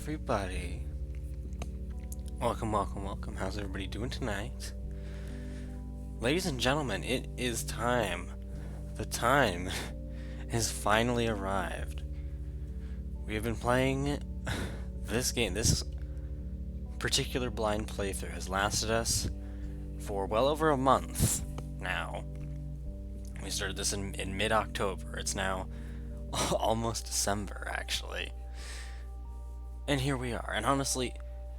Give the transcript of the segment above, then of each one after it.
everybody. Welcome, welcome, welcome. How's everybody doing tonight? Ladies and gentlemen, it is time. The time has finally arrived. We have been playing this game. This particular blind playthrough has lasted us for well over a month now. We started this in mid-October. It's now almost December, actually. And here we are. And honestly,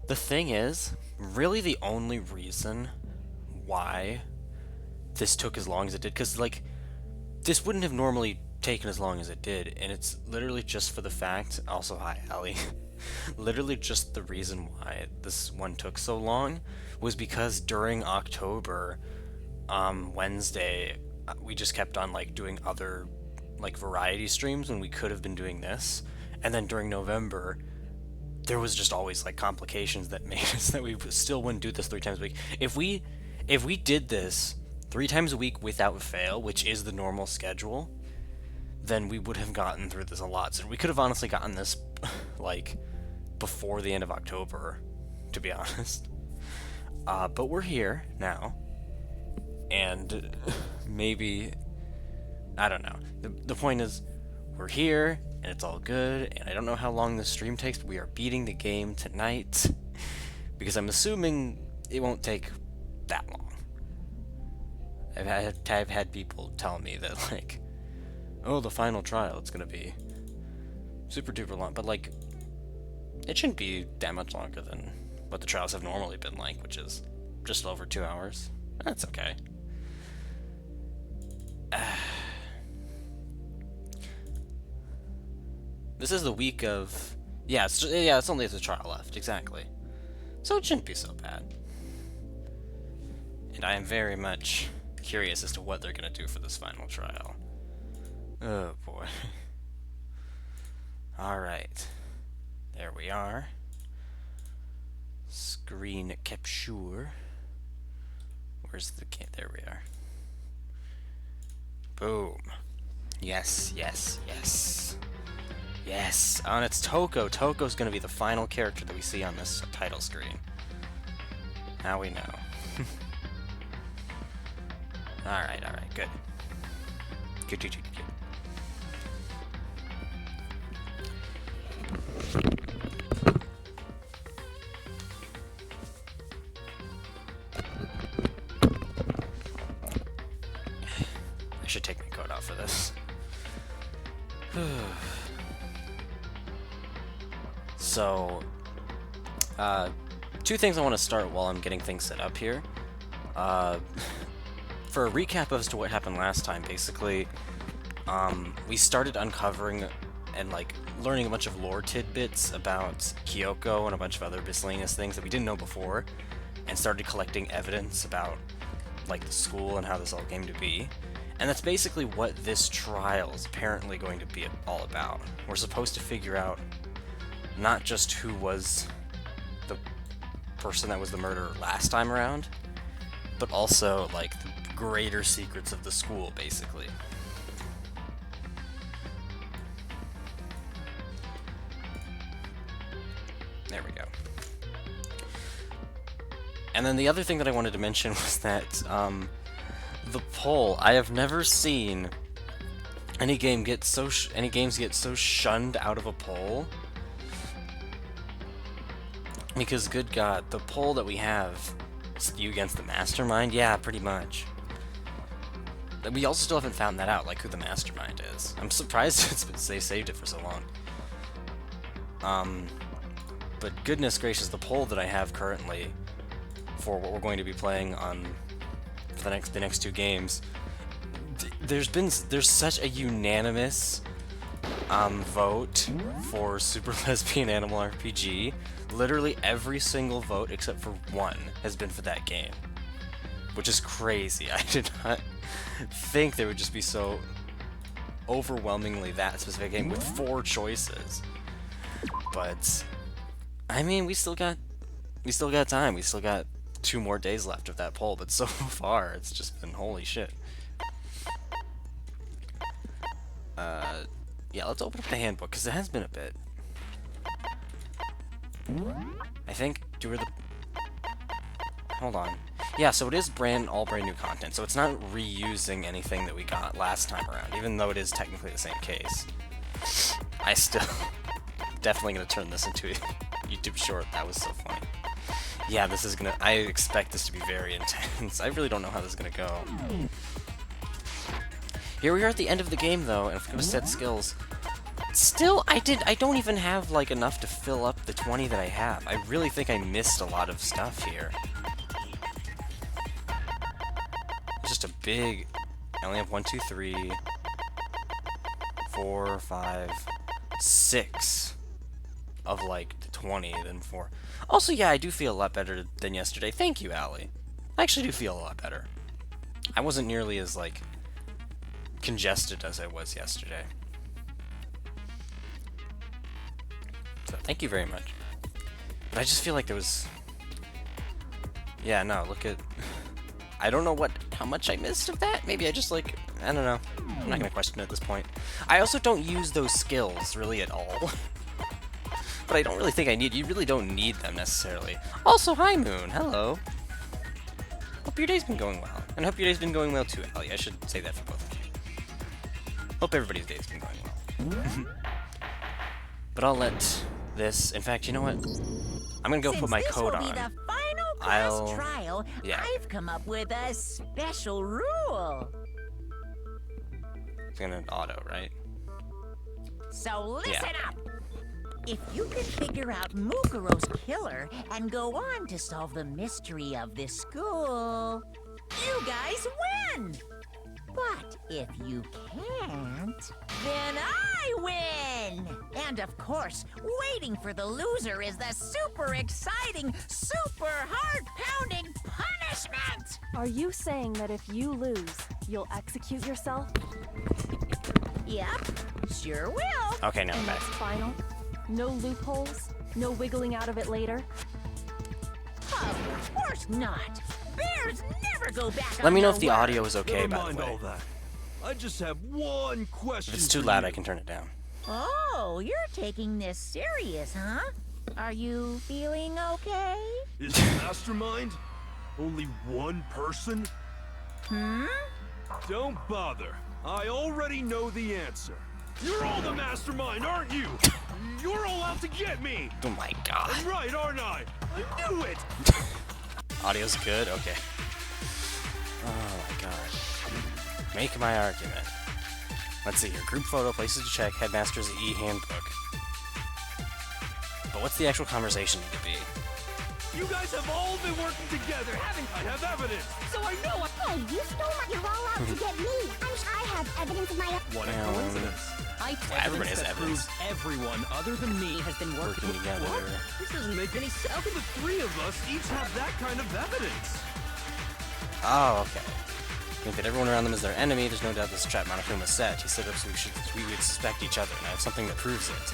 the thing is, really the only reason why this took as long as it did, because, like, this wouldn't have normally taken as long as it did, and it's literally just for the fact, also, hi, Allie, literally just the reason why this one took so long was because during October, Wednesday, we just kept on, like, doing other, like, variety streams when we could have been doing this, and then during November, there was just always, like, complications that made us that we still wouldn't do this 3 times a week. If we did this 3 times a week without fail, which is the normal schedule, then we would have gotten through this a lot. So we could have honestly gotten this, like, before the end of October, to be honest. But we're here now, and maybe, I don't know. The point is, we're here, and it's all good, and I don't know how long this stream takes, but we are beating the game tonight, because I'm assuming it won't take that long. I've had people tell me that, like, oh, the final trial, it's gonna be super duper long, but, like, it shouldn't be that much longer than what the trials have normally been like, which is just over 2 hours. That's okay. This is the week of... Yeah, it's only the trial left, exactly. So it shouldn't be so bad. And I am very much curious as to what they're going to do for this final trial. Oh, boy. Alright. There we are. Screen capture. Where's the... There we are. Boom. Yes, yes, yes. Yes, and it's Toko. Toko's gonna be the final character that we see on this title screen. Now we know. Alright, good. Good. I should take my coat off for this. So, 2 things I want to start while I'm getting things set up here. For a recap as to what happened last time, basically, we started uncovering and, like, learning a bunch of lore tidbits about Kyoko and a bunch of other miscellaneous things that we didn't know before, and started collecting evidence about, like, the school and how this all came to be. And that's basically what this trial is apparently going to be all about. We're supposed to figure out not just who was the person that was the murderer last time around, but also, like, the greater secrets of the school, basically. There we go. And then the other thing that I wanted to mention was that, the poll. I have never seen any games get so shunned out of a poll. Because, good God, the poll that we have is you against the mastermind? Yeah, pretty much. We also still haven't found that out, like, who the mastermind is. I'm surprised they saved it for so long. But goodness gracious, the poll that I have currently for what we're going to be playing on for the next 2 games, there's such a unanimous vote for Super Lesbian Animal RPG. Literally every single vote except for 1 has been for that game, which is crazy. I did not think there would just be so overwhelmingly that specific game with 4 choices. But I mean, we still got time. We still got 2 more days left of that poll, but so far it's just been holy shit. Yeah, let's open up the handbook, because it has been a bit. I think, hold on. Yeah, so it is all brand new content, so it's not reusing anything that we got last time around, even though it is technically the same case. I still definitely gonna turn this into a YouTube short. That was so funny. Yeah, this is I expect this to be very intense. I really don't know how this is gonna go. Here we are at the end of the game, though, and if we go to set skills, still, I don't even have, like, enough to fill up the 20 that I have. I really think I missed a lot of stuff here. It's just a big... I only have 1, 2, 3, 4, 5, 6 of, like, the 20 than 4. Also, yeah, I do feel a lot better than yesterday. Thank you, Allie. I actually do feel a lot better. I wasn't nearly as, like, congested as I was yesterday. So, thank you very much. But I just feel like there was... Yeah, no, look at... I don't know how much I missed of that. Maybe I just, like... I don't know. I'm not gonna question it at this point. I also don't use those skills, really, at all. But I don't really think I need... You really don't need them, necessarily. Also, hi, Moon. Hello. Hope your day's been going well. And hope your day's been going well, too, Allie. I should say that for both of you. Hope everybody's day's been going well. But I'll let this... In fact, you know what? I'm gonna go put my code on. The final class trial, yeah. I've come up with a special rule. It's gonna auto, right? So listen up. If you can figure out Mukuro's killer and go on to solve the mystery of this school, you guys win. But if you can't, then I win! And of course, waiting for the loser is the super exciting, super heart-pounding punishment! Are you saying that if you lose, you'll execute yourself? Yep, sure will. Okay, now I'm And back. that's final? No loopholes? No wiggling out of it later? Of course not. Bears never go back. Let me know if on the their word. audio is okay, by the Never mind way. all that. I just have one question. If it's too for loud, you. I can turn it down. Oh, you're taking this serious, huh? Are you feeling okay? Is the mastermind only one person? Hmm? Don't bother. I already know the answer. You're all the mastermind, aren't you? You're all out to get me. Oh my god. I'm right, aren't I? I knew it. Audio's good? Okay. Oh my god. Make my argument. Let's see here. Group photo, places to check, headmaster's e-handbook. But what's the actual conversation need to be? You guys have all been working together, haven't I? have evidence. So I know I... Hey, you stole my... You're all out to get me. I have evidence of my own. What a Well, coincidence. everybody has evidence. Everyone other than me has been Working together. This doesn't make any sense. How can the three of us each have that kind of evidence? Oh, okay. Think that everyone around them is their enemy. There's no doubt this trap Monokuma set. He set up so we would suspect each other, and I have something that proves it.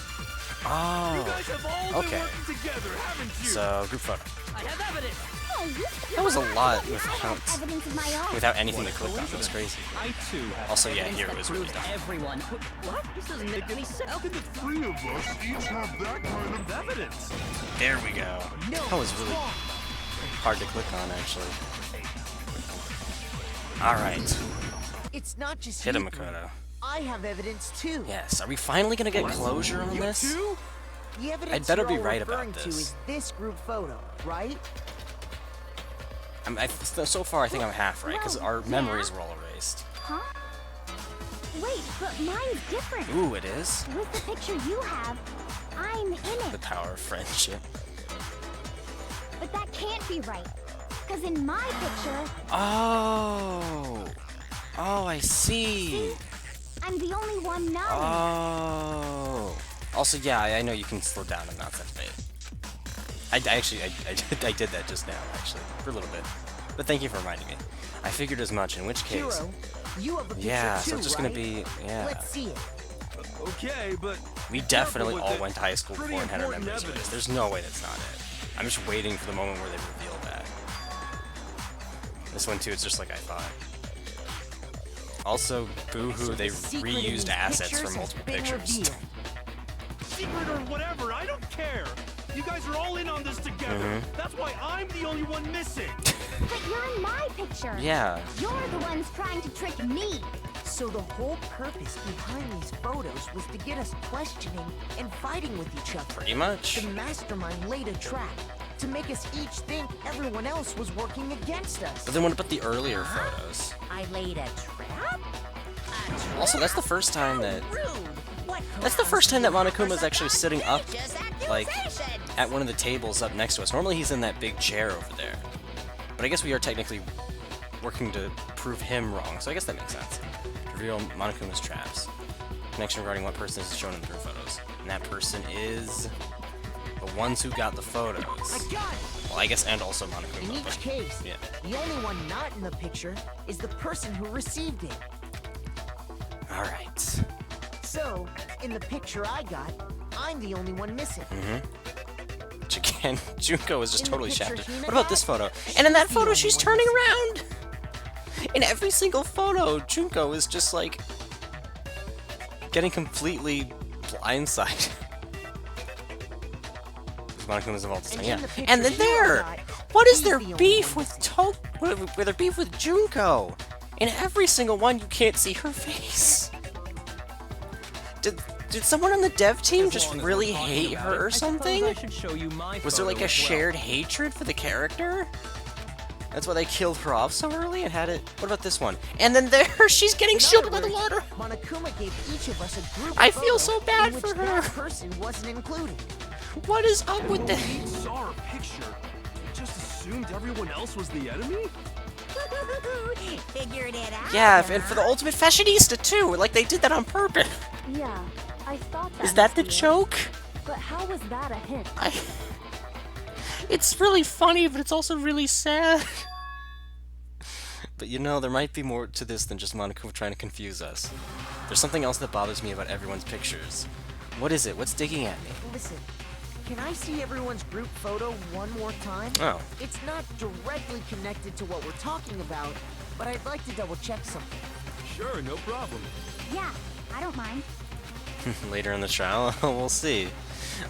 You Oh, guys have all okay. been working together, haven't you? So group photo. I have evidence. Hey, you That was a lot I have evidence of my own. without anything to click on. That's crazy. I too have Also, yeah, evidence here it that was really proves dumb. everyone. What? This doesn't make any sense. How can the three of us each have that kind of evidence? There we go. That was really hard to click on, actually. Alright. It's not just Hit you him, three. Makoto. I have evidence too. Yes. Are we finally gonna get closure on You this? too? The evidence better you're be all right about referring to this. is this group photo, right? So far, I think I'm half right, because our memories were all erased. Huh? Wait, but mine's different. Ooh, it is? With the picture you have, I'm in The it. power of friendship. But that can't be right. Because in my picture, Oh! Oh, I see! I'm the only one knowing. Oh! Also, yeah, I know you can slow down and not set date. I did that just now, actually, for a little bit. But thank you for reminding me. I figured as much, in which case... Hero, you have a picture Yeah, too, so it's just right? gonna be... Yeah. Let's see it. Okay, but We definitely with all it. went to high school Pretty before and had our important memories erased. evidence. There's no way that's not it. I'm just waiting for the moment where they reveal that. This one, too, it's just like I thought. Also, boo-hoo, So they the secret in these reused assets pictures from has multiple been pictures. revealed. secret or whatever, I don't care. You guys are all in on this together. That's why I'm the only one missing. But you're in my picture. Yeah. You're the ones trying to trick me. So the whole purpose behind these photos was to get us questioning and fighting with each other. Pretty much. The mastermind laid a trap to make us each think everyone else was working against us. But then what about the earlier photos? I laid a trap? Also, that's the first time that... Rude. What That's the first time that grounds Monokuma is for actually such sitting up, outrageous like, accusations? at one of the tables up next to us. Normally he's in that big chair over there. But I guess we are technically working to prove him wrong, so I guess that makes sense. Reveal Monokuma's traps. Connection regarding what person is shown in the group photos. And that person is... the ones who got the photos. I got it! Well, I guess, and also In Monokuma. each But, case, yeah. the only one not in the picture is the person who received it. Alright. So, in the picture I got, I'm the only one missing. Which again, Junko is just In the totally picture shafted. Hina What about got, this photo? And in that she's the photo, only she's one turning missing. around! In every single photo, Junko is just like... getting completely blindsided. Monokuma's involved this And time, in yeah. the And then picture Hina there! got, What is he's their the only beef one with with their beef with Junko? In every single one, you can't see her face. Did someone on the dev team As just long as really we're talking hate about her it, or I suppose something? I should show you my Was there like photo a as well. shared hatred for the character? That's why they killed her off so early and had it. What about this one? And then there, she's getting In shielded other by the words, water. Monokuma gave each of us a group I photo feel so bad in which for her. that person wasn't included. What is up with When that? we saw her picture, we just assumed everyone else was the enemy? Figured it out. Yeah, huh? and for the ultimate fashionista too. Like they did that on purpose. Yeah, I thought that Is that the must be it. joke? But how was that a hint? It's really funny, but it's also really sad. But you know, there might be more to this than just Monokuma trying to confuse us. There's something else that bothers me about everyone's pictures. What is it? What's digging at me? Listen, can I see everyone's group photo one more time? Oh. It's not directly connected to what we're talking about, but I'd like to double check something. Sure, no problem. Yeah, I don't mind. Later in the trial, we'll see.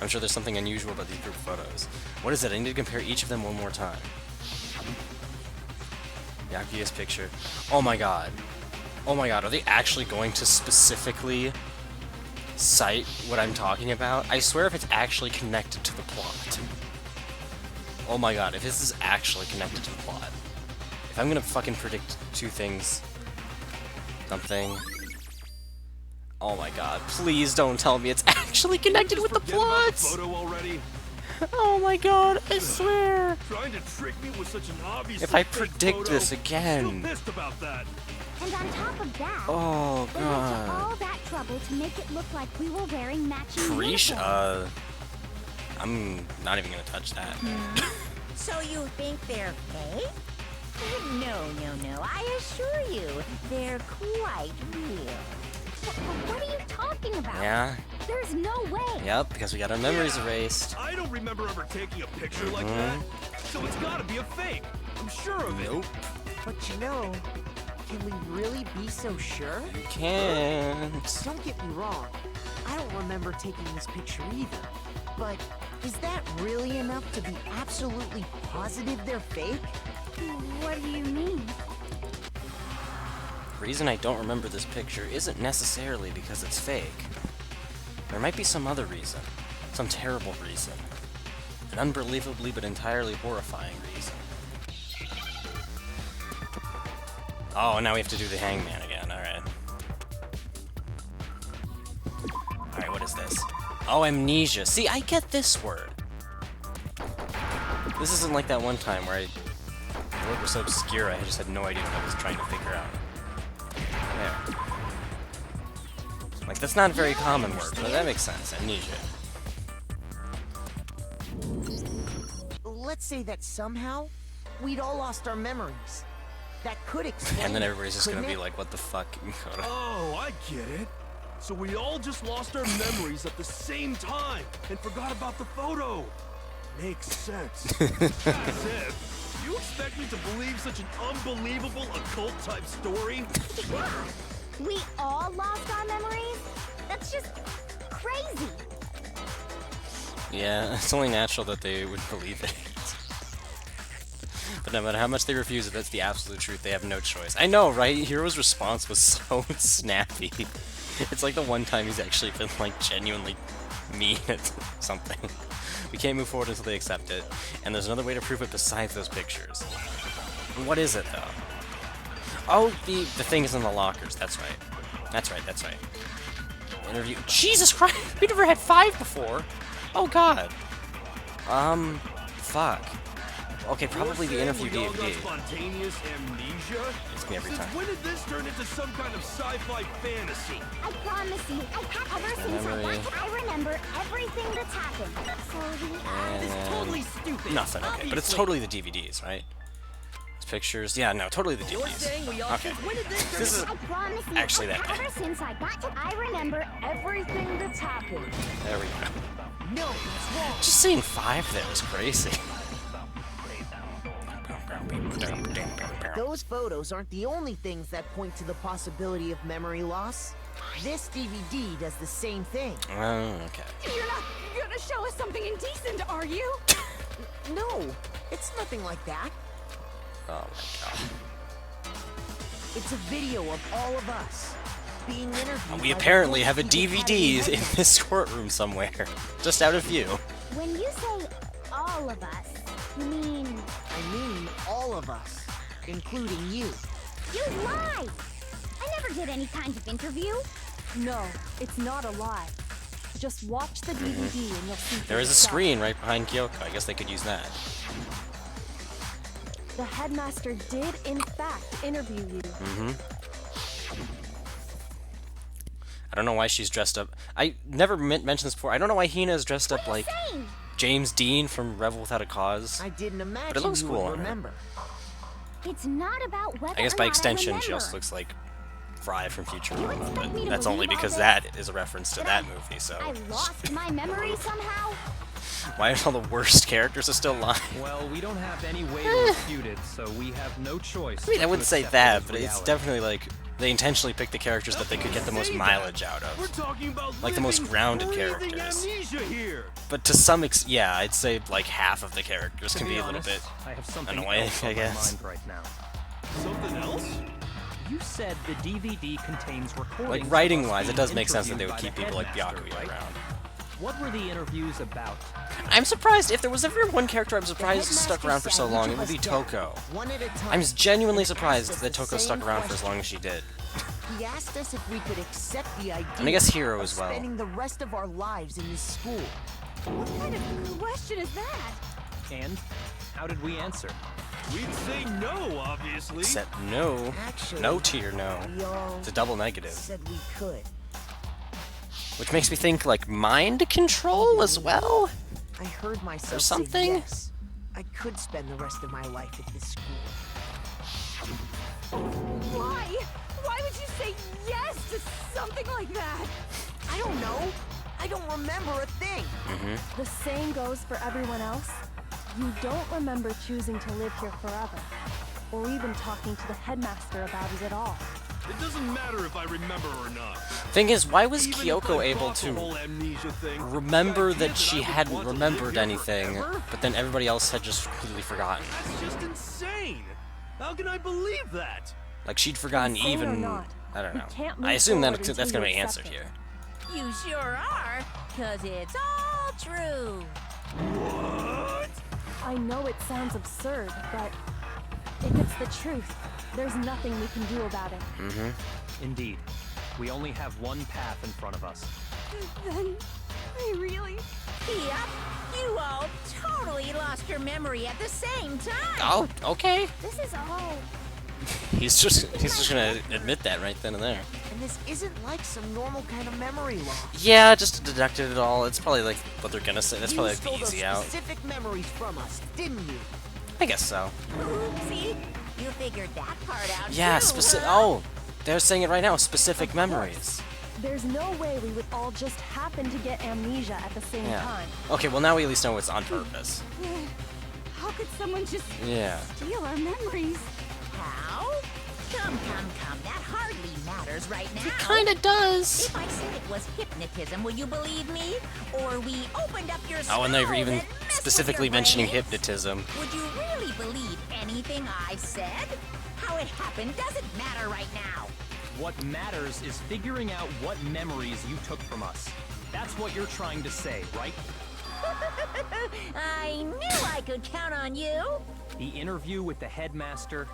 I'm sure there's something unusual about these group photos. What is it? I need to compare each of them one more time. Yakuya's picture. Oh my god. Oh my god, are they actually going to specifically cite what I'm talking about? I swear if it's actually connected to the plot. Oh my god, if this is actually connected to the plot. If I'm gonna fucking predict two things... something... Oh my god, please don't tell me it's actually connected with the Forget about the plots! photo already. Oh my god, I swear! Trying to trick me with such an obvious If I fake predict photo. this again... Still pissed about that. And on top of that, Oh they went to god. all that trouble to make it look like we were wearing matching Preach, uniforms. I'm not even gonna touch that. So you think they're fake? No. I assure you, they're quite real. What are you talking about? Yeah? There's no way. Yep, because we got our memories erased. I don't remember ever taking a picture like that. So it's gotta be a fake. I'm sure of it. Nope, But you know, can we really be so sure? you can't. Don't get me wrong, I don't remember taking this picture either. But is that really enough to be absolutely positive they're fake? What do you mean? The reason I don't remember this picture isn't necessarily because it's fake. There might be some other reason. Some terrible reason. An unbelievably but entirely horrifying reason. Oh, now we have to do the hangman again, alright. Alright, what is this? Oh, amnesia. See, I get this word. This isn't like that one time where the word was so obscure I just had no idea what I was trying to figure out. There. Like, that's not a very common word, but that makes sense. Amnesia. Let's say that somehow we'd all lost our memories. That could explain. And then everybody's just gonna couldn't be it? like, what the fuck, Koda? Oh, I get it. So we all just lost our memories at the same time and forgot about the photo. Makes sense. That's it. You expect me to believe such an unbelievable occult type story? We all lost our memories? That's just crazy. Yeah, it's only natural that they would believe it. But no matter how much they refuse it, that's the absolute truth. They have no choice. I know, right? Hiro's response was so snappy. It's like the one time he's actually been, like, genuinely mean at something. We can't move forward until they accept it. And there's another way to prove it besides those pictures. What is it, though? Oh, the thing is in the lockers. That's right. That's right, that's right. Interview. Jesus Christ! We never had 5 before! Oh, God. Fuck. Okay, probably the interview we all got DVD. spontaneous amnesia? It's me every Since time. when did this turn into some kind of sci-fi fantasy? I promise you, ever since Memory. I remember everything that's happened. So This is totally stupid. Nothing, okay. But it's Obviously. totally the DVDs, right? It's pictures. Yeah, no, totally the You're saying we DVDs. all Okay. since when did this turn This is I promise you, actually that ever bad. since I got to, I remember everything that's happened. There we go. No, it's wrong. Just seeing 5 there is crazy. Those photos aren't the only things that point to the possibility of memory loss. This DVD does the same thing. Oh, okay. You're not gonna show us something indecent, are you? No, it's nothing like that. Oh my god. It's a video of all of us being interviewed. We by the apparently have a Police DVD Academy in headmaster. this courtroom somewhere. Just out of view. When you say all of us, you mean I mean all of us, including you. you lie? I never did any kind of interview. No, it's not a lie. Just watch the DVD and you'll see. for There is a yourself. screen right behind Kyoko. I guess they could use that. The headmaster did, in fact, interview you. I don't know why she's dressed up. I never mentioned this before. I don't know why Hina is dressed up like Saying, James Dean from Rebel Without a Cause. I didn't imagine looks you cool on would her. remember. it's not about whether I guess or by not extension, I she also remember. looks like Fry from Futurama, expect but me to that's only believe all because this? that is a reference to that movie, so... I lost my memory somehow. Why are all the worst characters are still alive? Well, we don't have any way to refute it, so we have no choice. I mean, I but wouldn't to say accept that, it as but it's reality. definitely like they intentionally picked the characters that they could get the most Say mileage that. out We're of. talking about Like the most living, grounded breathing characters. amnesia here. But to some yeah, I'd say like half of the characters To can be a little honest, bit. I have something annoying, else I on guess. my mind right now. Something else? You said the DVD contains recordings. Like writing of us wise, it being does make sense that they interviewed would by keep the people like headmaster, Byakuya right? around. What were the interviews about? I'm surprised if there was ever one character I'm The surprised stuck headmaster around for so said long, each it would of be us down, Toko. one at a time, I'm genuinely and asked surprised us that the Toko same stuck around for as question. long as she did. He asked us if we could accept the idea And I guess Hero of as well. spending the rest of our lives in this school. What kind of question is that? And how did we answer? We'd say no, obviously. Except no. Actually, No tier no. we all It's a double negative. said we could. Which makes me think like mind control as well? I heard myself something? say yes. I could spend the rest of my life at this school. Why? Why would you say yes to something like that? I don't know. I don't remember a thing. The same goes for everyone else. You don't remember choosing to live here forever, or even talking to the headmaster about it at all. It doesn't matter if I remember or not. Thing is, why was Even if Kyoko I able bought the to whole amnesia thing, remember the idea that she I would hadn't want to live remembered here anything, forever? but then everybody else had just completely forgotten? That's just insane. How can I believe that? Like she'd forgotten Insane or even. not, I don't we know. can't move I assume forward that's until gonna you be answered accept it. here. You sure are, 'cause it's all true. What? I know it sounds absurd, but if it's the truth, there's nothing we can do about it. Indeed, we only have one path in front of us. Then, I really... Yep, you all totally lost your memory at the same time. Oh, okay. This is all. He's just gonna admit that right then and there. And this isn't like some normal kind of memory loss. Yeah, just deducted it all. It's probably like what they're gonna say. That's You probably like the stole those easy out. specific memories from us, didn't you? I guess so. Oopsie, you figured that part out Yeah, too, specific. huh? Oh, they're saying it right now. Specific memories. There's no way we would all just happen to get amnesia at the same Yeah. time. Okay, well now we at least know it's on purpose. How could someone just Yeah. steal our memories? How? Come. That hardly matters right now. It kinda does. If I said it was hypnotism, will you believe me? Or we opened up your Oh, and they were skulls even and messed with specifically your mentioning brains? hypnotism. Would you really believe anything I said? How it happened doesn't matter right now. What matters is figuring out what memories you took from us. That's what you're trying to say, right? I knew I could count on you. The interview with the headmaster,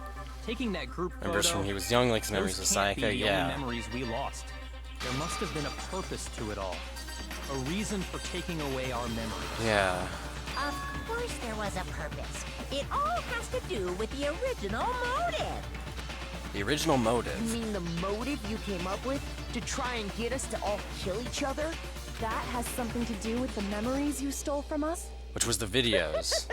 taking that group Remembers photo. from he was young, like memories of Those can't be Sayaka, the yeah. only memories we lost. There must have been a purpose to it all. A reason for taking away our memories. Yeah. Of course there was a purpose. It all has to do with the original motive. The original You motive. mean the motive you came up with to try and get us to all kill each other? That has something to do with the memories you stole from us? Which was the videos.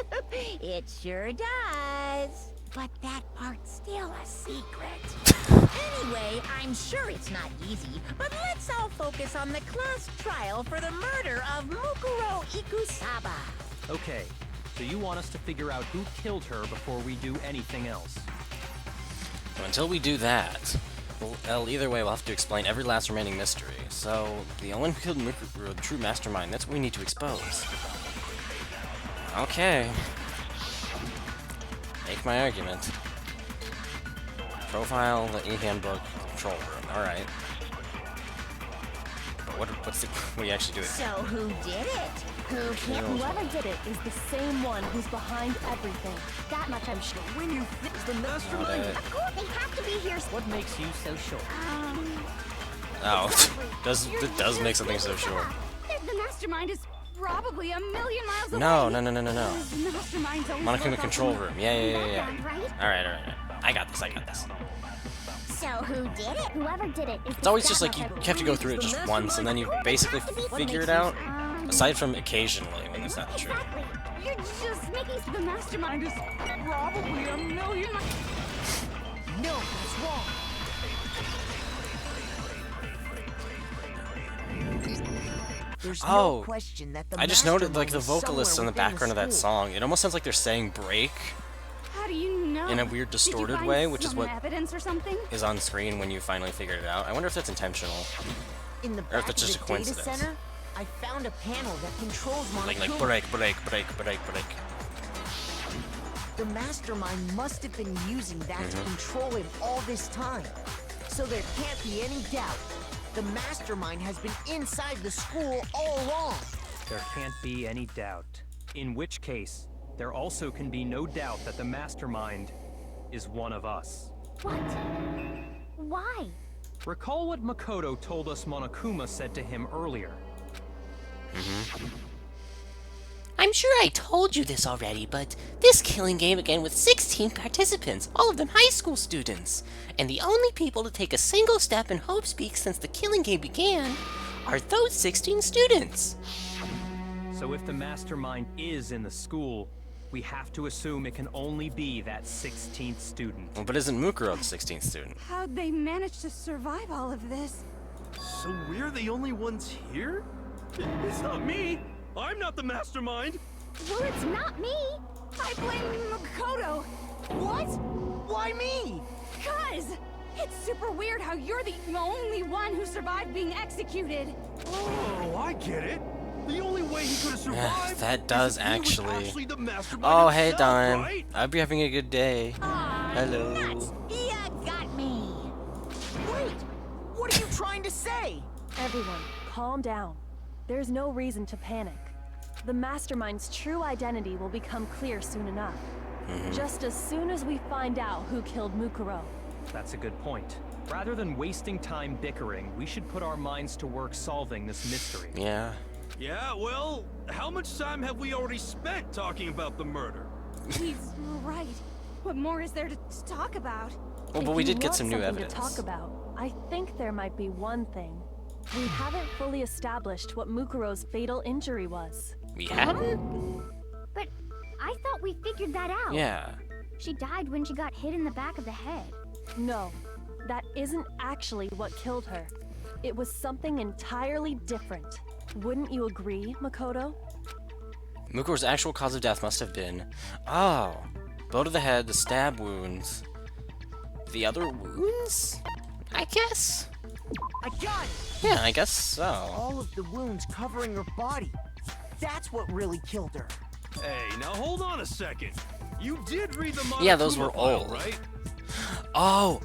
It sure does. But that part's still a secret. Anyway, I'm sure it's not easy, but let's all focus on the class trial for the murder of Mukuro Ikusaba. Okay, so you want us to figure out who killed her before we do anything else. So until we do that, well, either way, we'll have to explain every last remaining mystery. So, the only one who killed Mukuro, the true mastermind, that's what we need to expose. Okay. Make my argument. Profile, the e-handbook, control room. Alright. But what's the... What do you actually do? So who did it? Who killed? Whoever did it is the same one who's behind everything. That much I'm sure. When you fix the Got mastermind, it. Of course, they have to be here. What makes you so sure? Oh, it does make something so short. The mastermind is probably a million miles away. No. The mastermind's always Monokuma work control off room. Yeah. background, right? Alright. I got this. So who did it? Whoever did it is It's always just like you have to go through it just once and then you basically figure it out. Aside from occasionally when it's not true. Exactly. You're just making the mastermind is probably a million miles. no, that's wrong. There's Oh, no question that the I just noted like the mastermind is vocalists in the somewhere within background of that school. song. It almost sounds like they're saying break How do you know? in a weird Did you distorted find way, which is some what evidence or something? is on screen when you finally figure it out. I wonder if that's intentional. In the Or if back that's of just the a data coincidence. center, I found a panel that controls Like Monokuma. break. The mastermind must have been using that Mm-hmm. to control him all this time. So there can't be any doubt. The mastermind has been inside the school all along. There can't be any doubt. In which case, there also can be no doubt that the mastermind is one of us. What? Why? Recall what Makoto told us Monokuma said to him earlier. I'm sure I told you this already, but this killing game began with 16 participants, all of them high school students. And the only people to take a single step in Hope Speak since the killing game began are those 16 students. So if the mastermind is in the school, we have to assume it can only be that 16th student. Well, but isn't Mukuro the 16th student? How'd they manage to survive all of this? So we're the only ones here? It's not me. I'm not the mastermind. Well, it's not me. I blame Makoto. What? Why me? Cuz it's super weird how you're the only one who survived being executed. Oh, I get it. The only way he could have survived That does is if he was actually. the mastermind Oh, hey, himself, Dime. right? I hope you're having a good day. Hello. Nuts. You got me. Wait, what are you trying to say? Everyone, calm down. There's no reason to panic. The mastermind's true identity will become clear soon enough. Just as soon as we find out who killed Mukuro. That's a good point. Rather than wasting time bickering, we should put our minds to work solving this mystery. Yeah. Yeah, well, how much time have we already spent talking about the murder? He's right. What more is there to talk about? Well, If but we you did get want some new something evidence. to talk about, I think there might be one thing. We haven't fully established what Mukuro's fatal injury was. We hadn't? But I thought we figured that out. Yeah. She died when she got hit in the back of the head. No, that isn't actually what killed her. It was something entirely different. Wouldn't you agree, Makoto? Mukuro's actual cause of death must have been... Oh. Blow to the head, the stab wounds. the other wounds? I guess? I got it! Yeah, I guess so. All of the wounds covering her body. That's what really killed her. Hey, now hold on a second. You did read the Monokuma Yeah, those were file, old. right? Oh!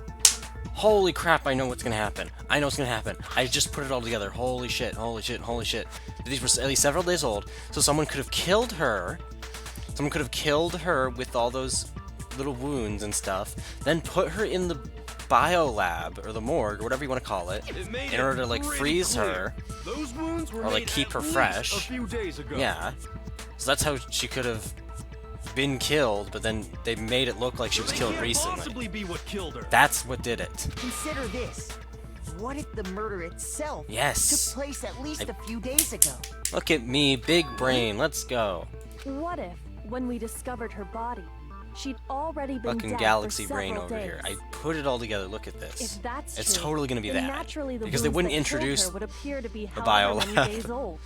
Holy crap, I know what's gonna happen. I know what's gonna happen. I just put it all together. Holy shit, holy shit, holy shit. These were at least several days old, so someone could have killed her. Someone could have killed her with all those little wounds and stuff, then put her in the biolab, or the morgue, or whatever you want to call it, in order to, like, freeze her, Those wounds were or, like, made keep at her least fresh. A few days ago. Yeah. So that's how she could have been killed, but then they made it look like she was They killed can't recently. possibly be what killed her. That's what did it. Consider this. What if the murder itself Yes. took place at least a few days ago? Look at me, big brain, let's go. What if, when we discovered her body, she'd already been Fucking dead galaxy for brain several over here. I days? put it all together, look at this. If that's It's true, totally gonna be then that. naturally the Because they wounds wouldn't that killed introduce her would appear to be the however many biolab. days old.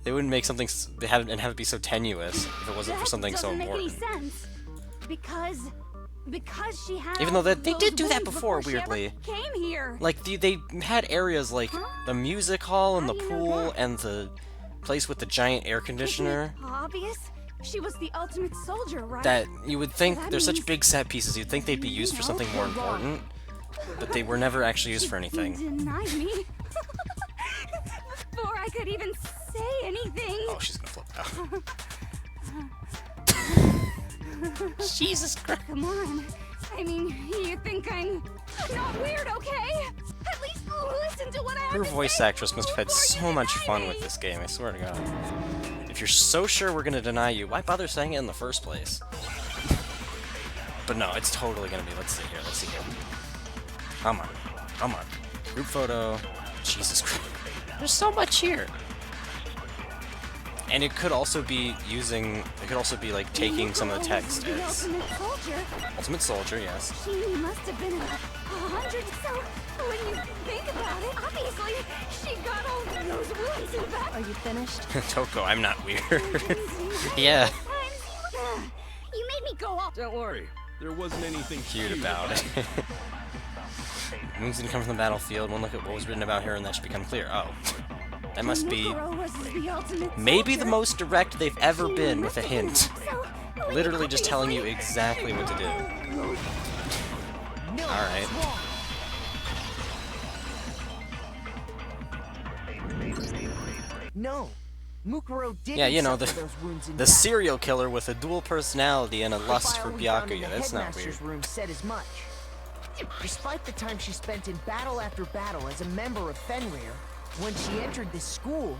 They wouldn't make something have it be so tenuous if it wasn't for something so important. That doesn't make any sense. Because she had Even though they those did do that wounds before, she ever weirdly. came here. Like, they had areas like the music hall and the How do you know pool that? and the place with the giant air Isn't conditioner it obvious? She was the ultimate soldier, right? that you would think That they're such means- big set pieces, you'd think they'd be used for something more important, but they were never actually used for anything. Denied me before I could even say anything. Oh, she's gonna flip out. Jesus Christ. Come on. I mean, you think I'm not weird, okay? At least listen to what I have Her to voice say actress must have had before you so much deny fun me. with this game, I swear to God. If you're so sure we're gonna deny you, why bother saying it in the first place? But no, it's totally gonna be. Let's see here, let's see here. Come on, come on. Group photo. Jesus Christ. There's so much here. And it could also be using, it could also be like taking some of the text The as ultimate soldier. Ultimate Soldier, yes. She must have been 100, so when you think about it, obviously, she got all those wounds in back. Are you finished? Toko, I'm not weird. Yeah. You made me go off. Don't worry. There wasn't anything Cute about it. Moons didn't come from the battlefield. One look at what was written about her and that should become clear. Oh. That must be Mukuro was the ultimate maybe the soldier. most direct they've ever She been must with a have been, hint. so, Literally just telling you obviously- exactly what to do. No, Alright. it's wrong. No, Mukuro didn't Yeah, you know, suffer those wounds in the battle. serial killer with a dual personality and a The lust file for we found in Byakuya. the That's not weird. headmaster's room said as much. Despite the time she spent in battle after battle as a member of Fenrir, when she entered this school,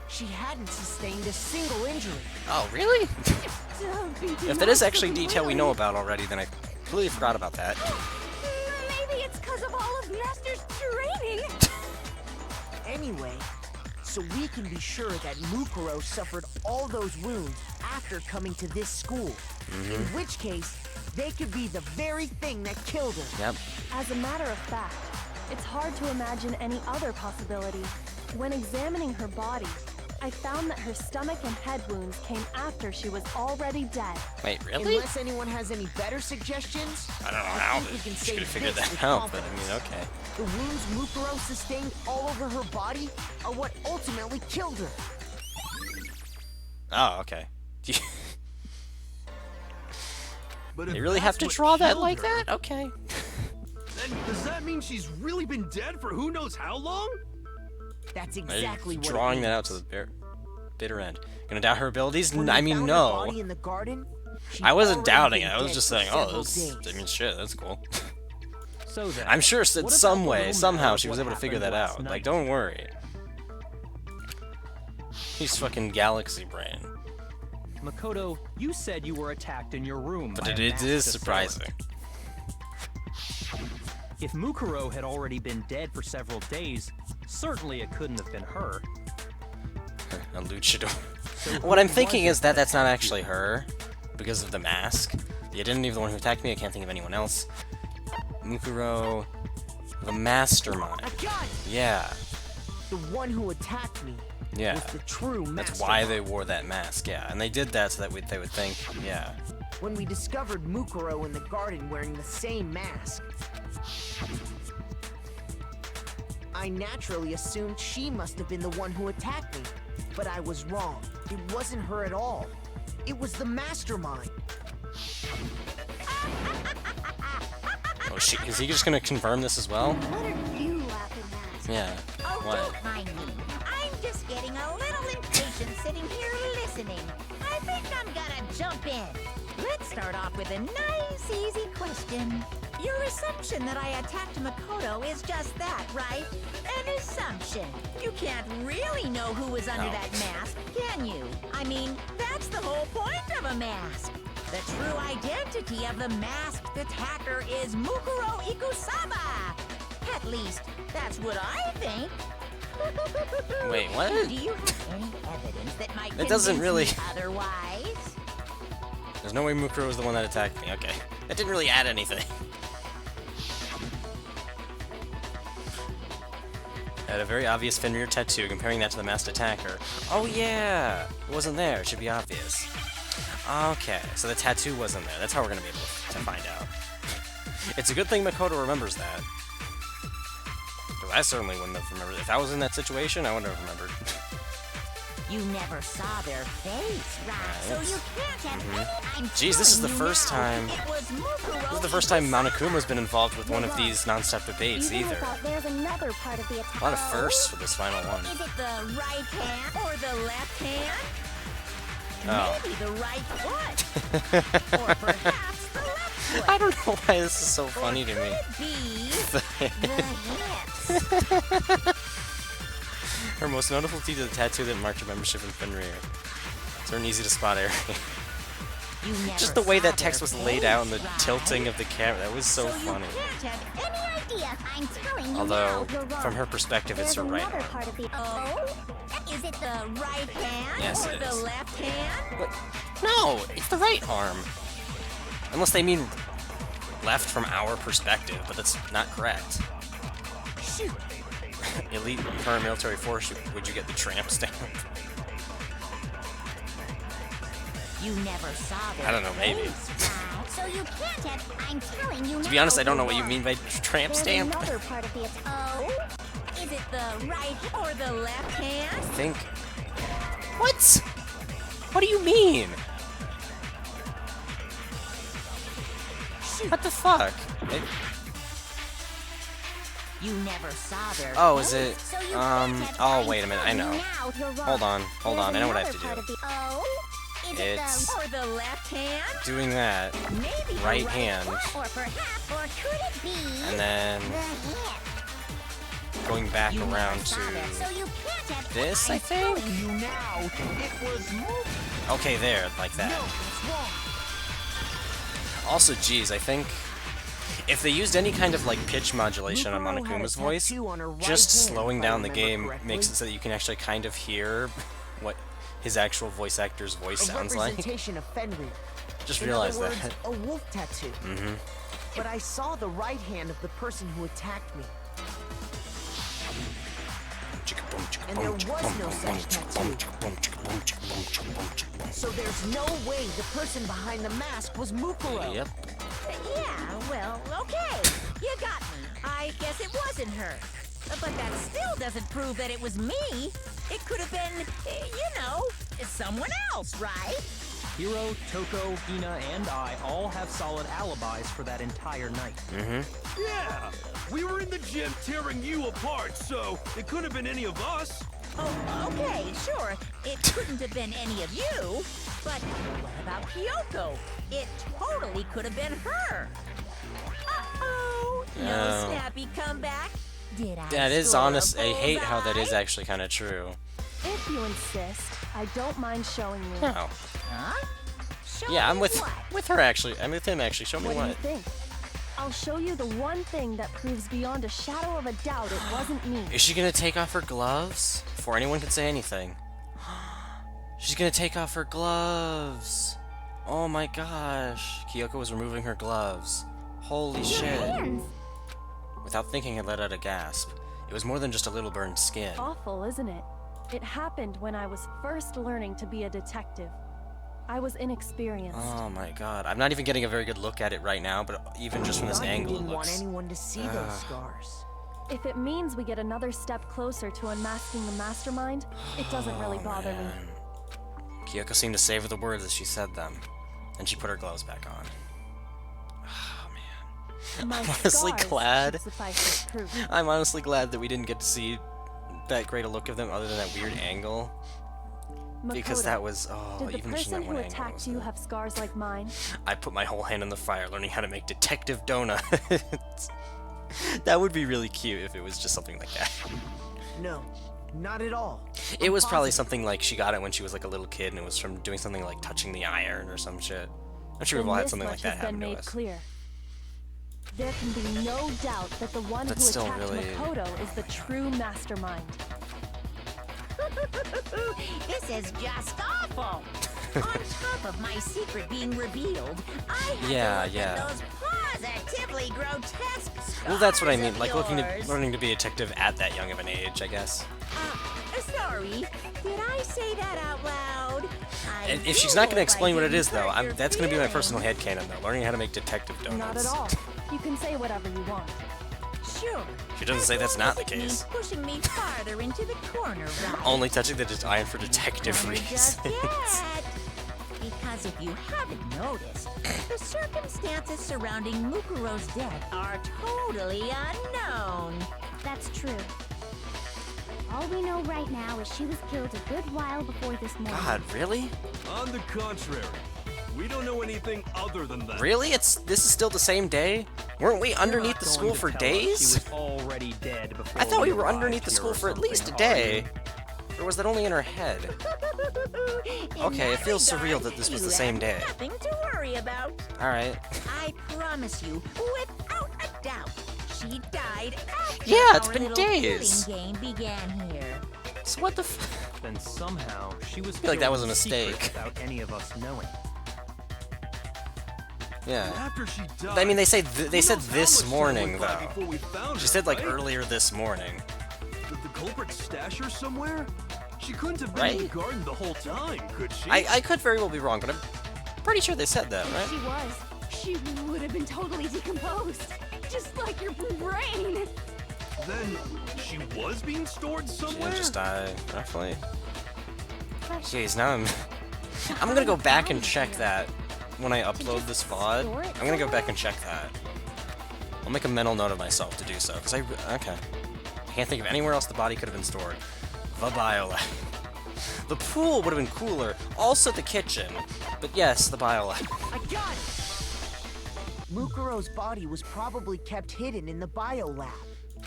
she hadn't sustained a single injury. Oh, really? Don't be If that is actually demonstrably detail we know willing. about already, then I completely forgot about that. Maybe it's because of all of Master's training. Anyway, so we can be sure that Mukuro suffered all those wounds after coming to this school. In which case, they could be the very thing that killed her. Yep. As a matter of fact, it's hard to imagine any other possibility. When examining her body, I found that her stomach and head wounds came after she was already dead. Wait, really? Unless anyone has any better suggestions, I don't know how, think we but can she say could have figured this that with out, but I confidence. mean, okay. The wounds Mukuro sustained all over her body are what ultimately killed her. Oh, okay. But if You really have that's to what draw that killed like her, that? Okay. Then does that mean she's really been dead for who knows how long? That's Are you exactly what drawing it that out means. to the bitter end. Gonna doubt her abilities? When I we mean, found her no. body in the garden, she'd I wasn't already doubting been it. I was dead just for saying, oh, several this, days. I mean, shit, that's cool. So then, I'm sure what that about some the way, little somehow, matter she of was what able to figure that happened out. last Like, night? don't worry. He's fucking galaxy brain. Makoto, you said you were attacked in your room. But by it a is masked assailant. surprising. If Mukuro had already been dead for several days, certainly it couldn't have been her. A luchador. So What who I'm thinking was is it that that's not attacked actually you? her, because of the mask. You didn't even the one who attacked me, I can't think of anyone else. Mukuro, the mastermind. I got it! Yeah, The one who attacked me yeah. was the true master. That's why they wore that mask, yeah. And they did that so that they would think, yeah. When we discovered Mukuro in the garden wearing the same mask, I naturally assumed she must have been the one who attacked me, but I was wrong. It wasn't her at all. It was the mastermind. Oh, is he just gonna confirm this as well? What are you laughing at? Yeah. Oh, What? don't mind me. I'm just getting a little impatient sitting here listening. I think I'm gonna jump in. Let's start off with a nice, easy question. Your assumption that I attacked Makoto is just that, right? An assumption. You can't really know who was under No. that mask, can you? I mean, that's the whole point of a mask. The true identity of the masked attacker is Mukuro Ikusaba. At least, that's what I think. Wait, what? Do you have any evidence that might It doesn't really- convince me otherwise? There's no way Mukuro was the one that attacked me. Okay. That didn't really add anything. I had a very obvious Fenrir tattoo, comparing that to the masked attacker. Oh yeah! It wasn't there. It should be obvious. Okay, so the tattoo wasn't there. That's how we're gonna be able to find out. It's a good thing Makoto remembers that. Because I certainly wouldn't have remembered. If I was in that situation, I wouldn't have remembered. You never saw their face, right? So you can't have any. I'm Jeez, this is the telling you first now, time- It was Mukuro This is the first time Ikusaba. Monokuma's been involved with one of these non-stop debates Even either. without, there's another part of the attack. A lot of firsts for this final one. Is it the right hand or the left hand? Oh. Maybe the right foot. Or perhaps the left foot. I don't know why this is so funny to me. Could it be the hips? Her most notable feat is the tattoo that marked her membership in Fenrir. It's an easy to spot area. You never Just the way saw that text their was laid out and the face, right? tilting of the camera, that was so you funny. can't have any idea. I'm telling you Although, now, you're wrong. from her perspective, it's There's her right another arm. part of the Oh? Is it the right hand Yes, or it the is. left hand? No, it's the right arm. Unless they mean left from our perspective, but that's not correct. Shoot! Elite paramilitary force, would you get the tramp stamp? You never saw their I don't know, maybe. face, right? So you can't have. I'm telling you now. To be honest, I don't know what you you're mean by tramp There's stamp. another part of the attack. Oh? Is it the right or the left hand? I think. What? What do you mean? What the fuck? You never saw their Oh, face. is it? So you can't have. Oh, I'm wait a minute. I telling know. you now, you're wrong. Hold on. Hold There's on. I know what I have another to part do. of the- Oh? Is it It's the Or the left hand? doing that, Maybe the right hand, or perhaps, or could it be and then the hip? going back You never around saw to that, So you can't have. this, I think? Telling you now, it was Mukuro. Okay, there, like that. No, it's wrong. Also, geez, I think if they used any kind of like pitch modulation on Mukuro had a Monokuma's voice, tattoo on her right just hand, slowing if I down the remember game correctly. makes it so that you can actually kind of hear what his actual voice actor's voice A sounds like. representation of Fenrir. Just In realized other words, that. a wolf tattoo. Mm-hmm. But I saw the right hand of the person who attacked me. And there was no such tattoo. So there's no way the person behind the mask was Mukuro. Yep. Yeah, well, okay. You got me. I guess it wasn't her. But that still doesn't prove that it was me. It could have been, someone else, right? Hiro, Toko, Hina, and I all have solid alibis for that entire night. Mm-hmm. Yeah, we were in the gym tearing you apart, so it couldn't have been any of us. Oh, okay, sure. It couldn't have been any of you. But what about Kyoko? It totally could have been her. Uh-oh. No Oh. snappy comeback. Did I That is score a honest. I hate how that is bullseye? actually kind of true. If you insist, I don't mind showing you. No. Huh? Show Yeah, I'm me with what? her actually. I'm with him actually. Show me What do you what. think? I'll show you the one thing that proves beyond a shadow of a doubt it wasn't me. Is she gonna take off her gloves before anyone can say anything? She's gonna take off her gloves. Oh my gosh. Kyoko was removing her gloves. Holy shit. Without thinking, I let out a gasp. It was more than just a little burned skin. Awful, isn't it? It happened when I was first learning to be a detective. I was inexperienced. Oh my god. I'm not even getting a very good look at it right now, but even just from this Thought you angle, it didn't want looks... anyone to see those scars. If it means we get another step closer to unmasking the mastermind, it doesn't really bother me. Kyoko seemed to savor the words as she said them, and she put her gloves back on. Oh man. My I'm honestly scars glad. should suffice as proof. I'm honestly glad that we didn't get to see that great a look of them other than that weird angle. Because Makoto, that was, oh, did the even just in person that who one angle. attacked was you good. have scars like mine? I put my whole hand in the fire learning how to make detective donuts. That would be really cute if it was just something like that. No, not at all. It was probably positive. something like she got it when she was like a little kid and it was from doing something like touching the iron or some shit. I'm sure we've all Then had this something like much that has been happen to made us. clear. There can be no doubt that the one That's who still attacked really- Makoto is the true mastermind. This is just awful. On top of my secret being revealed, I have Yeah, to look yeah. at those positively grotesque scars Well, that's what I mean, of like yours. learning to be a detective at that young of an age, I guess. Sorry, did I say that out loud? And if she's not going to explain what it is, though, that's going to be my personal headcanon, though. Learning how to make detective Not donuts. at all. You can say whatever you want. Sure. She doesn't as say that's long not as the it means case. Pushing me farther into the corner, right? Only touching the iron for detective Corner just reasons. yet. Because if you haven't noticed, the circumstances surrounding Mukuro's death are totally unknown. That's true. All we know right now is she was killed a good while before this morning. God, really? On the contrary, we don't know anything other than that. Really? This is still the same day? Weren't we underneath the school for days? She was already dead before I thought we were arrived underneath the here school or for at least a something, day. are Or was that only in her head? In Okay, it that feels regard, surreal that this was you the same have day. Nothing to worry about. Alright. I promise you, without a doubt, she died after Yeah, it's our been little days. killing game began here. So what the f- Then somehow she was feel like that killed was a in secret mistake. without any of us knowing. Yeah. After she died. I mean, they said who said knows how this much time morning, went by though. before we found She her, said, like, right? earlier this morning. Did the culprit stash her somewhere? She couldn't have been in the Right? garden the whole time, could she? I could very well be wrong, but I'm pretty sure they said that, If she right? was, she would have been totally decomposed. Just like your brain. Then she was being stored She somewhere? didn't just die, roughly. But Jeez, now I'm gonna go back and check that when I upload this VOD. I'm gonna go back and check that. I'll make a mental note of myself to do so, because okay. I can't think of anywhere else the body could have been stored. The biolab. The pool would have been cooler. Also the kitchen. But yes, the biolab. I got it! Mukuro's body was probably kept hidden in the biolab.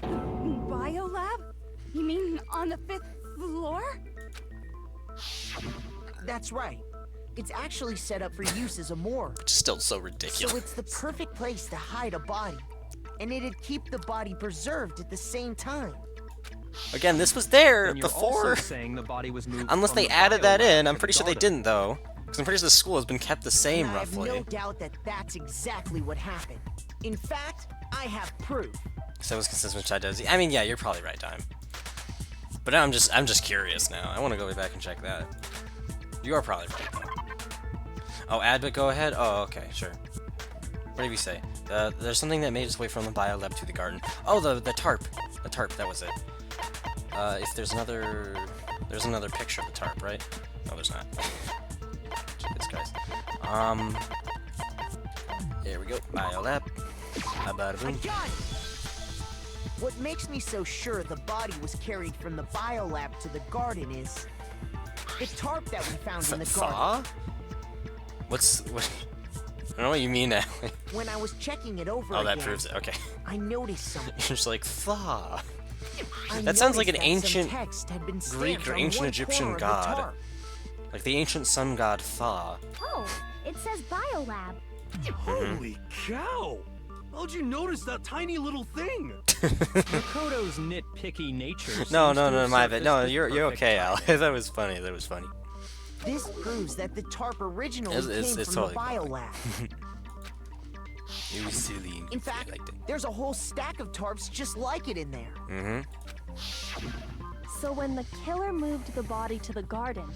Biolab? You mean on the 5th floor? That's right. It's actually set up for use as a morgue. Which is still so So ridiculous. it's the perfect place to hide a body. And it'd keep the body preserved at the same time. Again, this was there And you're before. also saying the body was moved Unless from they the added that biolab in. I'm to pretty the sure they garden. didn't, though. Because I'm pretty sure the school has been kept the same, And I have roughly. no doubt that that's exactly what happened. In fact, I have proof. So it was consistent with Chai Dozy. I mean, yeah, you're probably right, Time. But I'm just curious now. I want to go back and check that. You are probably right, though. Oh, Adbit, go ahead? Oh, okay, sure. What did you say? There's something that made its way from the biolab to the garden. Oh, the tarp. The tarp, that was it. If there's another picture of the tarp, right? No, there's not. Jesus Christ. There we go. Biolab. Bada I boom. got it! What makes me so sure the body was carried from the biolab to the garden is the tarp that we found in the garden. Thaw? What? I don't know what you mean, Allie. When I was checking it over Oh, that again, proves it. Okay. I noticed something. You're just like, thaw. I That sounds like noticed an that some ancient text had been Greek stamped or on ancient one Egyptian corner of the god. tarp. Like the ancient sun god Thaw. Oh, it says biolab. Holy cow! How'd you notice that tiny little thing? Makoto's nitpicky nature. No, seems no, to no, have my bad. surfaced No, at the you're perfect okay, time. Al. That was funny. That was funny. This proves that the tarp originally It's came from totally the biolab. You silly. In fact, like that. there's a whole stack of tarps just like it in there. Mm-hmm. So when the killer moved the body to the garden,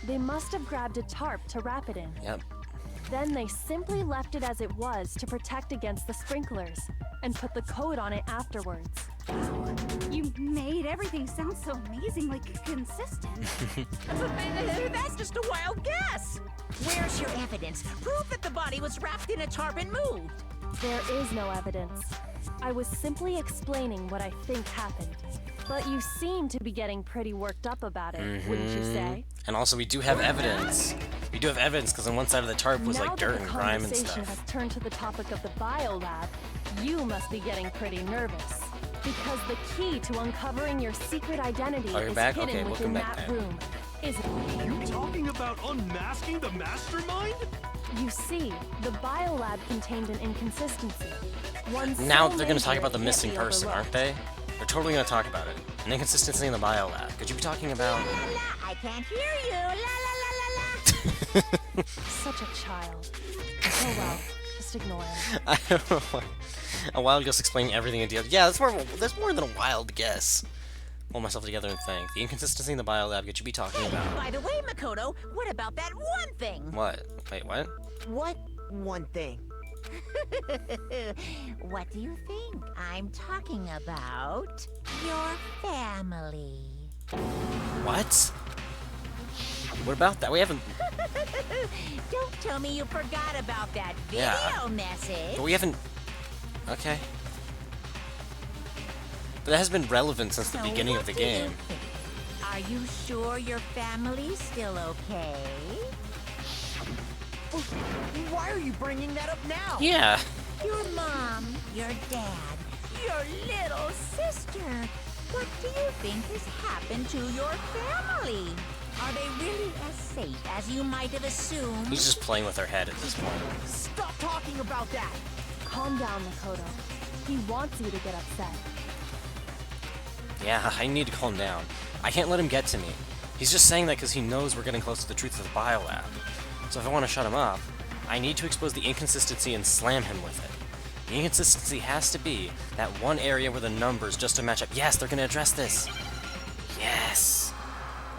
They must have grabbed a tarp to wrap it in. Yep. Then they simply left it as it was to protect against the sprinklers, and put the code on it afterwards. You made everything sound so amazingly consistent. That's just a wild guess. Where's your evidence? Prove that the body was wrapped in a tarp and moved. There is no evidence. I was simply explaining what I think happened. But you seem to be getting pretty worked up about it, wouldn't you say? And also, we do have evidence. We do have evidence because on one side of the tarp was like dirt and grime and Now that the conversation stuff. has turned to the topic of the biolab, you must be getting pretty nervous. Because the key to uncovering your secret identity Oh, you're is back? hidden Okay, welcome within back that then. room. Isn't Are you talking about unmasking the mastermind? You see, the biolab contained an inconsistency. One Now so they're going to talk major about the it can't missing be person, aren't overlooked. they? They're totally going to talk about it. An inconsistency in the biolab. Could you be talking about... La, la, I can't hear you. La la la la la. Such a child. Oh well, just ignore him. I don't know why. A wild guess explaining everything in detail. Yeah, that's more than a wild guess. Pull myself together and think. The inconsistency in the biolab could you be talking about? By the way, Makoto, what about that one thing? What? Wait, what? What one thing? What do you think? I'm talking about your family. What? What about that? We haven't... Don't tell me you forgot about that video Yeah. message. But we haven't... Okay. But it has been relevant since the So beginning of what the do you game. think? Are you sure your family's still okay? Why are you bringing that up now? Yeah. Your mom, your dad, your little sister. What do you think has happened to your family? Are they really as safe as you might have assumed? He's just playing with her head at this point. Stop talking about that! Calm down, Makoto. He wants you to get upset. Yeah, I need to calm down. I can't let him get to me. He's just saying that because he knows we're getting close to the truth of the biolab. So if I want to shut him up, I need to expose the inconsistency and slam him with it. The inconsistency has to be that one area where the numbers just don't match up. Yes, they're going to address this. Yes.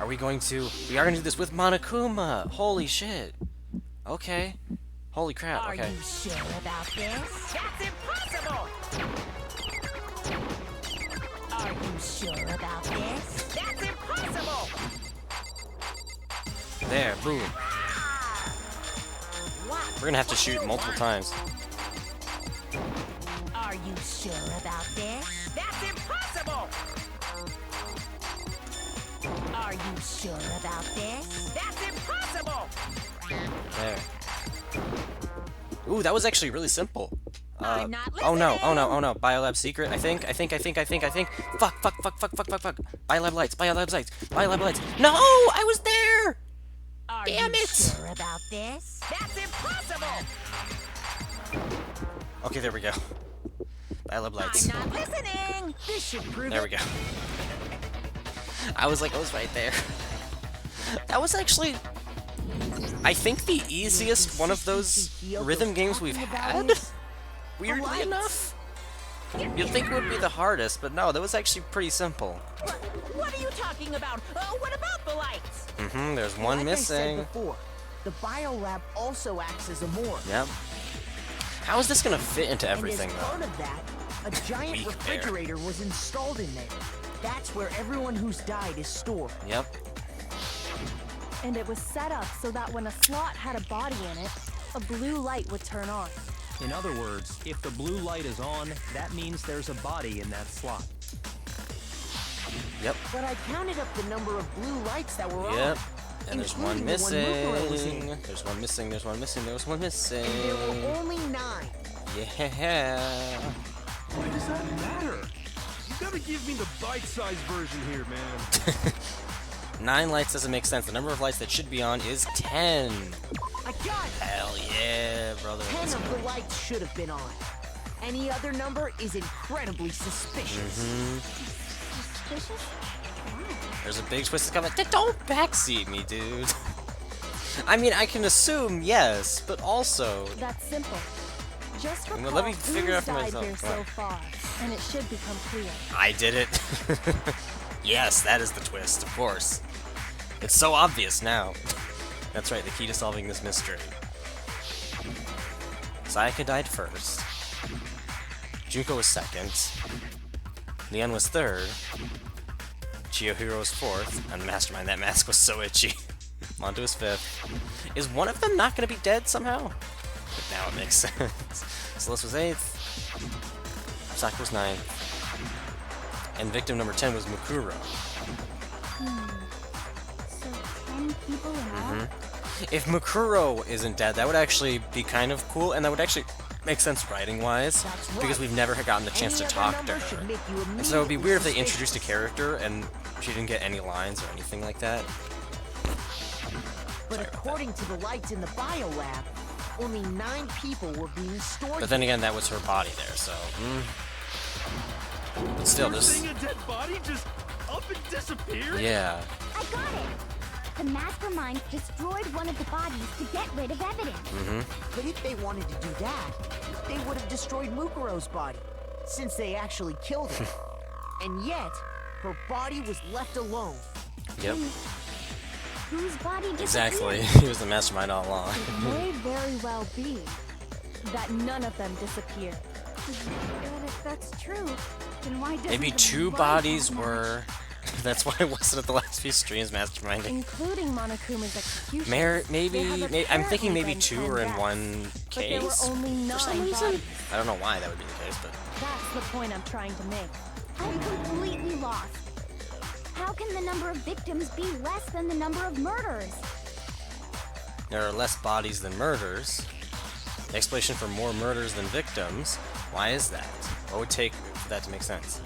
Are we going to... We are going to do this with Monokuma. Holy shit. Okay. Holy crap, Are okay. you sure about this? That's impossible! Are you sure about this? That's impossible! There, boom. What? We're going to have to shoot multiple times. Are you sure about this? That's impossible! Are you sure about this? That's impossible! There. Ooh, that was actually really simple. I'm not Oh no, listening. oh no, oh no. Biolab secret, I think. Fuck. Biolab lights. Biolab lights. No! I was there! Are Damn you it! sure about this? That's impossible! Okay, there we go. Biolab lights. I'm not listening! This should prove There we go. I was right there. That was actually, I think, the easiest one of those rhythm games we've had. Weirdly enough. You'd think it would be the hardest, but no, that was actually pretty simple. What are you talking about? What about the lights? There's one Like I said missing. before, the biolab also acts as a morgue. Yep. How is this gonna fit into everything, and as though? part of that, a giant Weak there. refrigerator was installed in there. That's where everyone who's died is stored. Yep. And it was set up so that when a slot had a body in it, a blue light would turn on. In other words, if the blue light is on, that means there's a body in that slot. Yep. But I counted up the number of blue lights that were Yep. on. And there's one including the one Mukuro was in. missing. There's one missing. There's one missing. There's one missing. And there were only 9. Yeah. Why does that matter? You gotta give me the bite-sized version here, man. 9 lights doesn't make sense. The number of lights that should be on is 10. I got it! Hell yeah, brother. 10 of the lights should have been on. Any other number is incredibly suspicious. Suspicious? There's a big twist coming. Don't backseat me, dude. I mean, I can assume yes, but also... That's simple. Just Well, recall let me figure it out who's for died myself. here Come so on. far, and it should become clear. I did it. Yes, that is the twist, of course. It's so obvious now. That's right, the key to solving this mystery. Sayaka died first. Junko was second. Leon was third. Chiyohiro was fourth. And Mastermind, that mask was so itchy. Mondo was fifth. Is one of them not gonna be dead somehow? But now it makes sense. Celeste was eighth. Saki was ninth. And victim number 10 was Mukuro. So 10 people in all? If Mukuro isn't dead, that would actually be kind of cool, and that would actually make sense writing-wise, That's right. because we've never gotten the chance to Any talk other to number her. should make you And so it would be weird if they immediately introduced a character and she didn't get any lines or anything like that. But according to the lights in the bio lab, only 9 people were being stored. But then again, that was her body there, so... But still, You're this... saying a dead body just up and disappeared? Yeah. I got it. The mastermind destroyed one of the bodies to get rid of evidence. But if they wanted to do that, they would have destroyed Mukuro's body, since they actually killed her. And yet, her body was left alone. Yep. Whose body disappeared? Exactly. He was the mastermind all along. It may very well be that none of them disappeared. But if that's true, then why doesn't Maybe the 2 blood bodies have were... That's why I wasn't at the last few streams masterminding. Including Monokuma's execution. I'm thinking maybe 2 were in one But there were case. only 9 For some reason. bodies. I don't know why that would be the case, but... That's the point I'm trying to make. I'm completely lost. How can the number of victims be less than the number of murders? There are less bodies than murders. The explanation for more murders than victims. Why is that? What would take for that to make sense?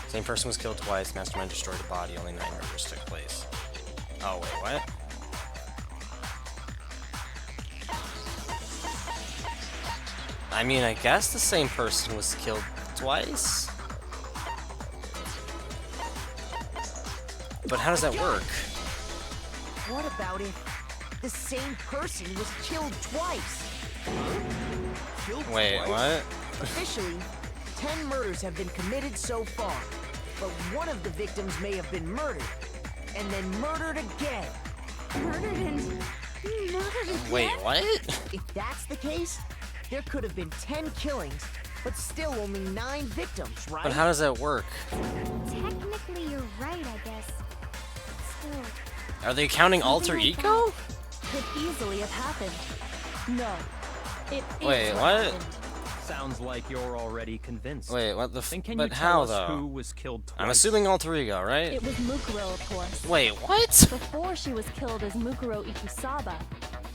Same person was killed twice, Mastermind destroyed a body, only 9 murders took place. Oh, wait, what? I mean, I guess the same person was killed twice? But how does that work? What about if the same person was killed twice? Killed Wait, twice? what? Officially, 10 murders have been committed so far, but one of the victims may have been murdered, and then murdered again. Murdered and murdered again? Wait, what? If that's the case, there could have been 10 killings, but still only 9 victims, right? But how does that work? Technically, you're right, I guess. Still, Are they counting alter like ego? Could easily have happened. No. It is Wait, what? happened. Sounds like you're already convinced. Wait, what the f- Then can But you how, tell us though? who was killed twice? I'm assuming alter ego, right? It was Mukuro, of course. Wait, what? Before she was killed as Mukuro Ikusaba,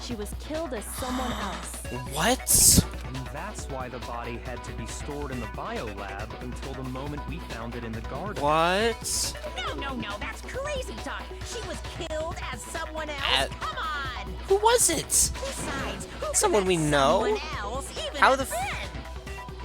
she was killed as someone else. What? And that's why the body had to be stored in the biolab until the moment we found it in the garden. What? No, that's crazy talk. She was killed as someone else? At- Come on! Who was it? Besides, who could Someone that we know? someone else, even How a the f- friend?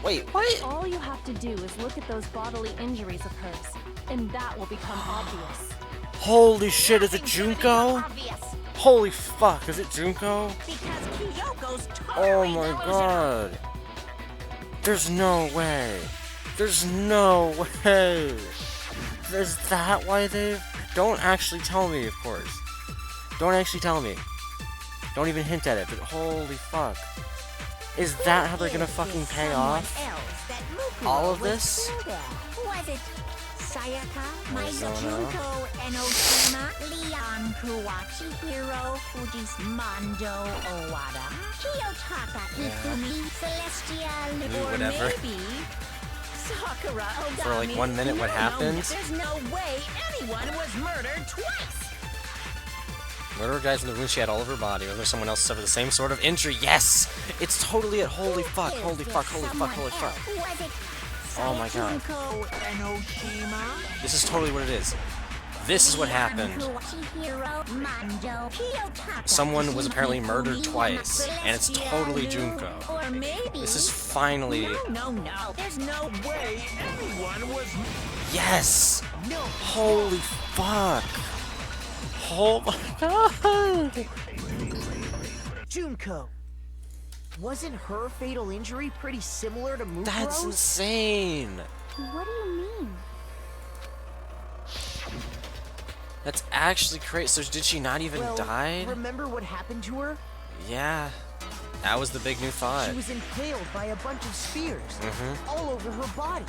Wait, what? All you have to do is look at those bodily injuries of hers, and that will become obvious. Holy shit, is it Nothing's gonna be Junko? obvious, Holy fuck, is it Junko? because Kyoko's Oh totally my delusional. god. There's no way. There's no way. Is that why they... Don't actually tell me, of course. Don't actually tell me. Don't even hint at it, but holy fuck. Is that how they're gonna fucking pay off all of this? Was it Sayaka, Arizona. Junko, Enoshima, Leon, Kuwachi, Hiro, Fuji's Mondo, Owada, Kiyotaka, Ikumi, Celestia, or whatever. maybe Sakura, Ogami. For like 1 minute, what happened? There's no way anyone was murdered twice. Murder guys in the room, she had all of her body. Was there someone else suffered the same sort of injury? Yes! It's totally it. Holy fuck, holy fuck, holy fuck, holy fuck. Was it Oh my god. Junko, Enoshima? This is totally what it is. This is what happened. Someone was apparently murdered twice, and it's totally Junko. Or maybe. This is finally... No. There's no way anyone was. Yes! Holy fuck! Oh my god! Junko. Wasn't her fatal injury pretty similar to Mukuro's? That's insane! what do you mean? That's actually crazy. So did she not even Well, die? remember what happened to her? Yeah. That was the big new thought. She was impaled by a bunch of spears all over her body.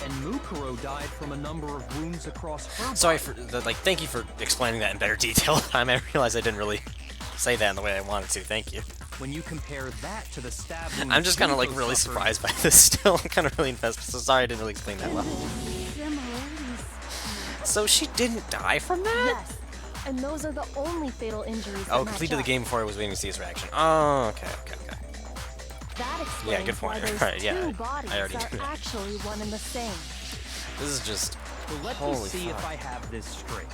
And Mukuro died from a number of wounds across her Sorry body. for the, thank you for explaining that in better detail. I realized I didn't really say that in the way I wanted to. Thank you. When you compare that to the stab wounds I'm just kind of like Junko really suffered, surprised by this still. I'm kind of really invested. So sorry I didn't really explain that well. Similarities. So she didn't die from that? Yes, and those are the only fatal injuries. Oh, that match completed the up. game before I was waiting to see his reaction. Oh, okay. That explains Yeah, good point. why those Right, yeah, two bodies I already are knew that. actually one and the same. This is just So let me holy see fuck. if I have this straight.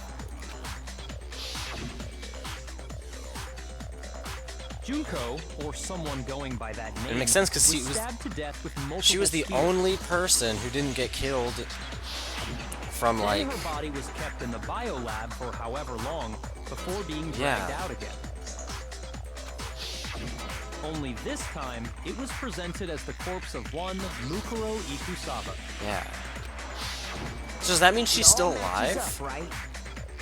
Junko, or someone going by that name, makes sense 'cause she was was- stabbed to death with multiple She was the spears. only person who didn't get killed from Then like her body was kept in the biolab for however long before being dragged Yeah. out again. Only this time, it was presented as the corpse of one Mukuro Ikusaba. yeah. So does that mean she's It all still matches alive? up, right?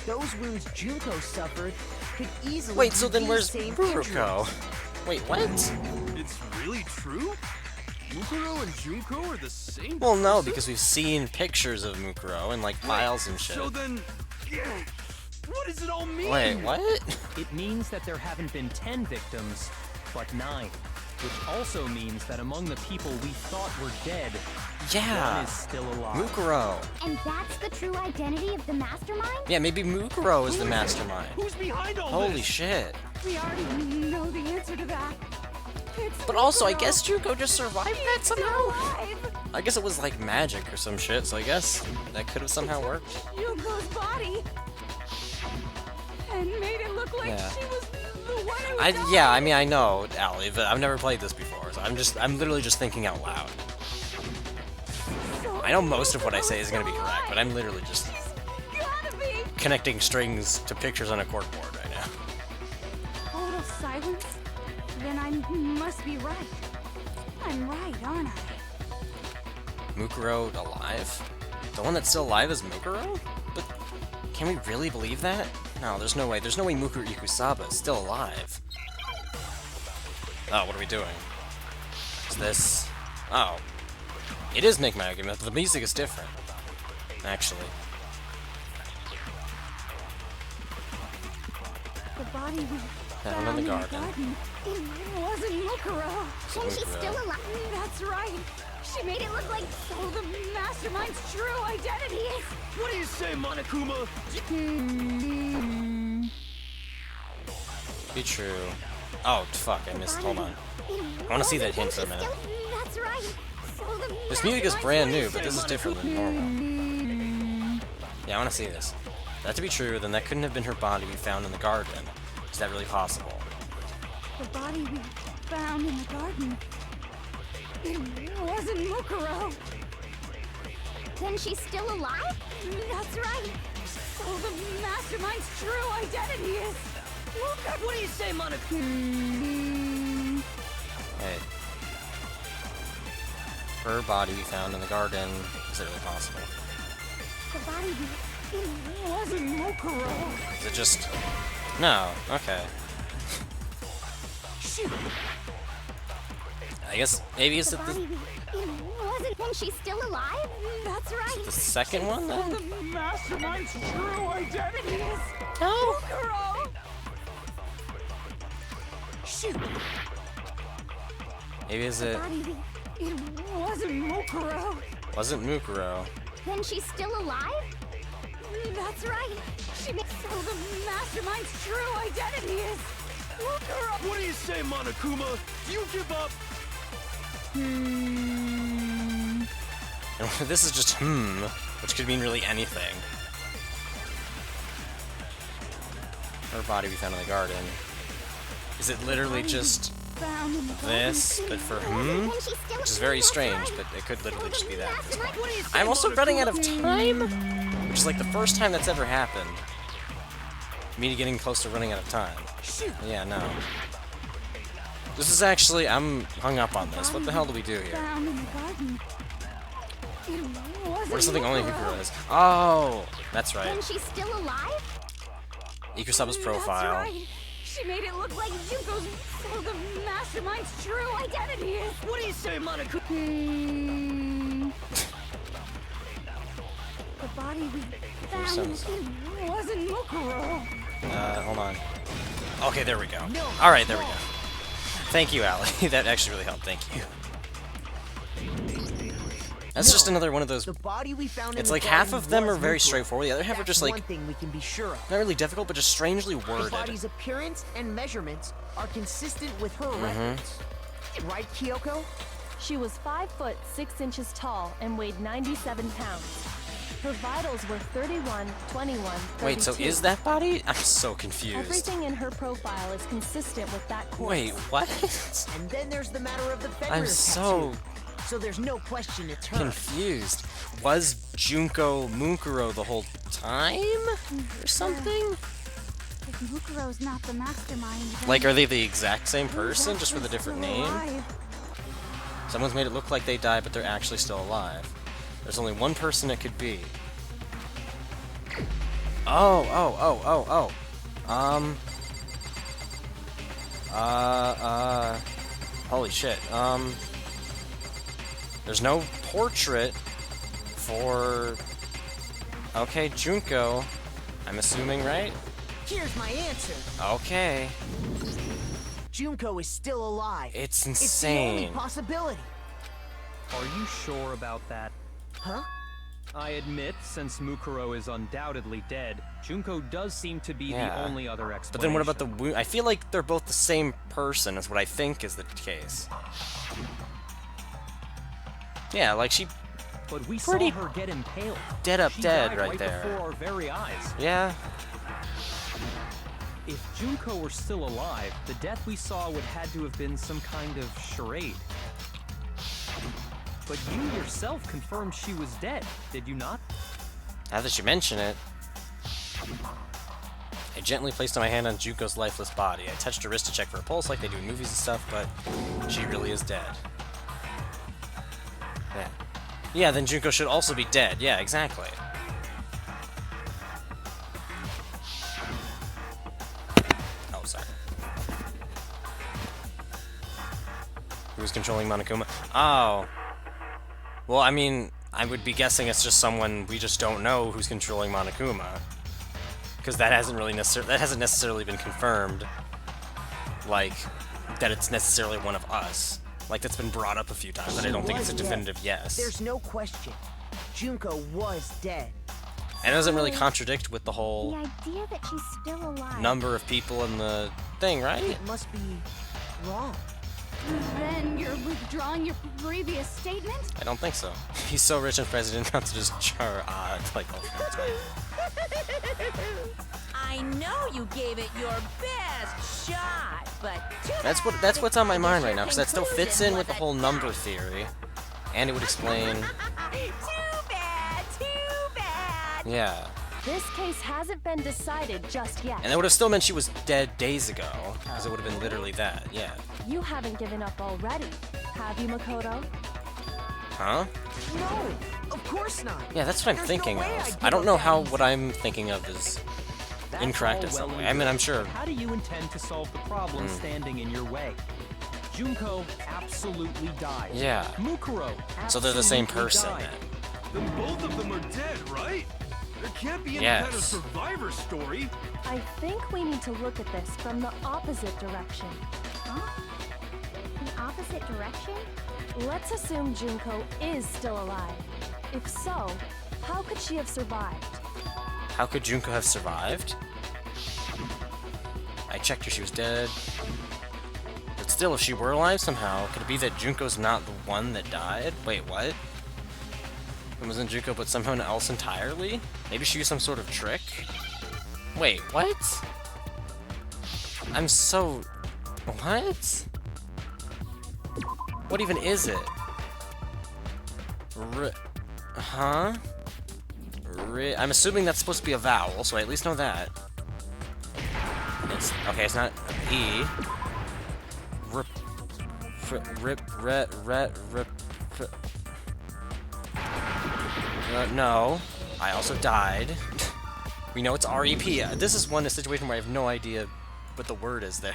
Those wounds Junko suffered could easily Wait, so be then these where's same Buruko? injuries. Wait, what? It's really true? Mukuro and Junko are the same Well, no, person? because we've seen pictures of Mukuro and like files and shit. So then, what does it all mean? Wait, what? It means that there haven't been 10 victims, but 9. Which also means that among the people we thought were dead, one Yeah. is still alive. Mukuro. And that's the true identity of the mastermind? Yeah, maybe Mukuro is the mastermind. Who's behind all Holy this? shit. We already know the answer to that. It's But also, I Mukuro. guess Junko just survived that Still somehow? alive. I guess it was like magic or some shit, so I guess that could have somehow worked. Yuko's body. And made it look like Yeah. she was the one who died. Yeah, I mean, I know, Allie, but I've never played this before, so I'm literally just thinking out loud. So I know most of what I say is Yuko's gonna be still correct, but alive. I'm literally just She's gotta be. connecting strings to pictures on a corkboard right now. Total silence? Then I must be right. I'm right, aren't I? Mukuro alive? The one that's still alive is Mukuro? But can we really believe that? No, there's no way. There's no way Mukuro Ikusaba is still alive. Oh, what are we doing? Is this... Oh. It is Make My Argument, but the music is different. Actually. The body we Found in the garden. It wasn't Mukuro. And she's still alive. That's right. She made it look like so the mastermind's true identity is. What do you say, Monokuma? Be true. Oh, fuck, I missed. Hold on. I wanna see that hint for a minute. That's right. So the This music is mastermind's brand true new, but this is different than normal. Yeah, I want to see this. That to be true, then that couldn't have been her body we found in the garden. Is that really possible? The body we found in the garden. It wasn't Mukuro. Then she's still alive? That's right. So the mastermind's true identity is. Mukuro. What do you say, Hey. Her body we found in the garden. Is it really possible? The body we. It wasn't Mukuro. Is it just... No. Okay. Shoot. I guess maybe it's The the, body we. It wasn't. Then she's still alive? That's right. the second one So then? the mastermind's true identity is. No. Mukuro. Shoot. Maybe is it... Body we. It wasn't Mukuro. Wasn't Mukuro. Then she's still alive? That's right. She makes so the mastermind's true identity is. Mukuro. What do you say, Monokuma? Do you give up? And this is just which could mean really anything. Her body we found in the garden. Is it literally just Found in the this, but for Then she's still Which is very alive, strange, right? but it could literally So just be the that at this point. mastermind- What do you say, I'm also running out of Monokuma? time, which is like the first time that's ever happened. Me getting close to running out of time. Yeah, no. This is actually, I'm hung up on this. What the hell do we do here? Found in the garden. What is something only Hikuro is? Oh, that's right. Then she's still alive? Ikusaba's profile. That's right. She made it look like Junko's so the mastermind's true identity is. What do you say, Monokuma? The body we found sounds- it wasn't Mukuro. Hold on. Okay, there we go. No. Alright, there we go. Thank you, Allie. That actually really helped. Thank you. That's just another one of those. The body we found in It's the like half garden of them are was very Mukuro. straightforward. The other half are That's just like one thing we can be sure of. not really difficult, but just strangely The worded. body's appearance and measurements are consistent with her Mm-hmm. records. Right, Kyoko? She was 5 foot 6 inches tall and weighed 97 pounds. Her vitals were 31, 21, 32. Wait, so is that body? I'm so confused. Everything in her profile is consistent with that course. Wait, what? And then there's the matter of the I'm Fenrir so tattoo. So there's no question it's her. confused. Was Junko Mukuro the whole time? Or something? If Mukuro's not the mastermind, then Like, are they the exact same who's person, just with a actually different still name? alive? Someone's made it look like they died, but they're actually still alive. There's only one person it could be. Oh. Holy shit. There's no portrait for... Okay, Junko. I'm assuming, right? Here's my answer. Okay. Junko is still alive. It's It's the only insane. possibility. Are you sure about that? Huh? I admit, since Mukuro is undoubtedly dead, Junko does seem to be Yeah. the only other explanation. But then what about the wound? I feel like they're both the same person, is what I think is the case. Yeah, like she But we pretty saw her get impaled. dead up She dead died right there. before our very eyes. Yeah. If Junko were still alive, the death we saw would had to have been some kind of charade. But you yourself confirmed she was dead, did you not? Now that you mention it. I gently placed my hand on Junko's lifeless body. I touched her wrist to check for a pulse like they do in movies and stuff, but she really is dead. Yeah. Yeah, then Junko should also be dead. Yeah, exactly. Oh, sorry. Who's controlling Monokuma? Oh. Well, I mean, I would be guessing it's just someone we just don't know who's controlling Monokuma. Because that hasn't necessarily been confirmed. Like, that it's necessarily one of us. Like, that's been brought up a few times, and I don't think it's a Was dead. definitive yes. There's no question. Junko was dead. And it doesn't really contradict with the The whole idea that she's still alive. number of people in the thing, right? It must be wrong. Then you're withdrawing your previous statement? I don't think so. He's so rich and president not to just like all the time. I know you gave it your best shot, but That's what's on my mind right now, because that still fits in with the whole number theory. And it would explain... Too bad, too bad. Yeah. This case hasn't been decided just yet. And that would have still meant she was dead days ago, because it would have been literally that, yeah. You haven't given up already, have you, Makoto? Huh? No, of course not. Yeah, that's what I'm There's thinking no way of. I'd give I don't up know that how easy. what I'm thinking of is That's incorrect all in some well way. and I mean, I'm good. sure. How do you intend to solve the problem standing in your way? Junko absolutely died. Yeah. Mukuro So they're the same absolutely person died. then. Then both of them are dead, right? There can't be any kind of Yes. survivor story. I think we need to look at this from the opposite direction. Huh? The opposite direction? Let's assume Junko is still alive. If so, how could she have survived? How could Junko have survived? I checked her, she was dead. But still, if she were alive somehow, could it be that Junko's not the one that died? Wait, what? It wasn't Junko, but someone else entirely? Maybe she used some sort of trick? Wait, what? I'm so... What? What even is it? Huh? I'm assuming that's supposed to be a vowel, so I at least know that. It's, okay, it's not E. No. I also died. We know it's R.E.P. This is a situation where I have no idea what the word is there.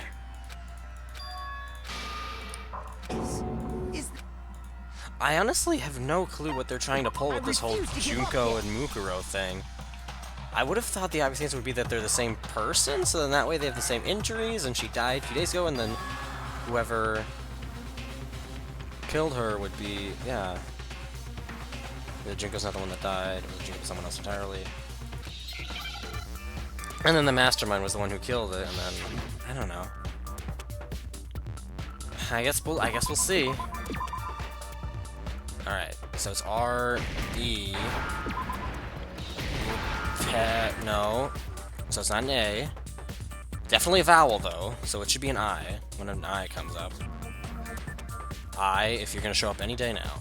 I honestly have no clue what they're trying to pull with this whole Junko and Mukuro thing. I would have thought the obvious answer would be that they're the same person, so then that way they have the same injuries, and she died a few days ago, and then whoever killed her would be, yeah. The Junko's not the one that died, or the Junko's someone else entirely. And then the mastermind was the one who killed it, and then, I don't know. I guess we'll see. Alright, so it's R-E. No. So it's not an A. Definitely a vowel, though, so it should be an I when an I comes up. I, if you're gonna show up any day now.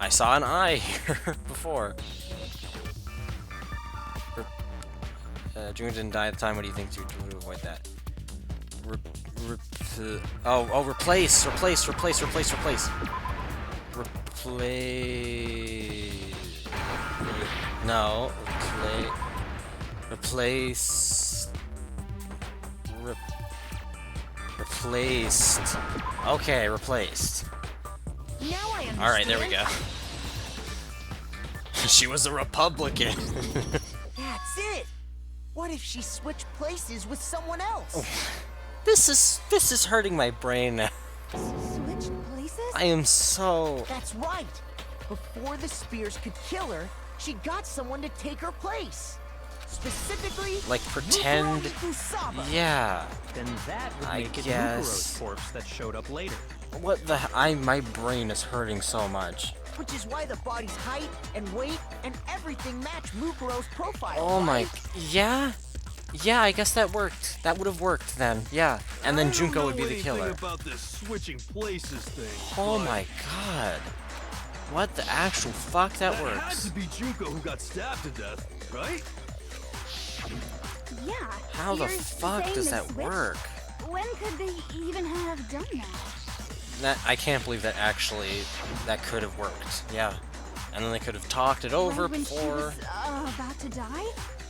I saw an I here before. June didn't die at the time. What do you think to avoid that? Replace. No. Replaced. Okay, replaced. Now I understand. Alright, there we go. She was a Republican. That's it. What if she switched places with someone else? This is hurting my brain now. Switched places? I am so... That's right. Before the Spears could kill her, she got someone to take her place. Specifically, like, pretend... Mukuro Kusaba. Yeah. Then that would I make it guess. Mukuro's corpse that showed up later. What the... my brain is hurting so much. Which is why the body's height and weight and everything match Mukuro's profile. Oh my... right? Yeah? Yeah, I guess that worked. That would have worked then. Yeah. And then Junko would be the killer. About this switching places thing. Oh my god. What the actual fuck? That Had works. to be Junko who got stabbed to death, right? Yeah. How the you're fuck saying does they that switched? work? When could they even have done that? I can't believe that actually that could have worked. Yeah. And then they could have talked it over Right when she before. was about to die?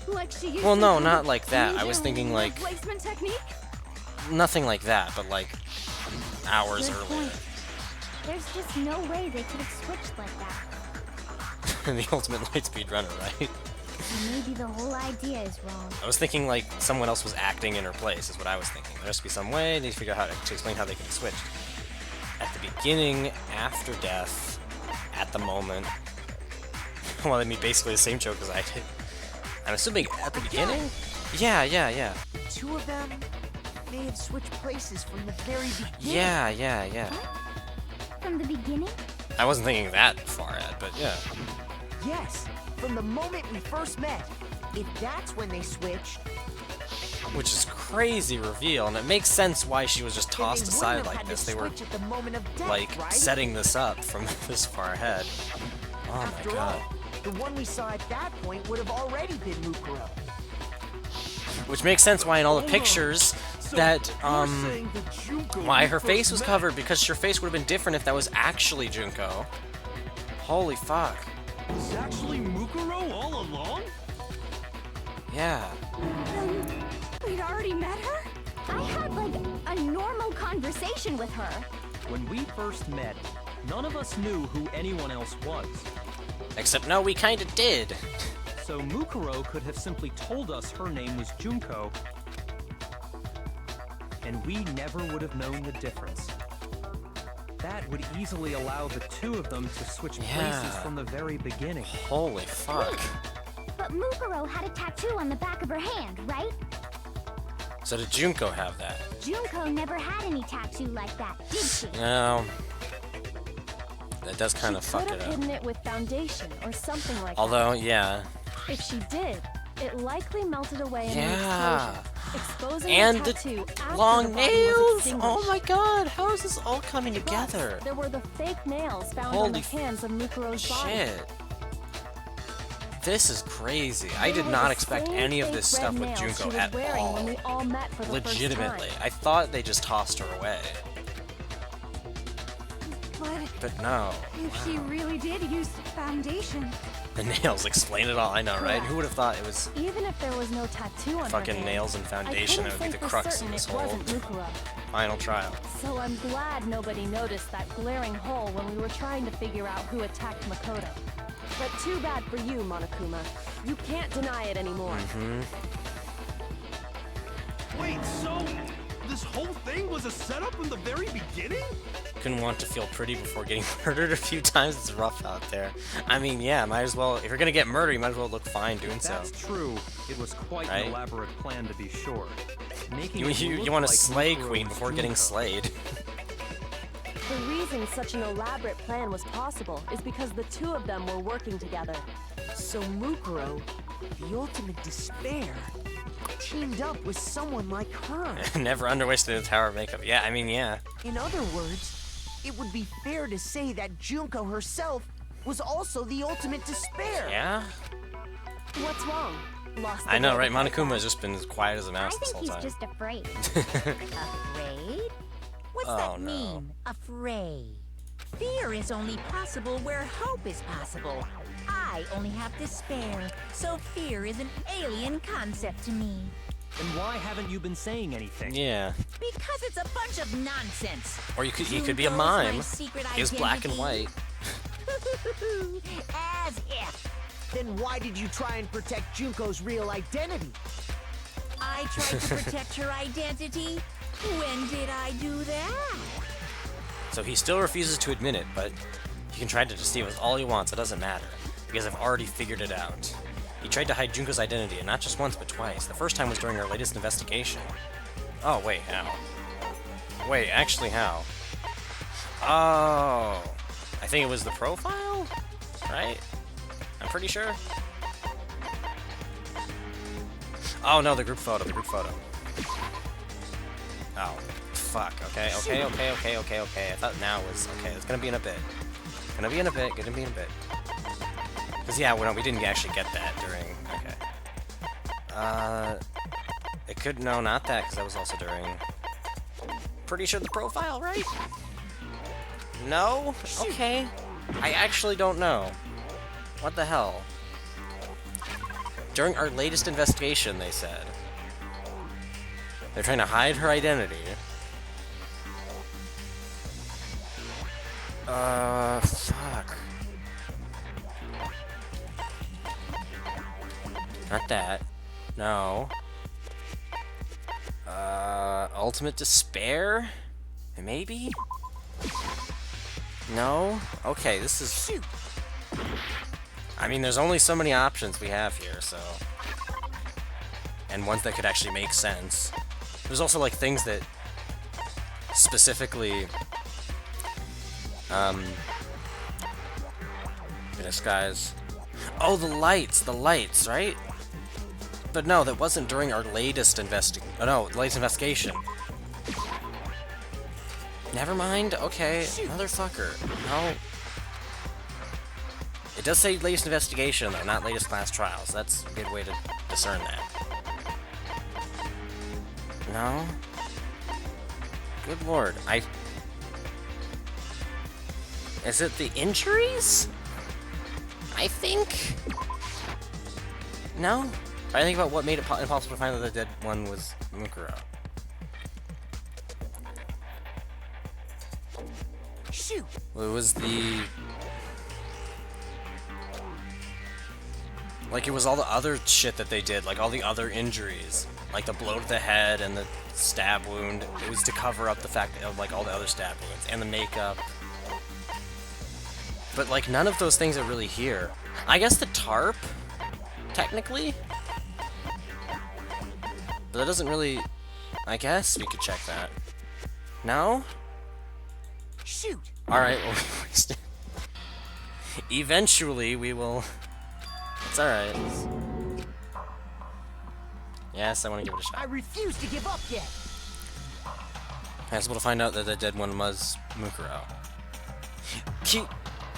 Like she used Well, some no, kind not of like that. I ninja was thinking like replacement technique? nothing like that, but like hours Good earlier. point. There's just no way they could have switched like that. The ultimate Lightspeed runner, right? Maybe the whole idea is wrong. I was thinking like someone else was acting in her place, is what I was thinking. There has to be some way, I need to figure out how to explain how they can be switched. At the beginning, after death, at the moment. Well, I mean, basically the same joke as I did. I'm assuming at the beginning? Yeah. The two of them may have switched places from the very beginning. Yeah. From the beginning? I wasn't thinking that far ahead, but yeah. Yes, from the moment we first met. If that's when they switched, Which is crazy reveal, and it makes sense why she was just then tossed they aside wouldn't have like had this. to They were switch at the moment of death, like right? setting this up from this far ahead. Oh After my god. all, the one we saw at that point would have already been Mukuro. Which makes sense why in all the pictures So that you're saying that Junko why we her first face was met covered, because her face would have been different if that was actually Junko. Holy fuck. was actually Mukuro all along? Yeah. We'd already met her? I had like a normal conversation with her. When we first met, none of us knew who anyone else was. Except no, we kinda did. So Mukuro could have simply told us her name was Junko, and we never would have known the difference. That would easily allow the two of them to switch places Yeah. from the very beginning. Holy fuck. But Mukuro had a tattoo on the back of her hand, right? So did Junko have that? Junko never had any tattoo like that, did she? No. That does kind of She fuck could it have up. hidden it with foundation or something like Although, yeah. that. If she did, it likely melted away in Yeah. the explosion, exposing And the the tattoo after long the body was nails! Oh extinguished. my god, how is this all coming Plus, together? there were the fake nails found Holy on the hands of Mukuro's body. Shit. This is crazy. I They did were not the expect same any of fake this red stuff with nails she Junko was at wearing all. when we all met for the Legitimately. First I thought they just tossed her away. But But no. if she really did use foundation, The nails explain it all. I know, right? Who would have thought it was Even if there was no tattoo on her fucking hand, nails and I foundation that couldn't would be say the for crux of certain this it whole wasn't Mukuro. final trial? So I'm glad nobody noticed that glaring hole when we were trying to figure out who attacked Makoto. But too bad for you, Monokuma. You can't deny it anymore. Wait, so this whole thing was a setup in the very beginning? Couldn't want to feel pretty before getting murdered a few times. It's rough out there. I mean, yeah, might as well. If you're gonna get murdered, you might as well look fine doing so. That's true. It was quite Right? an elaborate plan, to be sure. Making You, it you, look you want to like slay Mukuro's Queen before getting Junko. slayed. The reason such an elaborate plan was possible is because the two of them were working together. So Mukuro, the ultimate despair, teamed up with someone like her. Never underestimated the power of makeup. Yeah, I mean, yeah. In other words, it would be fair to say that Junko herself was also the ultimate despair. Yeah? What's wrong? Lost the I know, will right? to fight Monokuma back? has just been as quiet as a I mouse this think whole he's time. just afraid. Afraid? What's Oh, that no. mean, afraid? Fear is only possible where hope is possible. I only have despair, so fear is an alien concept to me. And why haven't you been saying anything? Yeah. Because it's a bunch of nonsense. Or you could be a Junko's mime. my secret It's black and identity. white. As if. Then why did you try and protect Junko's real identity? I tried to protect her identity. When did I do that? So he still refuses to admit it, but he can try to deceive us all he wants. It doesn't matter, because I've already figured it out. He tried to hide Junko's identity, and not just once, but twice. The first time was during our latest investigation. Oh, wait, how? Wait, actually, how? Oh, I think it was the profile, right? I'm pretty sure. Oh no, the group photo, Oh, fuck. Okay. I thought now was okay. It's gonna be in a bit. Gonna be in a bit. Cause yeah, we didn't actually get that during. Okay. It could not that, cause that was also during. Pretty sure the profile, right? No. Okay. I actually don't know. What the hell? During our latest investigation, they said. They're trying to hide her identity. Fuck. Not that. No. Ultimate despair? Maybe? No? Okay, this is... Shoot! I mean, there's only so many options we have here, so... And ones that could actually make sense. There's also, like, things that... specifically... disguise... Oh, the lights, right? But no, that wasn't during our latest investigation. Oh, no, the latest investigation. Never mind, okay, motherfucker. No. It does say latest investigation, though, not latest class trials. That's a good way to discern that. No? Good lord, Is it the injuries? I think? No? I think about what made it impossible to find that the dead one was Mukuro. Shoot! Well, it was the... Like, it was all the other shit that they did, like all the other injuries. Like the blow to the head and the stab wound. It was to cover up the fact of, like, all the other stab wounds. And the makeup. But, like, none of those things are really here. I guess the tarp, technically. But that doesn't really... I guess we could check that. No? Shoot! Alright, well, eventually we will... It's alright. Yes, I want to give it a I shot. refuse to give up yet! Possible to find out that the dead one was Mukuro.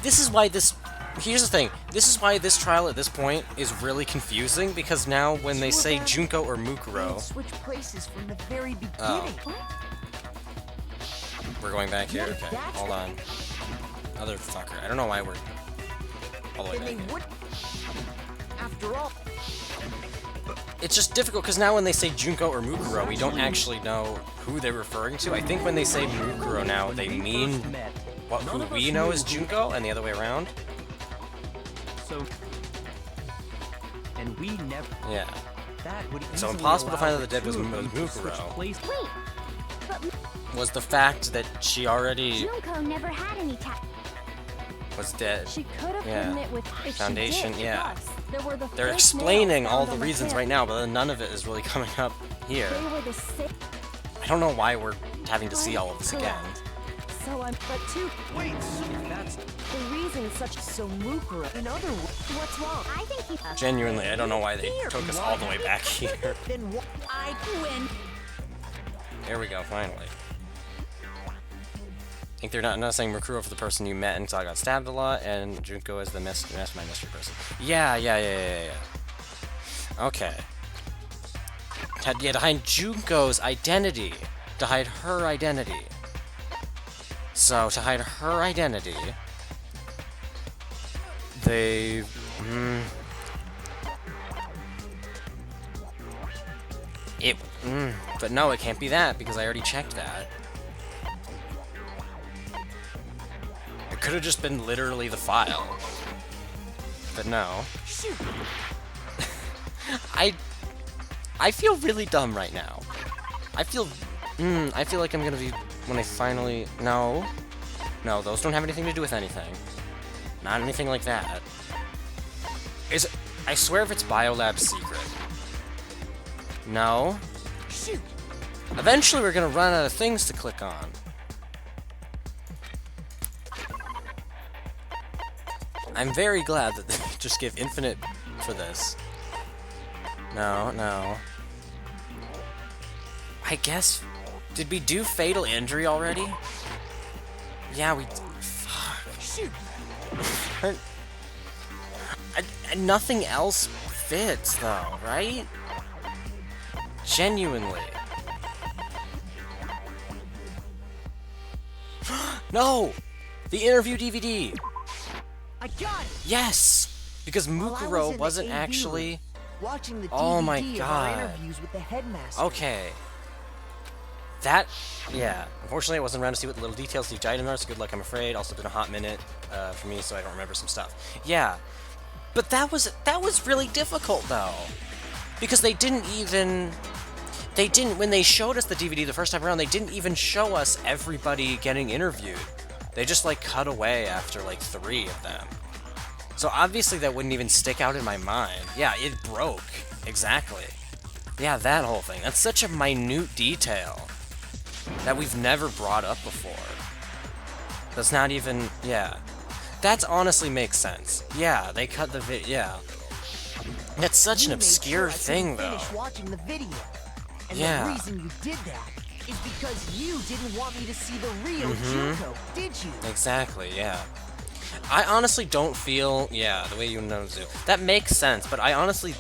This is why this... Here's the thing. This is why this trial at this point is really confusing, because now when they say Junko or They Mukuro... switch places from the very beginning. Oh. We're going back here? Okay, hold on. Motherfucker. I don't know why we're all the way Then back they here. would. after all. It's just difficult because now when they say Junko or Mukuro, we don't actually know who they're referring to. I think when they say Mukuro now, they mean who we know is Junko and the other way around. So, and we never. Yeah. That would So easily impossible to allow find out the dead was two of you to switch Mukuro. places. Wait, but Was the fact that she already Junko never had any was dead. She could have Yeah. hidden it with if Foundation, she did. yeah. Plus, there were the They're fake explaining nails all found the on reasons hip. right now, but then none of it is really coming up here. They were the same. I don't know why we're having to see all of this again. So I'm. But two. Wait, so That's The reason such. So Mukuro, in other words, What's wrong? I think he. Genuinely, I don't know why they took us all the way back here. then what? I win. There we go, finally. I think they're not saying Mukuro for the person you met until I got stabbed a lot, and Junko as the mastermind mystery person. Yeah. Okay. Yeah, to hide Junko's identity. To hide her identity. So, to hide her identity, they... But no, it can't be that, because I already checked that. It could have just been literally the file. But no. Shoot. I feel really dumb right now. I feel like I'm gonna be, when I finally, no, those don't have anything to do with anything. Not anything like that. I swear if it's Biolab's secret. No. Shoot. Eventually we're gonna run out of things to click on. I'm very glad that they just give infinite for this. No. I guess... Did we do Fatal Injury already? Yeah, we... Fuck. Shoot. Nothing else fits, though, right? Genuinely. No! The interview DVD! I got it. Yes! Because While I was Mukuro in the wasn't AV actually... room, watching the DVD Oh my of our God. interviews with the headmaster. Okay. That, yeah. Unfortunately, I wasn't around to see what the little details of each item are, so good luck, I'm afraid. Also been a hot minute for me, so I don't remember some stuff. Yeah. But that was really difficult, though. Because they didn't, when they showed us the DVD the first time around, they didn't even show us everybody getting interviewed. They just, like, cut away after, like, 3 of them. So obviously that wouldn't even stick out in my mind. Yeah, it broke. Exactly. Yeah, that whole thing. That's such a minute detail that we've never brought up before. That's not even... Yeah. That honestly makes sense. Yeah, they cut the yeah. That's such an You made obscure sure I couldn't thing, though. finish watching the video. And Yeah. the reason you did that is because you didn't want me to see the real Junko, did you? Exactly, yeah. I honestly don't feel, yeah, the way you know Zoo. That makes sense, but I honestly,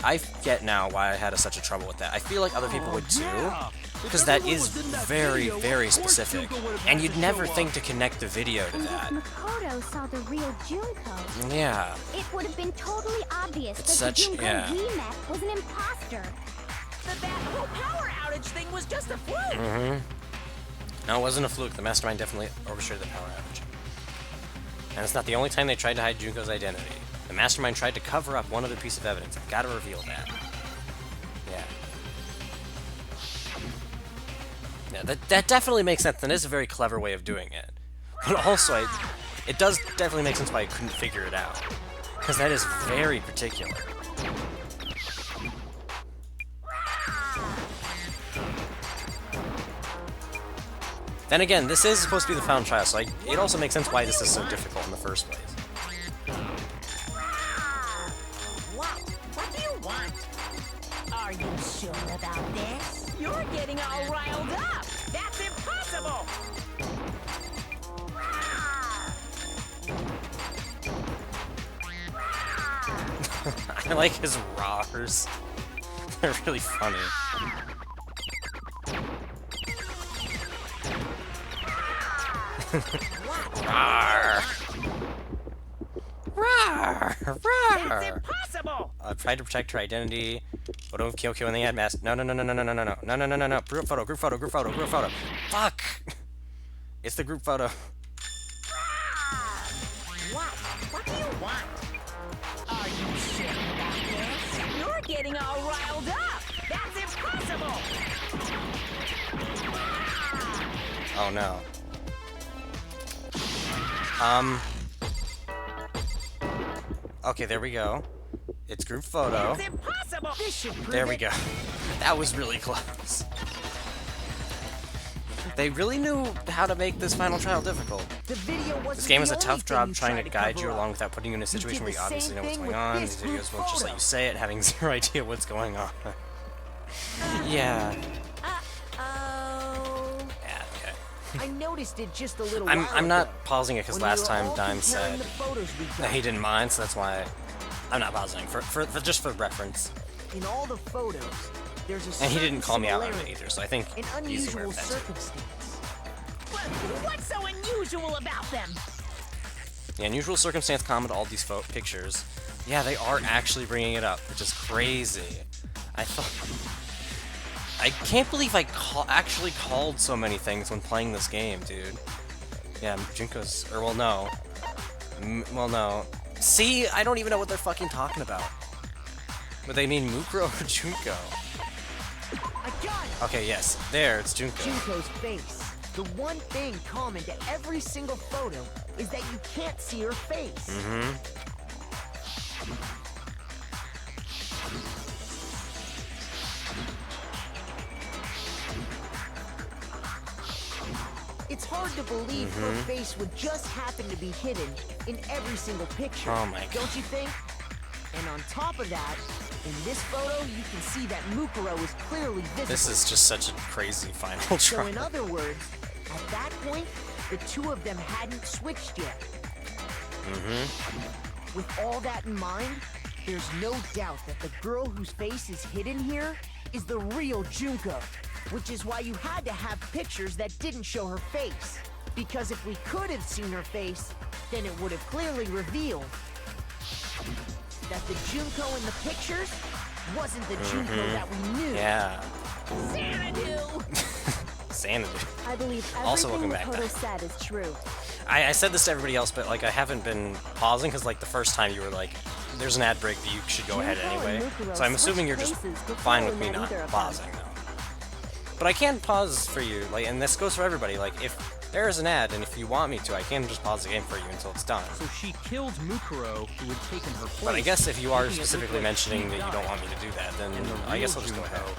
I get now why I had such a trouble with that. I feel like other people would too, because that is very, very specific, and you'd never think to connect the video to And that. if Makoto saw the real Junko, Yeah, it would have been totally obvious It's that such- the Junko yeah. we met was an imposter. That whole power outage thing was just a fluke. no, it wasn't a fluke. The Mastermind definitely orchestrated the power outage. And it's not the only time they tried to hide Junko's identity. The Mastermind tried to cover up one other piece of evidence. I've got to reveal that. Yeah. Yeah, that definitely makes sense. That is a very clever way of doing it. But also, it does definitely make sense why I couldn't figure it out. Because that is very particular. Then again, this is supposed to be the final trial, so it also makes sense why this is so difficult in the first place. What do you want? Are you sure about this? You're getting all riled up. That's impossible. I like his roars. They're really funny. Rawr. Rawr. That's impossible! I've tried to protect her identity. Photo of Kyoko and the ad mask. No. Group photo. Fuck! It's the group photo. What? What do you want? Are you sure about this? You're getting all riled up! That's impossible! Oh no. Okay, there we go. It's group photo. It's impossible! This should prove There we it. go. That was really close. They really knew how to make this final trial difficult. The video wasn't This game is the a only tough thing job you trying tried to guide you cover along up. without putting you in a situation where did you the obviously know same what's thing going on. with These this videos won't just let photo. you say it, having zero idea what's going on. Yeah. Uh-oh. Yeah, okay. I noticed it just a little I'm while not ago, pausing it because when we last were time all Dime comparing said the photos we that got. he didn't mind, so that's why I'm not pausing for just for reference. In all the photos, there's a And he certain didn't call me out on it similarity, either, so I think an he's aware unusual of that too. circumstance. What's so unusual about them? The unusual circumstance common to all these pictures. Yeah, they are actually bringing it up, which is crazy. I can't believe I actually called so many things when playing this game, dude. Yeah, Junko's... Or, well, no. Well, no. See? I don't even know what they're fucking talking about. But they mean Mukuro or Junko. I got it! Okay, yes. There, it's Junko. Junko's face. The one thing common to every single photo is that you can't see her face. Mm-hmm. It's hard to believe her face would just happen to be hidden in every single picture. Oh my God. Don't you think? And on top of that, in this photo, you can see that Mukuro is clearly visible. This is just such a crazy final So trial. in other words, at that point, the two of them hadn't switched yet. With all that in mind, there's no doubt that the girl whose face is hidden here is the real Junko. Which is why you had to have pictures that didn't show her face. Because if we could have seen her face, then it would have clearly revealed that the Junko in the pictures wasn't the Junko that we knew. Yeah. Xanadu! Sanity. I believe Also everything welcome the back, photo said is true. I said this to everybody else, but like I haven't been pausing because like the first time you were like, "There's an ad break, but you should go ahead Junko and anyway." Mukuro So I'm assuming you're switched just places before fine we with me met not either of them. pausing though. But I can pause for you, like, and this goes for everybody. Like, if there is an ad, and if you want me to, I can just pause the game for you until it's done. So she killed Mukuro, who had taken her place. But I guess if you are making it look specifically like mentioning she that you don't died. want me to do that, then And the I guess real I'll just go Junko ahead.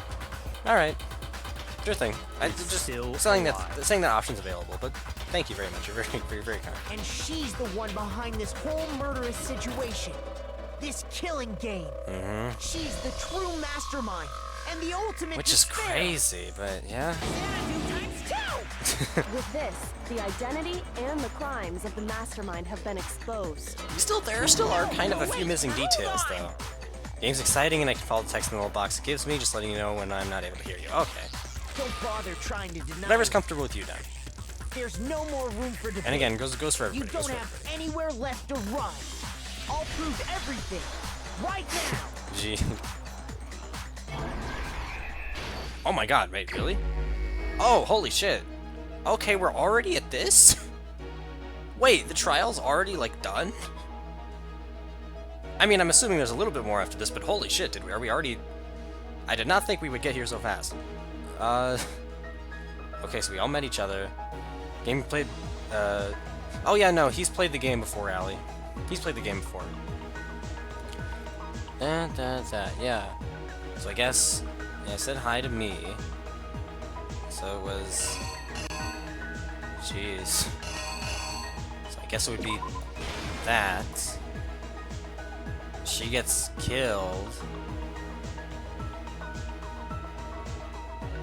All right, sure thing. I is just still saying alive. that option's available. But thank you very much. You're very kind. And she's the one behind this whole murderous situation. This killing game. She's the true mastermind and the ultimate Which is despair. crazy, but yeah. Xanadu times two! With this, the identity and the crimes of the mastermind have been exposed. There still are kind of a few missing details, though. Game's exciting, and I can follow the text in the little box it gives me, just letting you know when I'm not able to hear you. Okay. Don't bother trying to deny Whatever's it. comfortable with you, Dan. There's no more room for debate. And again, goes for You everybody. don't Goes for have everybody. anywhere left to run. I'll prove everything right now. Gee. Oh my god, wait, really? Oh, holy shit. Okay, we're already at this? Wait, the trial's already, like, done? I mean, I'm assuming there's a little bit more after this, but holy shit, are we already... I did not think we would get here so fast. Okay, so we all met each other. Game played, Oh yeah, no, he's played the game before, Allie. He's played the game before. Yeah. So I guess... Yeah, I said hi to me. So it was... Jeez. So I guess it would be that. She gets killed.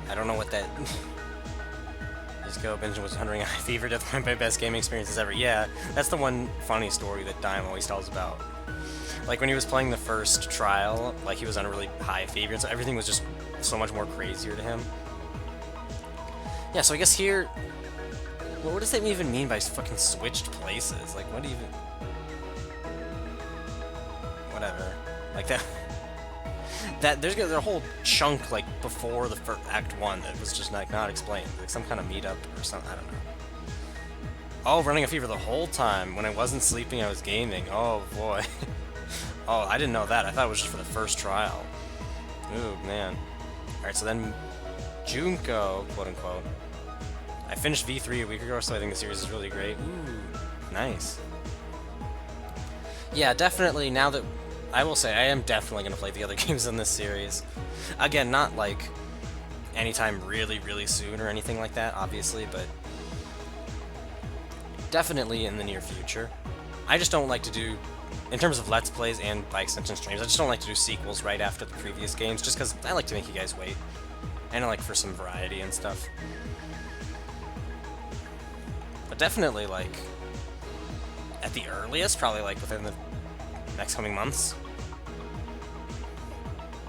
I don't know what that... Just go, Benjamin was wondering, high fever, death, one of my best gaming experiences ever. Yeah, that's the one funny story that Dime always tells about. Like, when he was playing the first trial, like, he was on a really high fever, and so everything was just so much more crazier to him. Yeah, so I guess here... Well, what does that even mean by fucking switched places? Like, what even... whatever. Like that. There's a whole chunk like before the first Act 1 that was just like not explained, like some kind of meetup or something. I don't know. Oh, running a fever the whole time. When I wasn't sleeping, I was gaming. Oh boy. Oh, I didn't know that. I thought it was just for the first trial. Ooh, man. All right, so then Junko, quote unquote. I finished V3 a week ago, so I think the series is really great. Ooh, nice. Yeah, definitely. Now that I will say, I am definitely going to play the other games in this series. Again, not like anytime really, really soon or anything like that, obviously, but definitely in the near future. I just don't like to do, in terms of Let's Plays and by extension streams, I just don't like to do sequels right after the previous games, just because I like to make you guys wait. And I like for some variety and stuff. But definitely, like, at the earliest, probably like within the next coming months.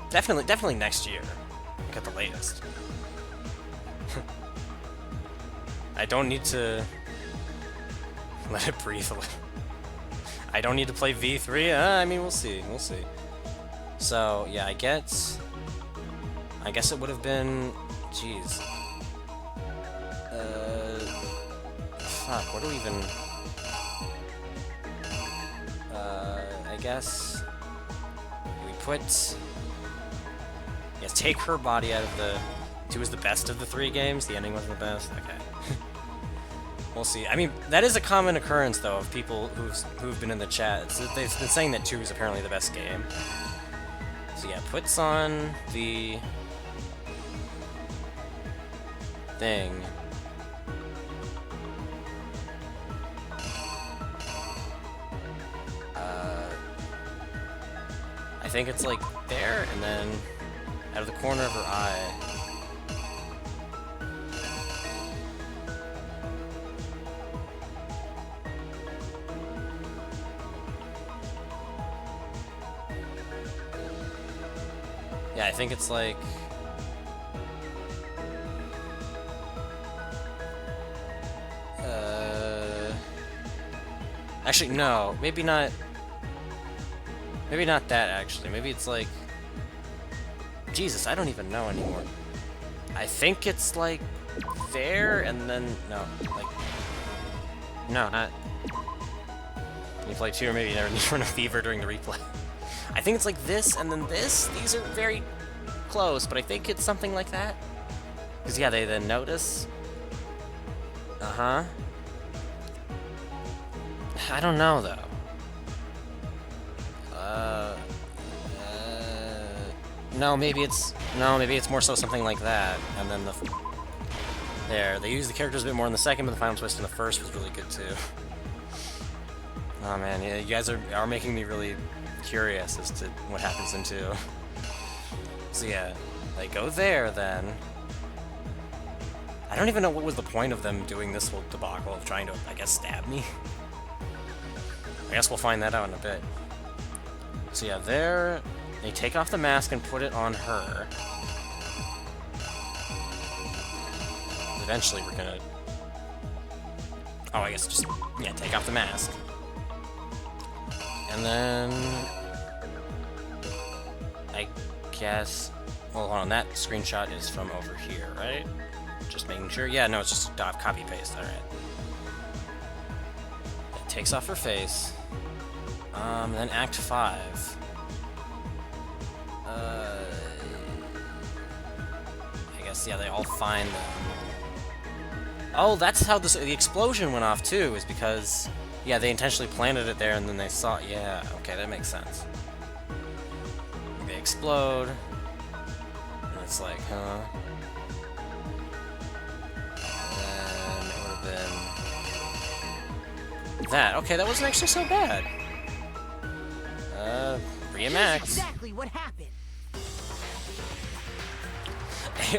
Definitely next year, like at the latest. I don't need to let it breathe a little. I don't need to play V3. I mean, we'll see. We'll see. So yeah, I guess it would have been. Jeez. Fuck. What do we even? I guess we put. Yes, take her body out of the. 2 is the best of the 3 games. The ending wasn't the best. Okay. We'll see. I mean, that is a common occurrence, though, of people who've been in the chat. So they've been saying that 2 is apparently the best game. So yeah, puts on the thing. I think it's like there, and then out of the corner of her eye. Yeah, I think it's like... Actually, no. Maybe not... Maybe not that, actually. Maybe it's like... Jesus, I don't even know anymore. I think it's like... there, and then... No, like... No, not... You play 2, or maybe you never need to run a fever during the replay. I think it's like this, and then this. These are very close, but I think it's something like that. Because, yeah, they then notice. Uh-huh. I don't know, though. No, maybe it's more so something like that, and then the... There, they use the characters a bit more in the second, but the final twist in the first was really good, too. Oh, man, yeah, you guys are making me really curious as to what happens in 2. So yeah, they go there then. I don't even know what was the point of them doing this whole debacle of trying to, I guess, stab me. I guess we'll find that out in a bit. So yeah, there, they take off the mask and put it on her. Eventually we're gonna... Oh, I guess just, yeah, take off the mask. And then... I guess... Well, hold on, that screenshot is from over here, right? Just making sure. Yeah, no, it's just copy-paste, alright. It takes off her face. Then Act 5. I guess, yeah, they all find them. Oh, that's how the explosion went off, too, is because... Yeah, they intentionally planted it there, and then they saw it. Yeah, okay, that makes sense. They explode. And it's like, huh? And it would have been... That. Okay, that wasn't actually so bad. Re-max. Exactly what happened.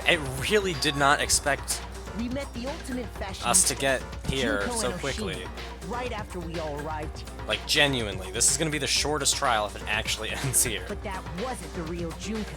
I really did not expect We met the ultimate fashion us to get here Junko so and quickly. Oshima, right after we all arrived. Like, genuinely. This is gonna be the shortest trial if it actually ends here. But that wasn't the real Junko.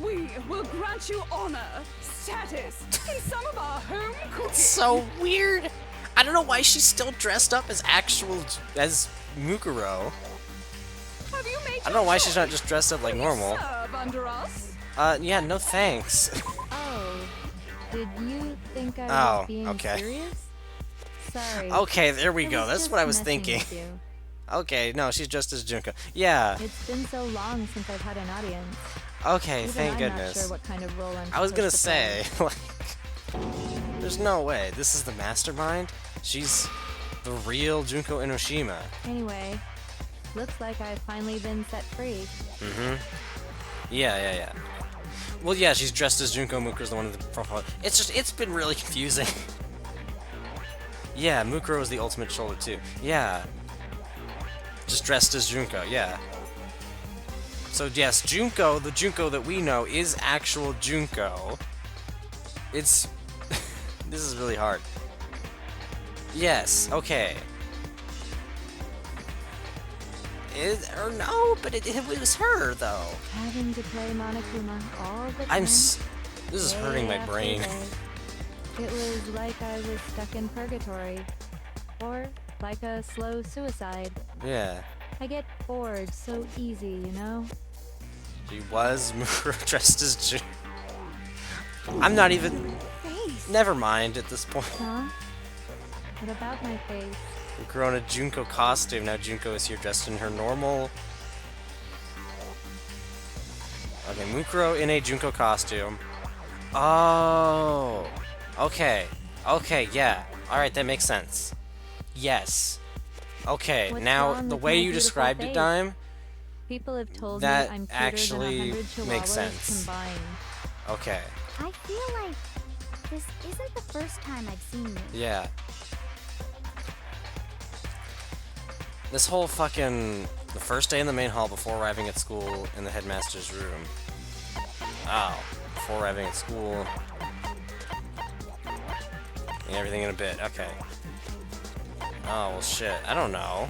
we will grant you honor, status, in some of our home cooking. It's so weird. I don't know why she's still dressed up as Mukuro. Have you made I don't know why she's not just dressed up like normal. serve under us? Yeah, no thanks. Oh, did you think I Oh, was being okay. serious? Sorry. Okay, there we I go. was That's just what I was messing thinking. with you. Okay, no, she's dressed as Junko. Yeah. It's been so long since I've had an audience. Okay, Even thank I'm goodness. not sure what kind of role I'm I was gonna supposed to play. say, like, there's no way. This is the mastermind? She's the real Junko Enoshima. Anyway, looks like I've finally been set free. Mm-hmm. Yeah. Well, yeah, she's dressed as Junko. Mukuro's the one with the profile. It's been really confusing. Yeah, Mukuro is the ultimate shoulder, too. Yeah. Just dressed as Junko, yeah. So, yes, Junko, the Junko that we know, is actual Junko. It's... this is really hard. Yes, okay. Or no, but it was her, though. Having to play Monokuma all the time. This is hurting my day after brain. day. It was like I was stuck in purgatory. Or like a slow suicide. Yeah. I get bored so easy, you know? She was Mukuro dressed as Junko. I'm not even... Never mind at this point. Huh? What about my face? Mukuro in a Junko costume. Now Junko is here dressed in her normal... Okay, Mukuro in a Junko costume. Oh... Okay. Okay, yeah. Alright, that makes sense. Yes. Okay, What's now wrong the with way my you beautiful described it, face? Dime, People have told that me I'm cuter actually than 100 makes chihuahuas sense. combined. okay. I feel like this isn't the first time I've seen you. Yeah. This whole fucking... The first day in the main hall before arriving at school in the headmaster's room. Oh. Before arriving at school. And everything in a bit. Okay. Oh, well shit. I don't know.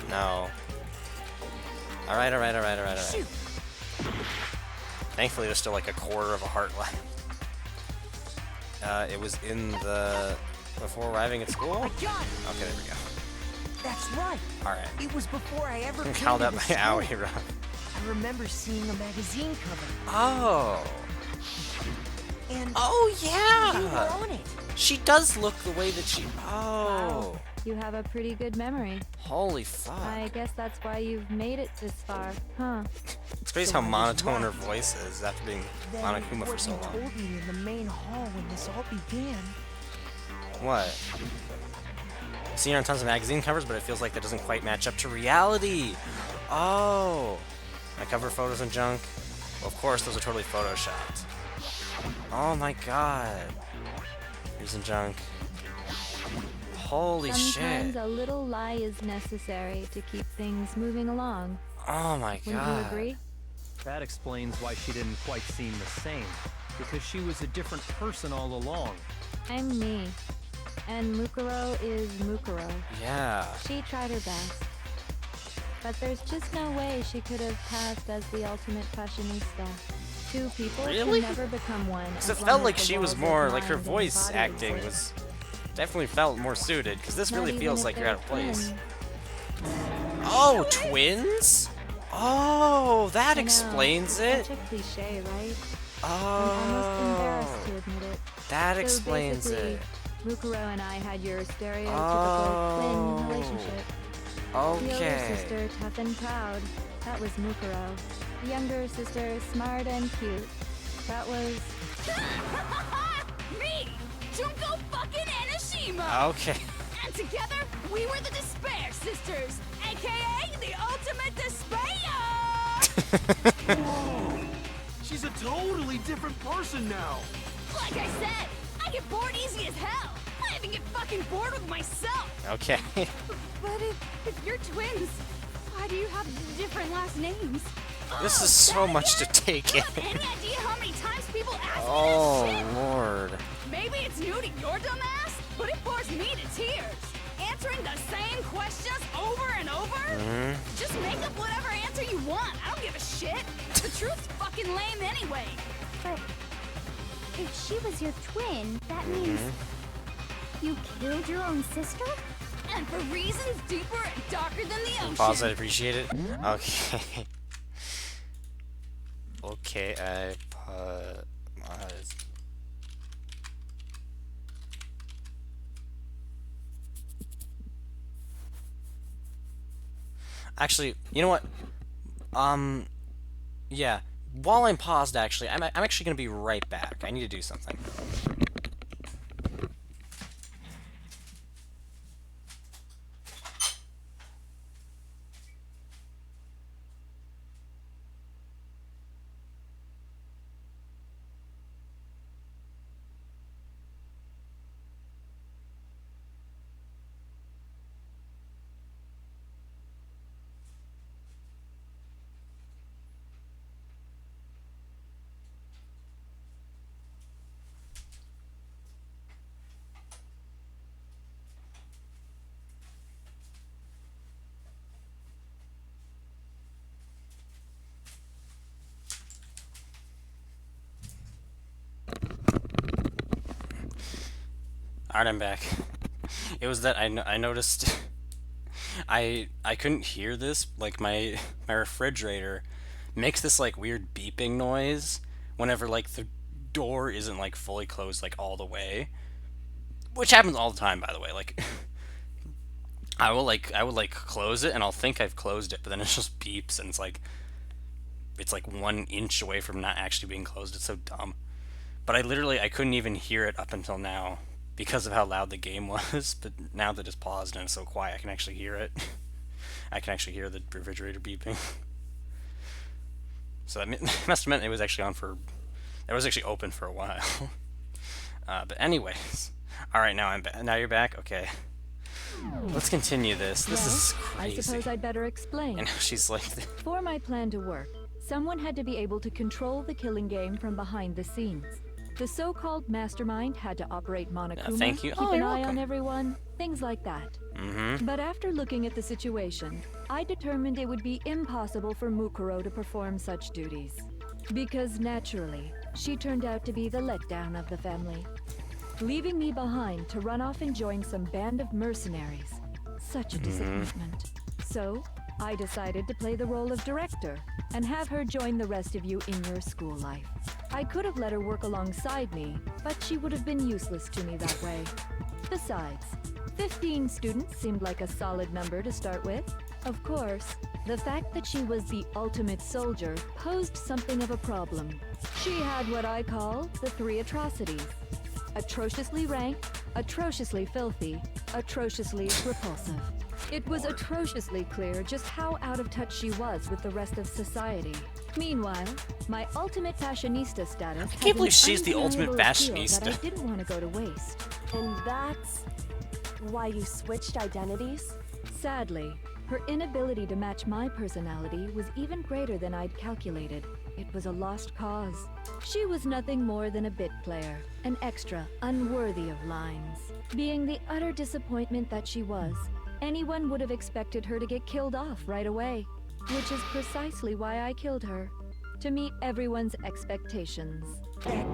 No. Alright. Thankfully there's still like a quarter of a heart left. It was in the... Before arriving at school? I got it. Okay, there we go. That's right. Alright. It was before I ever Called came up to my the school. owie run. I remember seeing a magazine cover. Oh. And Oh, you yeah. were on it. She does look the way that she... Oh. You have a pretty good memory. Holy fuck. I guess that's why you've made it this far, huh? It's crazy how monotone her voice is after being Then Monokuma for what so you long. told me in the main hall when this all began. What? I've seen her on tons of magazine covers, but it feels like that doesn't quite match up to reality. Oh. My cover photos and junk. Well, of course, those are totally photoshopped. Oh my god. Here's some junk. Holy Sometimes shit. a little lie is necessary to keep things moving along. Oh my Wouldn't you god. agree? That explains why she didn't quite seem the same. Because she was a different person all along. I'm me. And Mukuro is Mukuro. Yeah. She tried her best. But there's just no way she could have passed as the ultimate fashionista. Two people Really? can never become one. Because as it long felt as like the she was walls more, of like her mind and voice body acting exist. was definitely felt more suited, because this Not really even feels if like you're they're out of place. twins. Oh, twins? Oh, that I know, explains it's it. Such a cliche, right? I'm almost embarrassed Oh, to admit it. that So explains basically, it. Mukuro and I had your stereotypical Oh. twin relationship. The older Okay. sister, tough and proud. That was Mukuro. The younger sister, smart and cute. That was... Me, Junko fucking Enoshima. Okay. And together, we were the Despair Sisters, aka the ultimate despair. Whoa! She's a totally different person now. Like I said, I get bored easy as hell. I even get fucking bored with myself. Okay. But if you're twins, why do you have different last names? This is so much to take You in. have any idea how many times people ask Oh, me this shit? Lord. Maybe it's new to your dumb ass, but it bores me to tears. Answering the same questions over and over? Mhm. Just make up whatever answer you want. I don't give a shit. The truth's fucking lame anyway. But if she was your twin, that means you killed your own sister? And for reasons deeper and darker than the ocean. Pause, I appreciate it. Okay. Okay, I pause. Actually, you know what? Yeah. While I'm paused, actually, I'm actually gonna be right back. I need to do something. Alright, I'm back. It was that I noticed I couldn't hear this, like my refrigerator makes this like weird beeping noise whenever like the door isn't like fully closed like all the way. Which happens all the time, by the way. Like I would like close it and I'll think I've closed it, but then it just beeps and it's like 1 inch away from not actually being closed. It's so dumb. But I couldn't even hear it up until now because of how loud the game was, but now that it's paused and it's so quiet, I can actually hear it. I can actually hear the refrigerator beeping. So that must have meant it was actually open for a while. But anyways, all right, now I'm back. Now you're back. Okay, let's continue this. This is crazy. I suppose I'd better explain. And she's like, For my plan to work, someone had to be able to control the killing game from behind the scenes. The so-called mastermind had to operate Monokuma, thank you. keep Oh, an you're eye welcome. on everyone, things like that. But after looking at the situation, I determined it would be impossible for Mukuro to perform such duties. Because naturally, she turned out to be the letdown of the family, leaving me behind to run off and join some band of mercenaries. Such a disappointment. So, I decided to play the role of director and have her join the rest of you in your school life. I could have let her work alongside me, but she would have been useless to me that way. Besides, 15 students seemed like a solid number to start with. Of course, the fact that she was the ultimate soldier posed something of a problem. She had what I call the 3 atrocities. Atrociously rank, atrociously filthy, atrociously repulsive. It was atrociously clear just how out of touch she was with the rest of society. Meanwhile, my ultimate fashionista status I can't believe she's the ultimate that fashionista. I didn't want to go to waste. And that's why you switched identities? Sadly, her inability to match my personality was even greater than I'd calculated. It was a lost cause. She was nothing more than a bit player, an extra unworthy of lines. Being the utter disappointment that she was, anyone would have expected her to get killed off right away, which is precisely why I killed her, to meet everyone's expectations. That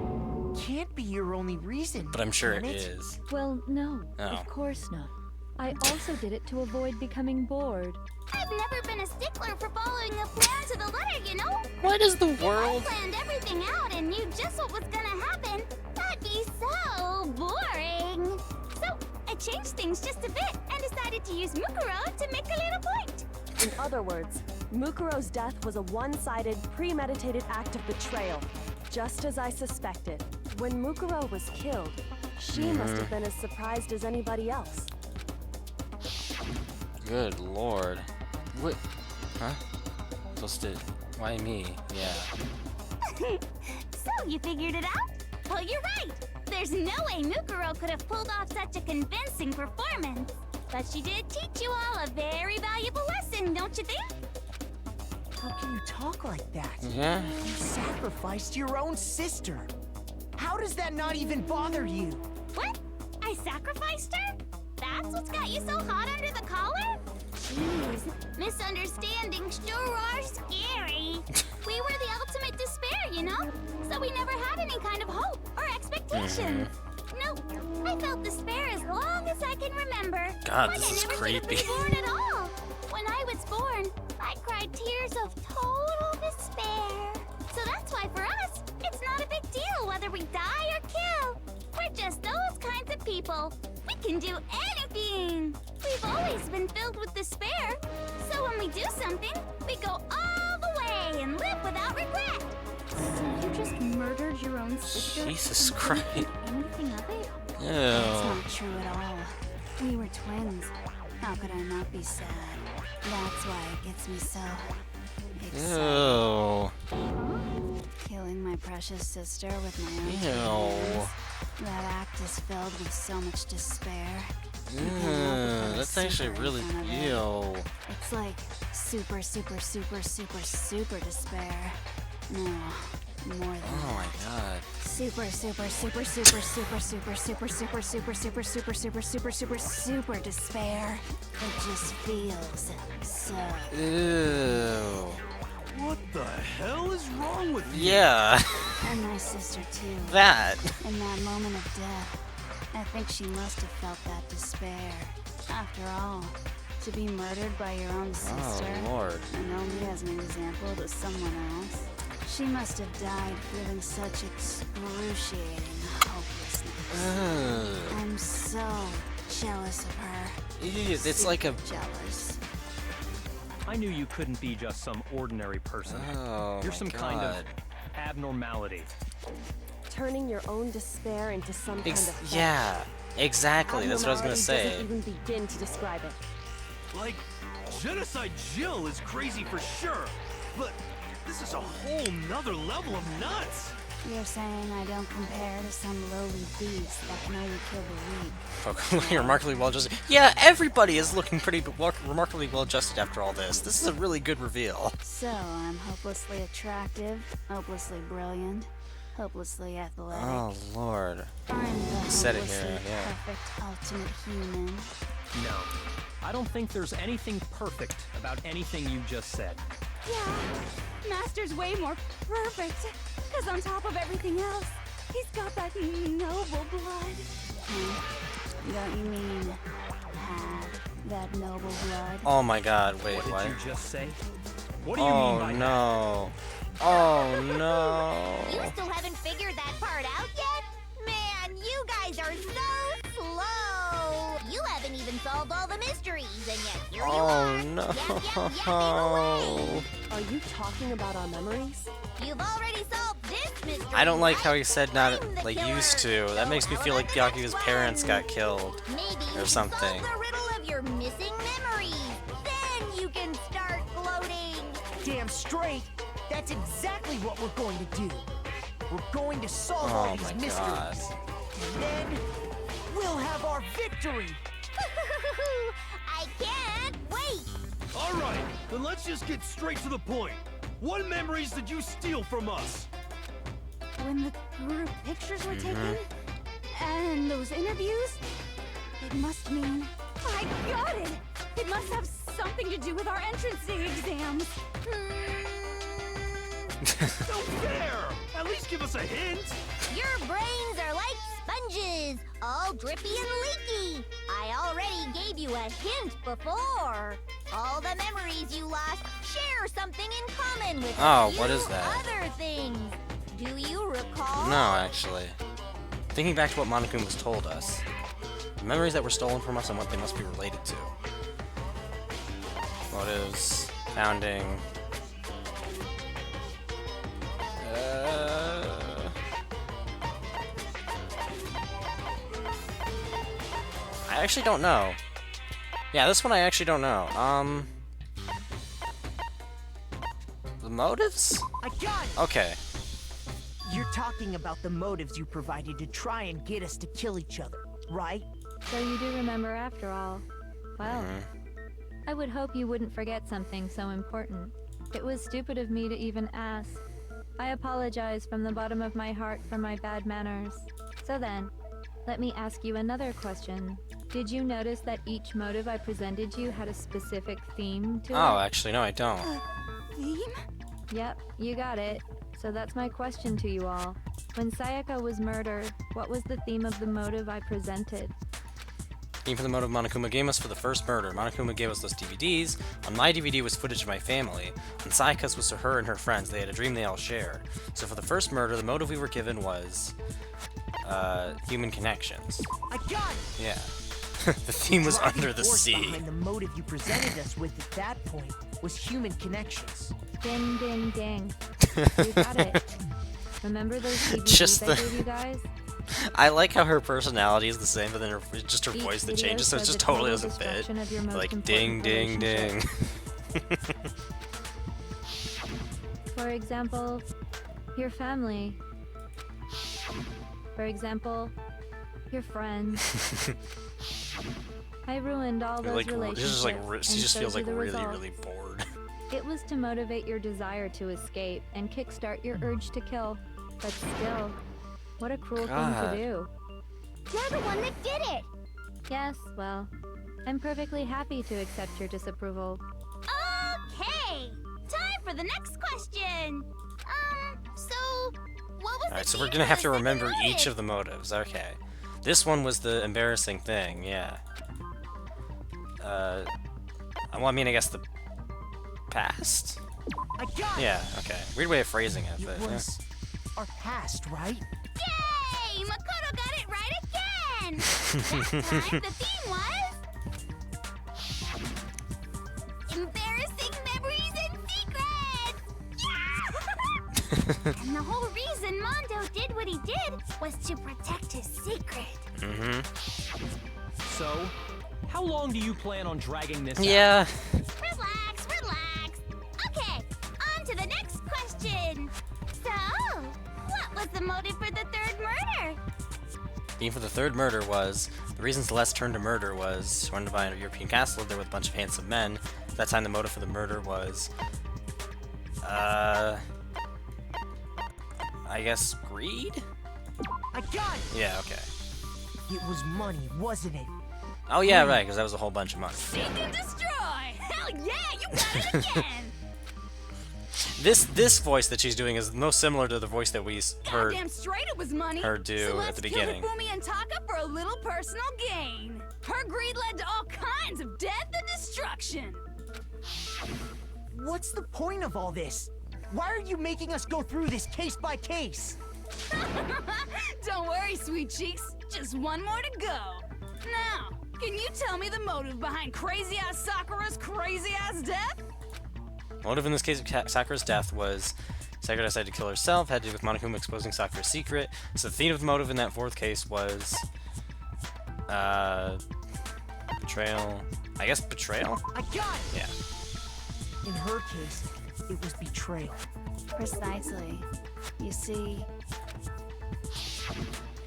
can't be your only reason. but I'm sure can it is. Well, no, Oh. of course not. I also did it to avoid becoming bored. I've never been a stickler for following a plan to the letter, you know? What is the If I world? planned everything out and knew just what was gonna happen, that'd be so boring. So, I changed things just a bit and decided to use Mukuro to make a little point. In other words, Mukuro's death was a one-sided, premeditated act of betrayal, just as I suspected. When Mukuro was killed, she must have been as surprised as anybody else. Good lord. What? Huh? Supposed to? Why me? Yeah. So, you figured it out? Well, you're right. There's no way Mukuro could have pulled off such a convincing performance. But she did teach you all a very valuable lesson, don't you think? How can you talk like that? Yeah. You sacrificed your own sister. How does that not even bother you? What? I sacrificed her? That's what's got you so hot under the collar? Jeez, misunderstandings sure are scary. We were the ultimate despair, you know? So we never had any kind of hope or expectation. Nope, I felt despair as long as I can remember. God, like this is I never should have creepy. been born at all. When I was born, I cried tears of total despair. So that's why for us, it's not a big deal whether we die or kill. We're just those kinds of people. We can do anything. We've always been filled with despair. So when we do something, we go all the way and live without regret. So you just murdered your own sister? Jesus and couldn't Christ. think anything of it? Ew. That's not true at all. We were twins. How could I not be sad? That's why it gets me so excited. Ew. Killing my precious sister with my own Ew. hands. That act is filled with so much despair. That's actually really ew. It's like super, super, super, super, super despair. No, more than Oh my god. super, super, super, super, super, super, super, super, super, super, super, super, super, super, super despair. It just feels so. Ew. What the hell is wrong with you? Yeah. And my sister too. That. In that moment of death, I think she must have felt that despair. After all, to be murdered by your own sister, Oh lord. and only as an example to someone else, she must have died feeling such excruciating hopelessness. Ugh. I'm so jealous of her. Ew, it's like a. Jealous. I knew you couldn't be just some ordinary person. Oh You're my some god. kind of abnormality. Turning your own despair into some kind of theft. Yeah. Exactly. That's what I was gonna Abnormality say. doesn't even begin to describe it. Like, Genocide Jill is crazy for sure, but this is a whole nother level of nuts. You're saying I don't compare to some lowly beast that can only kill the weak. Looking remarkably well adjusted. Yeah, everybody is looking pretty remarkably well adjusted after all this. This is a really good reveal. So I'm hopelessly attractive, hopelessly brilliant, hopelessly athletic. Oh lord. I'm the Said it hopelessly here, yeah. perfect ultimate human. No. I don't think there's anything perfect about anything you just said. Yeah, Master's way more perfect. Because on top of everything else, he's got that noble blood. Don't you mean had that noble blood? Oh my god, wait, What what? did you just say? What do you mean by Oh no. Oh no. You still haven't figured that part out yet? Man, you guys are so slow! You haven't even solved all the mysteries, and yet here you Oh are! no. Yapping away! Are you talking about our memories? You've already solved this mystery, I don't like how right? he said not I'm the like killer. used to. That So makes me how feel like about the Byaku's next parents one? got killed. Maybe or you something. solve the riddle of your missing memories. Then you can start gloating. Damn straight. That's exactly what we're going to do. We're going to solve Oh all my these mysteries. god. And then we'll have our victory. I can't wait. All right, then let's just get straight to the point. What memories did you steal from us? When the group pictures were taken, Mm-hmm. and those interviews, it must mean. I got it! It must have something to do with our entrance exams. No fair! At least give us a hint. Your brains are like sponges, all drippy and leaky. I already gave you a hint before. All the memories you lost share something in common with Oh, a few what is that? other things. Do you recall? No, actually. Thinking back to what Monokuma was told us. The memories that were stolen from us and what they must be related to. Motives, founding. I actually don't know. Yeah, this one I actually don't know. The motives? I got it. Okay. You're talking about the motives you provided to try and get us to kill each other, right? So you do remember after all. Well, Mhm. I would hope you wouldn't forget something so important. It was stupid of me to even ask. I apologize from the bottom of my heart for my bad manners. So then, let me ask you another question. Did you notice that each motive I presented you had a specific theme to it? Oh, actually, no, I don't. Theme? Yep, you got it. So that's my question to you all. When Sayaka was murdered, what was the theme of the motive I presented? Theme for the motive Monokuma gave us for the first murder. Monokuma gave us those DVDs. On my DVD was footage of my family. On Sayaka's was to her and her friends. They had a dream they all share. So for the first murder, the motive we were given was human connections. I got it! Yeah. The theme was Driving under the force sea. behind the motive you presented us with at that point was human connections. Ding, ding, ding. You got it. Remember those DVDs Just I the- gave you guys? I like how her personality is the same, but then just her Each voice that video changes, so it shows just the totally total doesn't fit. destruction of your most Like important ding, ding, ding. relationship. For example, your family. For example, your friends. I ruined all those Like, relationships. just like, and she just so feels do like the really, results. really bored. It was to motivate your desire to escape and kickstart your urge to kill. But still, what a cruel thing God. to do. You're the one that did it! Yes, well, I'm perfectly happy to accept your disapproval. Okay! Time for the next question! So... what was Alright, the so we're theme gonna for have the to second remember each motive? of the motives. Okay. This one was the embarrassing thing, yeah. Well, I mean, I guess the past? I got it! Yeah, okay. Weird way of phrasing it, It but... was our past, right? Yay! Makoto got it right again! That time, the theme was... embarrassing memories and secrets! Yeah! And the whole reason Mondo did what he did was to protect his secret. Mm-hmm. So, how long do you plan on dragging this out? Yeah. Relax, relax. Okay, on to the next question. So, what was the motive for the third murder? Theme for the third murder was... The reason Celeste turned to murder was... She wanted to buy a European castle, lived there with a bunch of handsome men. At that time, the motive for the murder was... I guess greed? I got it! Yeah, okay. It was money, wasn't it? Oh yeah, right, because that was a whole bunch of money. Seek and destroy! Hell yeah, you got it again! This voice that she's doing is most similar to the voice that we heard. Goddamn straight it was money! her do so at let's the beginning. kill Hifumi and Taka for a little personal gain. Her greed led to all kinds of death and destruction. What's the point of all this? Why are you making us go through this case by case? Don't worry, sweet cheeks. Just one more to go. Now, can you tell me the motive behind crazy-ass Sakura's crazy-ass death? Motive in this case of Sakura's death was Sakura decided to kill herself, had to do with Monokuma exposing Sakura's secret. So the theme of the motive in that fourth case was betrayal. I guess betrayal? I got it! Yeah. In her case, it was betrayal. Precisely. You see,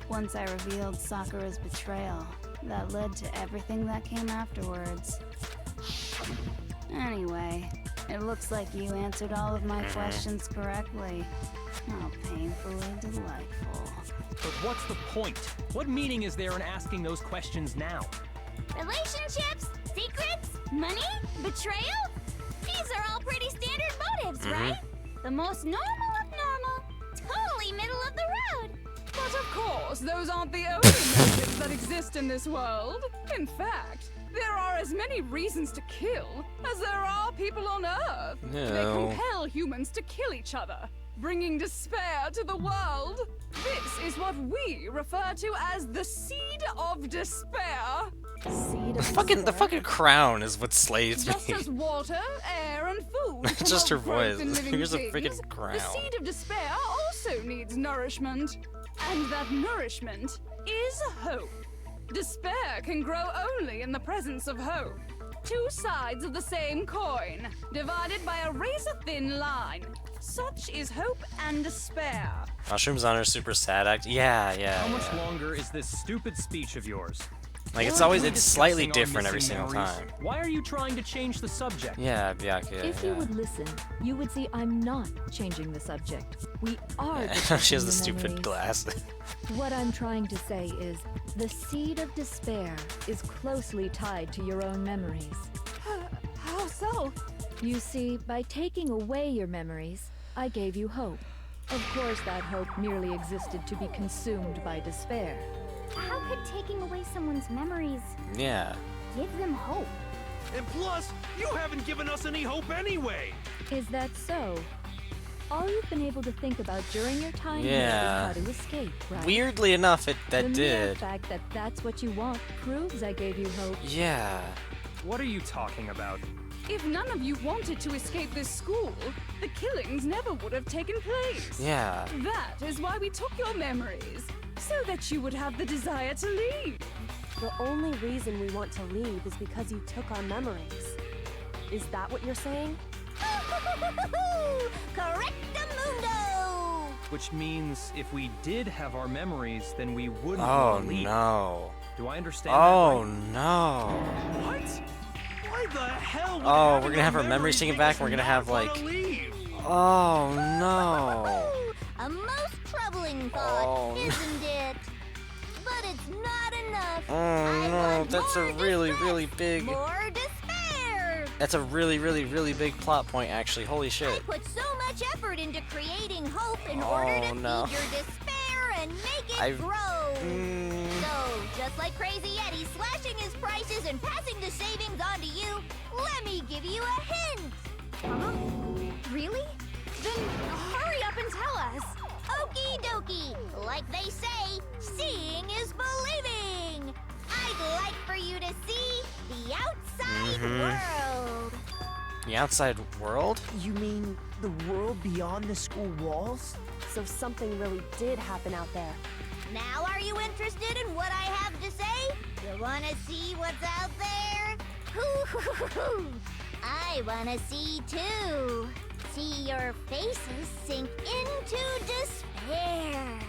once I revealed Sakura's betrayal, that led to everything that came afterwards. Anyway, it looks like you answered all of my questions correctly. How painfully delightful. But what's the point? What meaning is there in asking those questions now? Relationships, secrets, money, betrayal? These are all pretty standard motives, right? The most normal of normal. Totally middle of the road. But of course, those aren't the only motives that exist in this world. In fact, there are as many reasons to kill as there are people on Earth. They No. compel humans to kill each other, bringing despair to the world. This is what we refer to as the seed of despair. Seed The of fucking despair. crown is what slays Just me. as water, air, and food Just her promote growth voice. in living Here's a things, freaking crown. the seed of despair also needs nourishment. And that nourishment is hope. Despair can grow only in the presence of hope. Two sides of the same coin, divided by a razor-thin line. Such is hope and despair. Mushrooms on her super sad act. Yeah, yeah. How much yeah. longer is this stupid speech of yours? Like, it's We're always, only it's slightly discussing our different every missing single memories. time. Why are you trying to change the subject? Yeah, Byakuya, If you would listen, you would see I'm not changing the subject. We are yeah. discussing She has the your stupid memories. glasses. What I'm trying to say is, the seed of despair is closely tied to your own memories. How so? You see, by taking away your memories, I gave you hope. Of course, that hope merely existed to be consumed by despair. How could taking away someone's memories Yeah. give them hope? And plus, you haven't given us any hope anyway. Is that so? All you've been able to think about during your time here Yeah. is how to escape, right? Weirdly enough, The that mere did. fact that that's what you want proves I gave you hope. Yeah. What are you talking about? If none of you wanted to escape this school, the killings never would have taken place. Yeah. That is why we took your memories, so that you would have the desire to leave. The only reason we want to leave is because you took our memories. Is that what you're saying? Correctamundo! Which means if we did have our memories, then we wouldn't Oh wanna leave. no. Do I understand Oh that right? no. What? Why the hell would Oh, having we're gonna have our memories memories taken make back, us and we're gonna not have, wanna like- leave? Oh no. A most troubling thought, Oh. isn't it? But it's not enough. Oh I no, want that's a more really, distress, really big. More despair. That's a really, really, really big plot point, actually. Holy I shit. put so much effort into creating hope in Oh, order to no. feed your despair and make it I've- grow. Mm, So, just like Crazy Eddie slashing his prices and passing the savings on to you, let me give you a hint. Huh? Really? Then hurry up and tell us. Okie dokie. Like they say, seeing is believing. I'd like for you to see the outside world. the outside world? You mean the world beyond the school walls? So something really did happen out there. Now, are you interested in what I have to say? You wanna see what's out there? Hoo-hoo-hoo-hoo. I wanna see too. See your faces sink into despair.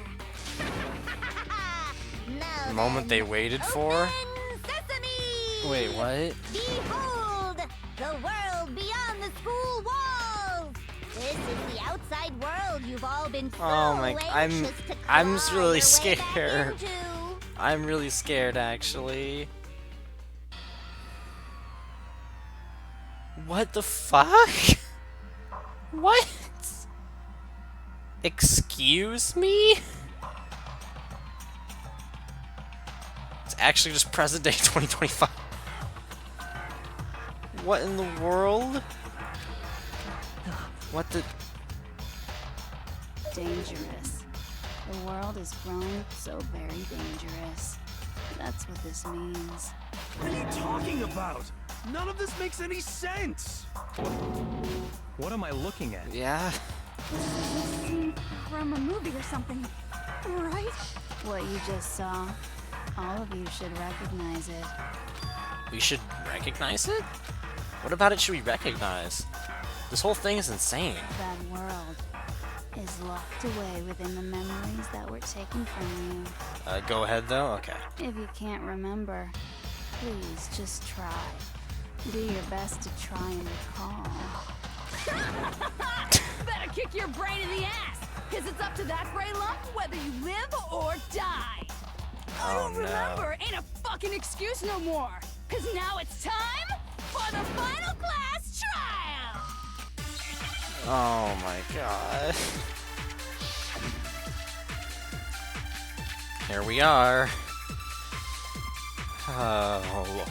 Now The moment they then, waited for? open sesame! Wait, what? Behold, the world beyond the school walls. This is the outside world you've all been so Oh my- I'm anxious to I'm claw really your way back scared. into. I'm really scared, actually. What the fuck? What? Excuse me? It's actually just present day 2025. What in the world? What the... Dangerous. The world is growing so very dangerous. That's what this means. What are you talking about? None of this makes any sense. What am I looking at? Yeah? Scene from a movie or something, right? What you just saw, all of you should recognize it. We should recognize it? What about it should we recognize? This whole thing is insane. That world is locked away within the memories that were taken from you. Go ahead though? Okay. If you can't remember, please just try. Do your best to try and recall. Better kick your brain in the ass, because it's up to that gray lump whether you live or die. I Oh, don't no. remember ain't a fucking excuse no more, because now it's time for the final class trial. Oh my god. Here we are. Oh lord.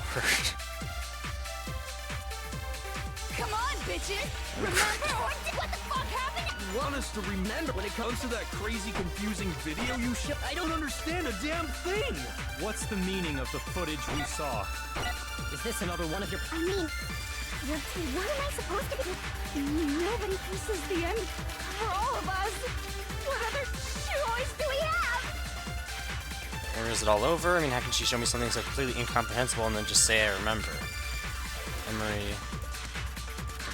Come on, bitches. Remember what the fuck happened? You want us to remember when it comes to that crazy, confusing video you shot? I don't understand a damn thing. What's the meaning of the footage we saw? Is this another one of your... I mean, what am I supposed to be? Nobody kisses the end for all of us. What other choice do we have? Or is it all over? I mean, how can she show me something so completely incomprehensible and then just say I remember? Memory...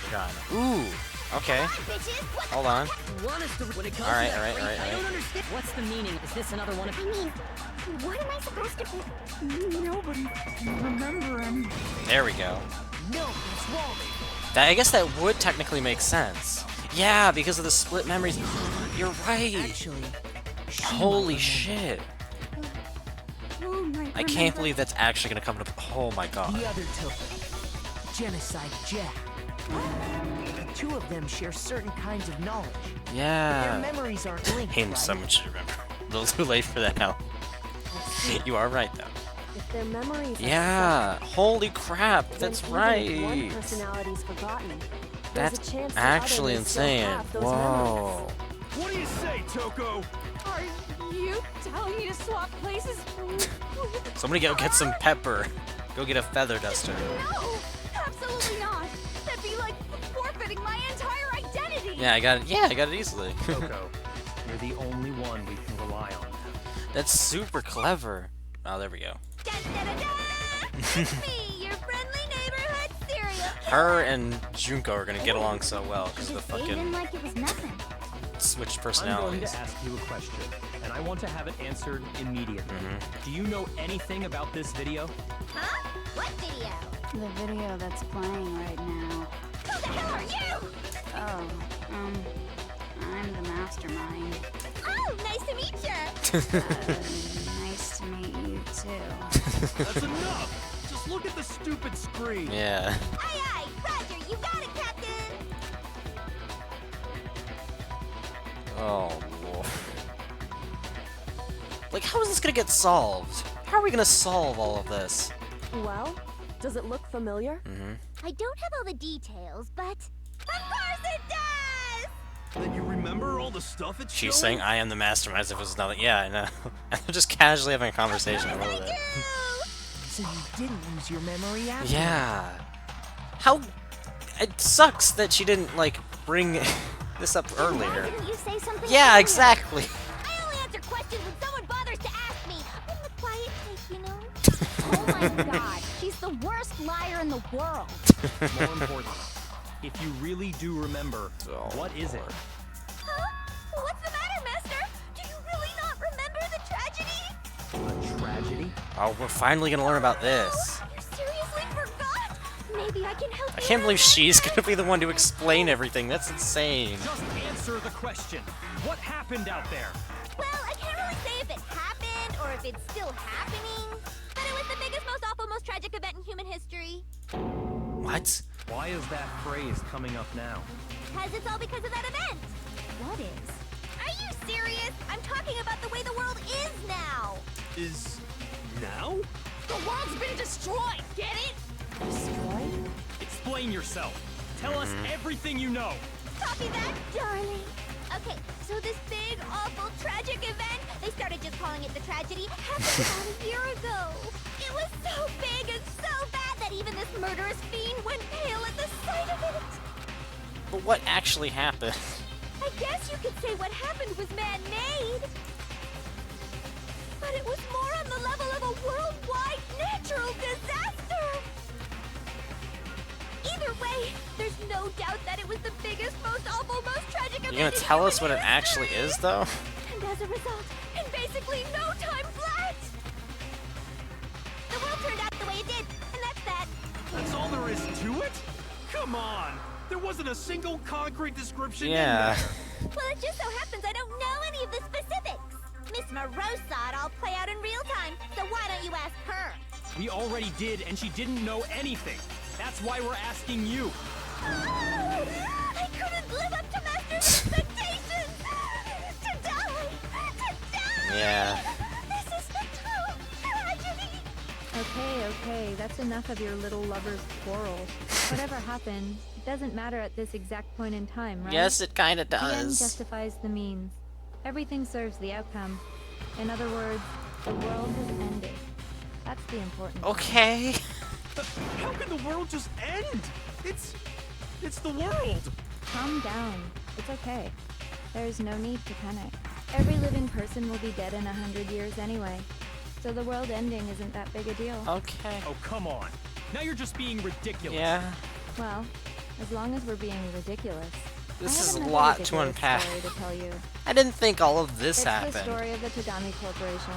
Forgotten. Ooh! Okay. Hold on. Want us to... When it comes Alright, to that alright, freak, alright, I don't alright. understand. What's the meaning? Is this another one of... I mean, What am I supposed to be? Nobody can remember any. There we go. No, that's wrong. I guess that would technically make sense. Yeah, because of the split memories. You're right. Actually, she Holy might shit. Who might I can't remember? believe that's actually gonna come to. Oh my god. The other token, Genocide Jack. The two of them share certain kinds of knowledge. Their Yeah. memories aren't linked, Him right? so much to remember. A little too late for that now. You are right though. If their memories are Yeah. Holy crap. separate, That's then even if one right. personality's forgotten, there's That's a chance the actually other may still insane. have those Whoa. What do you say, Toko? Are you telling me to swap places? Somebody go get some pepper. Go get a feather duster. No, absolutely not. That'd be like forfeiting my entire identity. Yeah, I got it. Yeah, I got it easily. Coco, you're the only one we can rely on. That's super clever. Oh, there we go. Dun, dun, dun, dun. It's me, your friendly neighborhood serial Her and Junko are gonna get along so well because of the Just waved in fucking like it was nothing. switched I'm going personalities. to ask you a question, and I want to have it answered immediately. Do you know anything about this video? Huh? What video? The video that's playing right now. Who the hell are you? Oh, I'm the mastermind. Oh, nice to meet you. Nice to meet you too. That's enough! Just look at the stupid screen. Yeah. Aye, aye, Roger, you got it, Captain. Oh lord. Like, how is this gonna get solved? How are we gonna solve all of this? Well, does it look familiar? I don't have all the details, but of course it does. Then you remember all the stuff it's She's showing? saying I am the mastermind as if it was nothing. Yeah, I know. And they're just casually having a conversation a little bit. So you didn't lose your memory after? Yeah. How? It sucks that she didn't like bring this up Why earlier. didn't you say something? Yeah, earlier? exactly. I only answer questions when someone bothers to ask me. I'm the quiet type, you know. Oh my god, she's the worst liar in the world. More important, if you really do remember, what is it? Huh? What's the matter, Master? Do you really not remember the tragedy? A tragedy? Oh, we're finally gonna learn about this. You seriously forgot? Maybe I can help you. I can't believe she's remember. gonna be the one to explain everything. That's insane. Just answer the question. What happened out there? Well, I can't really say if it happened or if it's still happening, but it was the biggest, most awful, most tragic event in human history. What? Why is that phrase coming up now? Because it's all because of that event. What is? Are you serious? I'm talking about the way the world is now. Is now? The world's been destroyed. Get it? Destroyed? Explain yourself. Tell us everything you know. Copy that, darling. Okay, so this big, awful, tragic event, they started just calling it the tragedy, happened about a year ago. It was so big and so bad that even this murderous fiend went pale at the sight of it. But what actually happened? I guess you could say what happened was man-made. But it was more on the level of a worldwide natural disaster. Either way, there's no doubt that it was the biggest, most awful, most tragic event. You gonna in tell us human what it actually history. is, though? And as a result, in basically no time flat, the world turned out the way it did, and that's that. That's all there is to it? Come on! There wasn't a single concrete description Yeah. in there. Well, it just so happens I don't know any of the specifics. Miss Moreau saw it all play out in real time, so why don't you ask her? We already did, and she didn't know anything. That's why we're asking you. I couldn't live up to Master's expectations! To die! To die! Yeah. This is a total tragedy! Okay, that's enough of your little lover's quarrel. Whatever happened, it doesn't matter at this exact point in time, right? Yes, it kinda The end does. justifies the means. Everything serves the outcome. In other words, the world has ended. That's the important part. Okay. How can the world just end? It's the world. Calm down. It's okay. There's no need to panic. Every living person will be dead in 100 years anyway. So the world ending isn't that big a deal. Okay. Oh, come on. Now you're just being ridiculous. Yeah. Well, as long as we're being ridiculous. This I is have a another lot to ridiculous unpack. story to tell you. I didn't think all of this It's the happened. story of the Togami Corporation.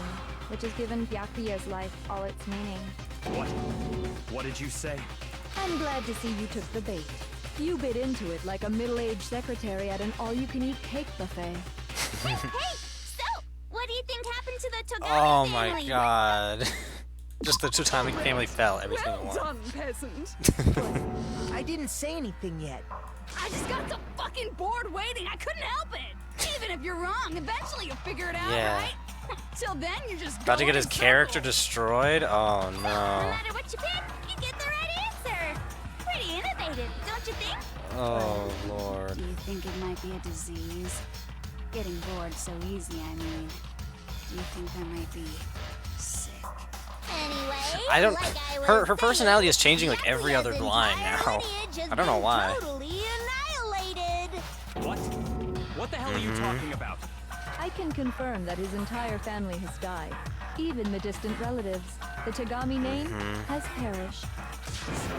which has given Byakuya's life all its meaning. What? What did you say? I'm glad to see you took the bait. You bit into it like a middle-aged secretary at an all-you-can-eat cake buffet. Hey, so what do you think happened to the Togami Oh family? my god. Just the Totemic family fell every single Well one. done, peasant. I didn't say anything yet. I just got so fucking bored waiting, I couldn't help it. Even if you're wrong, eventually you'll figure it out, Yeah. right? Till then, you're just About to going get his in character circles. destroyed? Oh No no. matter what you pick, you get the right answer. Pretty innovative, don't you think? Oh lord. Do you think it might be a disease? Getting bored so easy, I mean. Do you think I might be sick? Anyway, I don't. like I was Her saying, personality is changing like every other Byakuya's line entire now. lineage has I don't know been why. Totally annihilated. What? What the hell are you talking about? I can confirm that his entire family has died. Even the distant relatives. The Togami name has perished.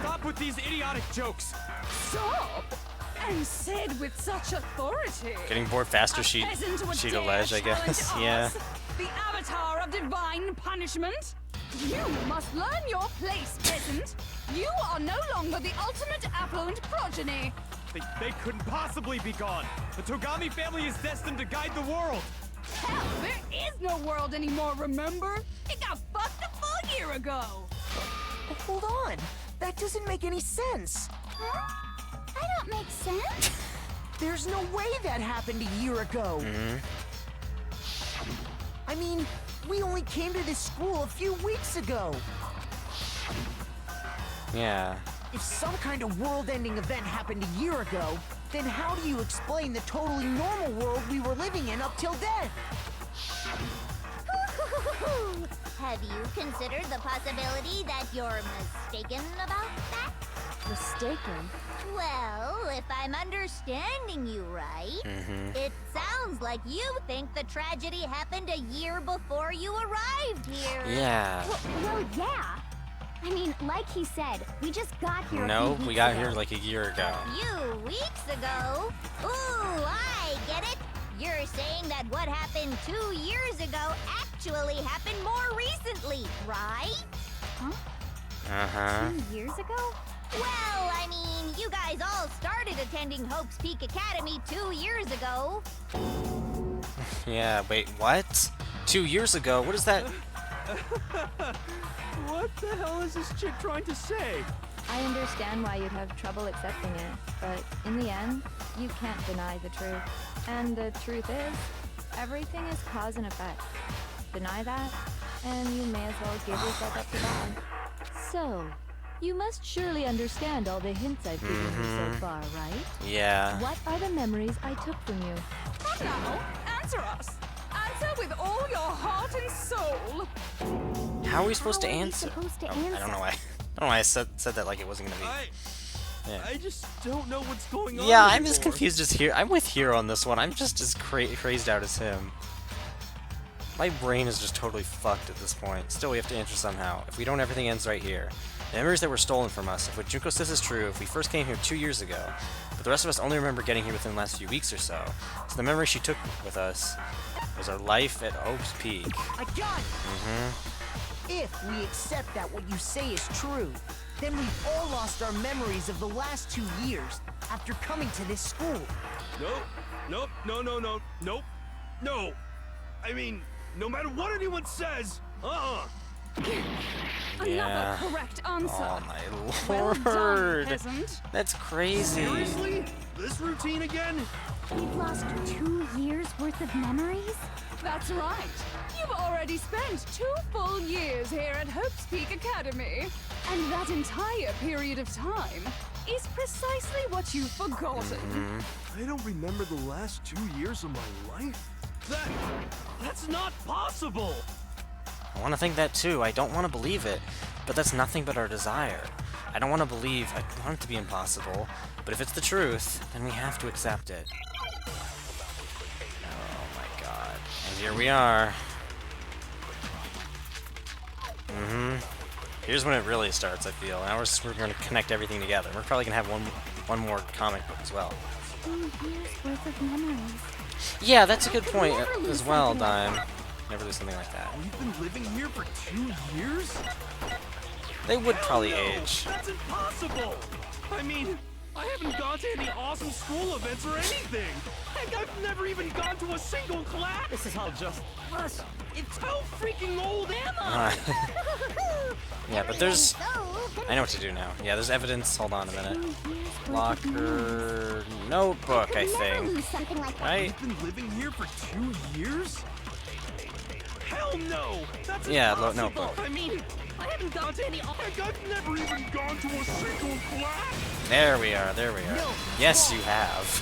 Stop with these idiotic jokes. Stop! And said with such authority. Getting bored faster, A peasant would she'd dare allege, I guess. challenge Yeah. us, the avatar of divine punishment? You must learn your place, peasant. You are no longer the ultimate affluent progeny. They couldn't possibly be gone. The Togami family is destined to guide the world. Hell, there is no world anymore, remember? It got fucked a full year ago. But hold on. That doesn't make any sense. Huh? I don't make sense. There's no way that happened a year ago. I mean, we only came to this school a few weeks ago. Yeah. If some kind of world-ending event happened a year ago, then how do you explain the totally normal world we were living in up till then? Have you considered the possibility that you're mistaken about that? Mistaken? Well, if I'm understanding you right, it sounds like you think the tragedy happened a year before you arrived here. Yeah. Well, yeah. I mean, like he said, we just got here No, we got here like a year ago. A few weeks ago? Ooh, I get it. You're saying that what happened 2 years ago actually happened more recently, right? Uh-huh. 2 years ago? Well, I mean, you guys all started attending Hope's Peak Academy 2 years ago. Yeah, wait, what? 2 years ago? What is that? What the hell is this chick trying to say? I understand why you'd have trouble accepting it, but in the end, you can't deny the truth. And the truth is, everything is cause and effect. Deny that, and you may as well give yourself up to God. So, you must surely understand all the hints I've given you so far, right? Yeah. What are the memories I took from you? Come now, answer us. Answer with all your heart and soul. How are we supposed to How are we answer? supposed to I don't know answer? why. I don't know why I said that like it wasn't gonna be. Yeah. I just don't know what's going on. Yeah, I'm anymore. as confused as here. I'm with Hero on this one. I'm just as crazed out as him. My brain is just totally fucked at this point. Still, we have to answer somehow. If we don't, everything ends right here. The memories that were stolen from us. If what Junko says is true, if we first came here 2 years ago, but the rest of us only remember getting here within the last few weeks or so. So the memory she took with us was our life at Hope's Peak. I got it! If we accept that what you say is true, then we've all lost our memories of the last 2 years after coming to this school. Nope. Nope. No. Nope. No. I mean, no matter what anyone says, Yeah. Another correct answer. Oh my Well done, lord. peasant. That's crazy. Seriously? This routine again? We've lost 2 years worth of memories? That's right. You've already spent 2 full years here at Hope's Peak Academy. And that entire period of time is precisely what you've forgotten. I don't remember the last 2 years of my life. That's not possible. I want to think that too. I don't want to believe it, but that's nothing but our desire. I don't want to believe. I want it to be impossible, but if it's the truth, then we have to accept it. Oh my god. And here we are. Here's when it really starts, I feel. Now we're going to connect everything together. We're probably going to have one more comic book as well. 2 years worth of memories. Yeah, that's a good point Never lose as well, something like Dime. Never do something like that. We've been living here for 2 years? They would probably Hell no! age. That's impossible! I mean, I haven't gone to any awesome school events or anything! Heck, I've never even gone to a single class! This is how just. Plus, it's how freaking old am I? Yeah, but there's... I know what to do now. Yeah, there's evidence. Hold on a minute. Locker... Notebook, I think. Right? We've been living here for 2 years? Hell no! That's Yeah, impossible! notebook. I mean, I haven't gone to any... Heck, I've never even gone to a single class! There we are, there we are. Yes, you have.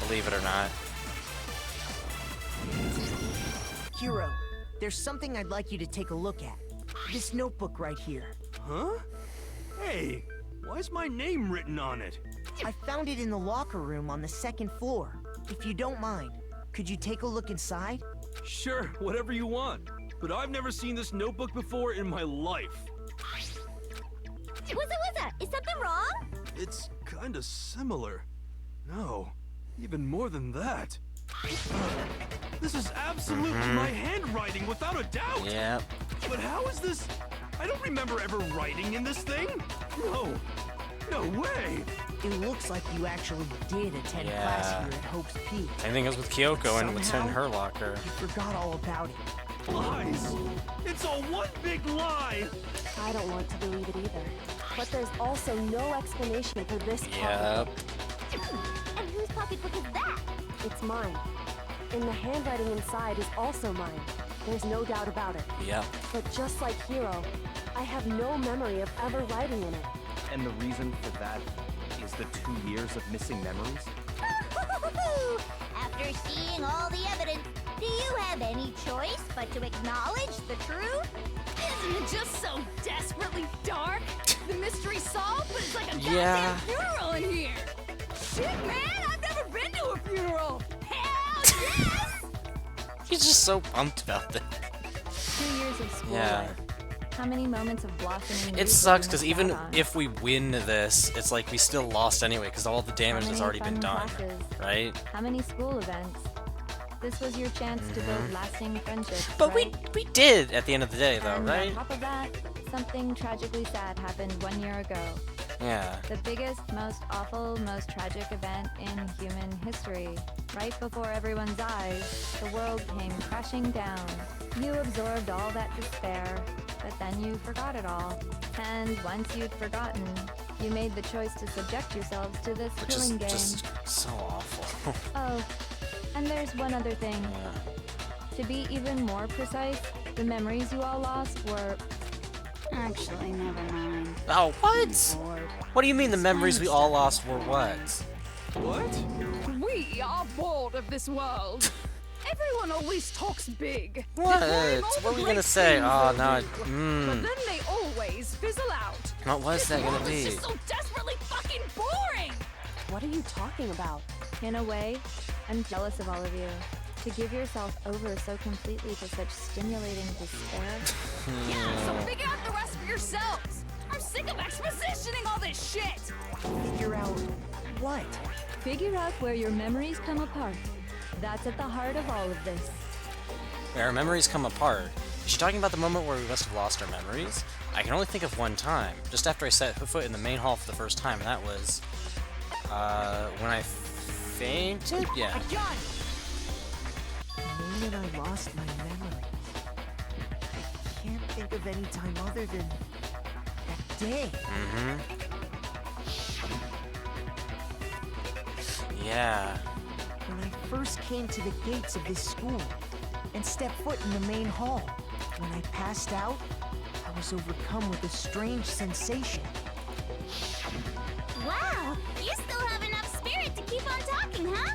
Believe it or not. Hero, there's something I'd like you to take a look at. This notebook right here. Huh? Hey, why is my name written on it? I found it in the locker room on the 2nd floor. If you don't mind, could you take a look inside? Sure, whatever you want. But I've never seen this notebook before in my life. What's that? Is something wrong? It's kinda similar. No, even more than that. This is absolutely my handwriting, without a doubt! Yeah. But how is this? I don't remember ever writing in this thing! No! No way! It looks like you actually did attend class here at Hope's Peak. Same thing goes with Kyoko and what's in Somehow, her locker. You forgot all about it. Lies! It's all one big lie! I don't want to believe it either. But there's also no explanation for this Yep. And whose pocketbook is that? It's mine. And the handwriting inside is also mine. There's no doubt about it. Yep. But just like Hiro, I have no memory of ever writing in it. And the reason for that is the 2 years of missing memories? After seeing all the evidence, do you have any choice but to acknowledge the truth? Isn't it just so desperately dark? The mystery solved, but it's like a Yeah. goddamn funeral in here. Shit, man, I've never been to a funeral. Hell yes! He's just so pumped about this. 2 years of school Yeah. life. How many moments of blossoming? It youth sucks have because you even missed out on? if we win this, it's like we still lost anyway because all the damage How has many already been fun done, classes? right? How many school events? This was your chance to build lasting friendships. But right? we did at the end of the day, though, And right? on top of that, something tragically sad happened 1 year ago. Yeah. The biggest, most awful, most tragic event in human history. Right before everyone's eyes, the world came crashing down. You absorbed all that despair, but then you forgot it all. And once you'd forgotten, you made the choice to subject yourselves to this Which is killing game. just so awful. Oh, and there's one other thing. Yeah. To be even more precise, the memories you all lost were... Actually, never mind. Oh, what? Bored. What do you mean the memories we all lost were what? What? We are bored of this world. Everyone always talks big. What? declaring all What the were we great gonna say? things Oh, they'll no. do. But then they always fizzle out. What was This that gonna world is be? just so desperately fucking boring. What are you talking about? In a way, I'm jealous of all of you. To give yourself over so completely to such stimulating despair. Yeah, so figure out the rest for yourselves. I'm sick of expositioning all this shit. Figure out what? Figure out where your memories come apart. That's at the heart of all of this. Where our memories come apart. Is she talking about the moment where we must have lost our memories? I can only think of one time, just after I set foot in the main hall for the first time, and that was when I fainted? Yeah. I got it! The moment I lost my memory. I can't think of any time other than that day. Mm-hmm. Yeah. When I first came to the gates of this school and stepped foot in the main hall. When I passed out, I was overcome with a strange sensation. Wow, you still have enough spirit to keep on talking, huh?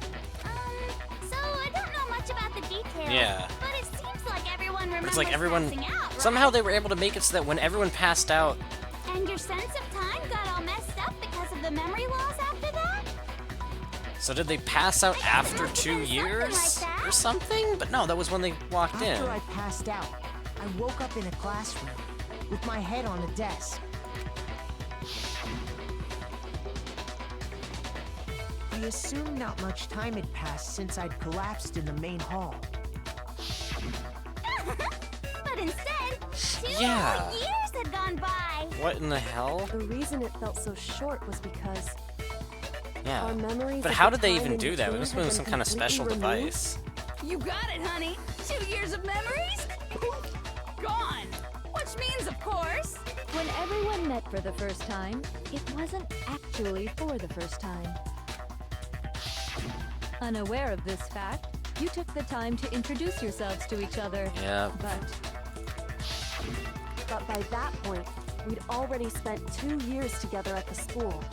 So I don't know much about the details. Yeah. But it seems like everyone remembers It's like everyone... passing out, right? Somehow they were able to make it so that when everyone passed out... And your sense of time got all messed up because of the memory loss after that? So did they pass out after 2 years? Something like that. Or something? But no, that was when they walked in. After I passed out, I woke up in a classroom with my head on a desk. I assumed not much time had passed since I'd collapsed in the main hall. But instead, 2 Yeah. whole years had gone by. What in the hell? The reason it felt so short was because Yeah. our memories But of how the did they time even in do that? It between must had have been been some kind of special completely removed. device. You got it, honey. 2 years of memories? Gone. Which means, of course, When everyone met for the first time, it wasn't actually for the first time. Unaware of this fact, you took the time to introduce yourselves to each other. Yeah. But by that point, we'd already spent 2 years together at the school.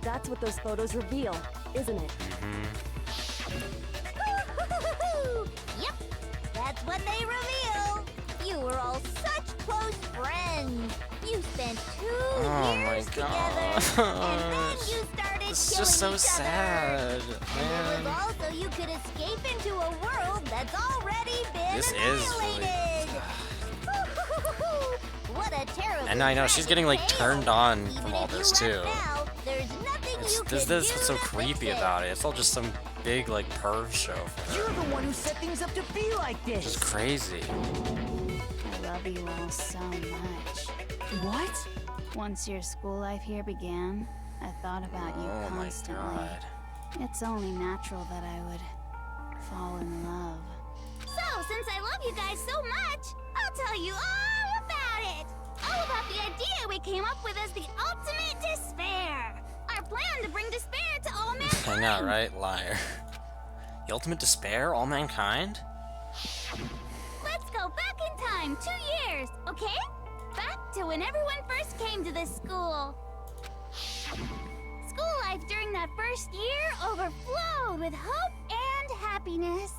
That's what those photos reveal, isn't it? Yep, that's what they reveal. You were all such close friends. You spent 2 Oh my years together, and then gosh. you started This is killing just so each sad, other. man. And it was also you could escape into a world that's already been This is really- annihilated. What a terrible. And I know she's getting like tragic turned tale. on Even from all if you this left too. now, there's nothing you This could is do what's so to creepy fix it. about it. It's all just some big like perv show for her. You're the one who set things up to be like Which is this. crazy. I love you all so much. What? Once your school life here began, I thought about you Oh my constantly. god. It's only natural that I would fall in love. So, since I love you guys so much, I'll tell you all about it. All about the idea we came up with as the ultimate despair. Our plan to bring despair to all I mankind. know, right? Liar. The ultimate despair? All mankind? Let's go back in time 2 years, okay? Back to when everyone first came to this school. School life during that first year overflowed with hope and happiness.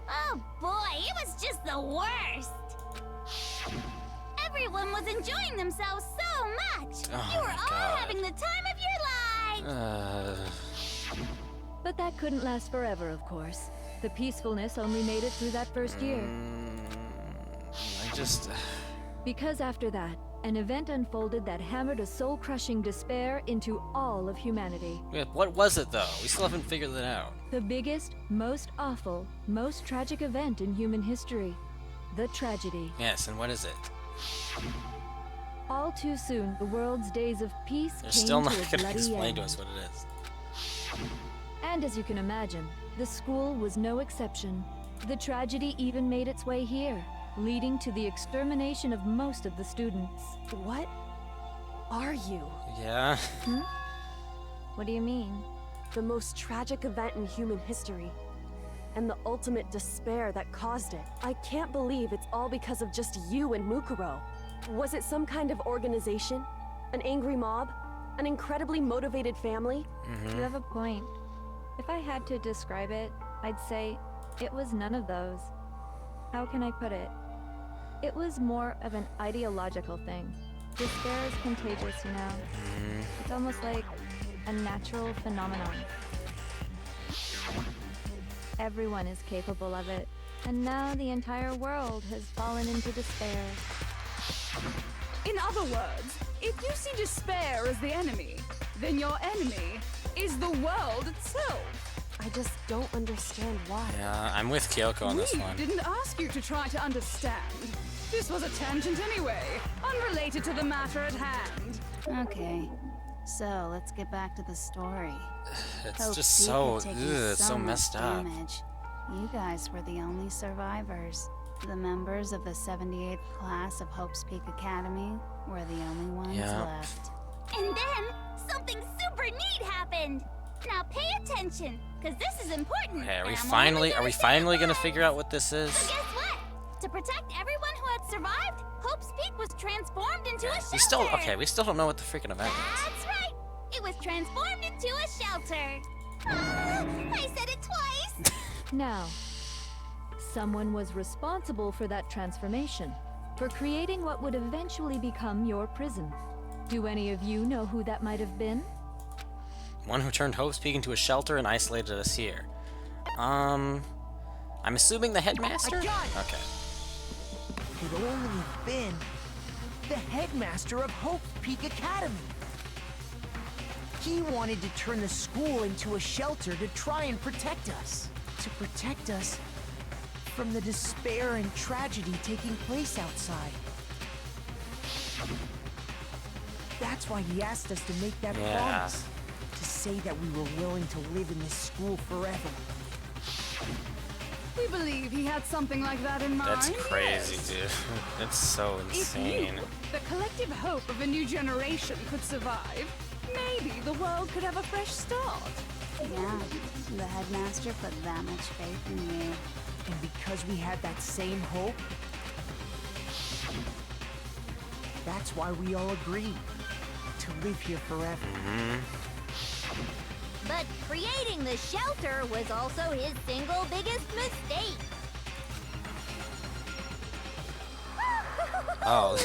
Oh boy, it was just the worst. Everyone was enjoying themselves so much. Oh You were my all God. having the time of your lives. But that couldn't last forever, of course. The peacefulness only made it through that first year. I just... Because after that, an event unfolded that hammered a soul-crushing despair into all of humanity. What was it though? We still haven't figured it out. The biggest, most awful, most tragic event in human history. The tragedy. Yes, and what is it? All too soon, the world's days of peace They're came still to not a gonna bloody explain end. to us what it is. And as you can imagine, the school was no exception. The tragedy even made its way here, leading to the extermination of most of the students. What are you? Yeah? What do you mean? The most tragic event in human history. And the ultimate despair that caused it. I can't believe it's all because of just you and Mukuro. Was it some kind of organization? An angry mob? An incredibly motivated family? You have a point. If I had to describe it, I'd say it was none of those. How can I put it? It was more of an ideological thing. Despair is contagious, you know? It's almost like a natural phenomenon. Everyone is capable of it, and now the entire world has fallen into despair. in other words, if you see despair as the enemy, then your enemy is the world itself. I just don't understand why. Yeah, I'm with Kyoko on this We one. didn't ask you to try to understand. This was a tangent anyway, unrelated to the matter at hand. Okay, so let's get back to the story. It's Hope just Peak so, had taken it's so much messed up. damage. You guys were the only survivors. The members of the 78th class of Hope's Peak Academy were the only ones Yep. left. And then something super neat happened. Now pay attention, because this is important. Okay, are and we I'm only finally gonna gonna say figure out what this is? So guess what? To protect everyone who had survived, Hope's Peak was transformed into a shelter. We still don't know what the freaking event is. That's right. It was transformed into a shelter. Ah, I said it twice. Now, someone was responsible for that transformation, for creating what would eventually become your prison. Do any of you know who that might have been? One who turned Hope's Peak into a shelter and isolated us here. I'm assuming the headmaster? I got it. Okay. Could only have been the headmaster of Hope Peak Academy. He wanted to turn the school into a shelter to try and protect us. To protect us from the despair and tragedy taking place outside. That's why he asked us to make that promise. To say that we were willing to live in this school forever. We believe he had something like that in mind. That's crazy, dude. That's so insane. If the collective hope of a new generation could survive, maybe the world could have a fresh start. Yeah, the headmaster put that much faith in you. And because we had that same hope, that's why we all agreed to live here forever. But creating the shelter was also his single biggest mistake. Oh.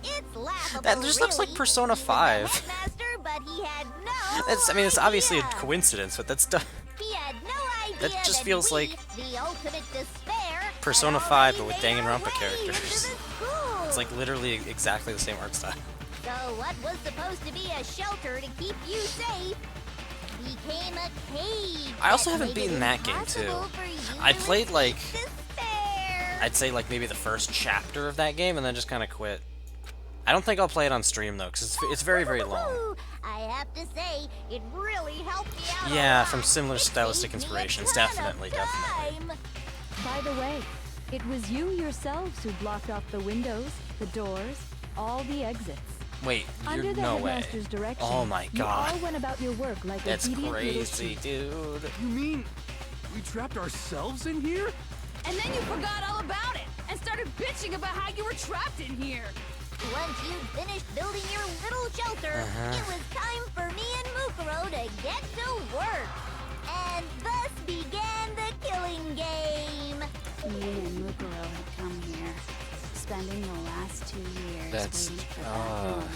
It's laughable, That just looks like really. Persona 5. Headmaster, but he had no I mean, it's obviously a idea. coincidence, but that's done. He had no idea That just that feels we, like the ultimate despair, Persona had 5, but with already made our Danganronpa way characters. into the school. It's like literally exactly the same art style. So what was supposed to be a shelter to keep you safe became a cave. I also that haven't made it beaten that game, too. impossible for you I to played, like, despair. I'd say like maybe the first chapter of that game and then just kind of quit. I don't think I'll play it on stream though, because it's very, very long. I have to say, it really helped me out. Yeah, a from lot. similar It stylistic saved me a inspirations, ton of definitely. time. By the way, it was you yourselves who blocked off the windows, the doors, all the exits. Wait, Under the no way. headmaster's direction, Oh my you god. all went about your work like That's obedient little crazy, sheep. dude. You mean we trapped ourselves in here? And then you forgot all about it and started bitching about how you were trapped in here. Once you'd finished building your little shelter, it was time for me and Mukuro to get to work. And thus began the killing game. Me and Mukuro had come here, spending the last 2 years That's- waiting for that moment.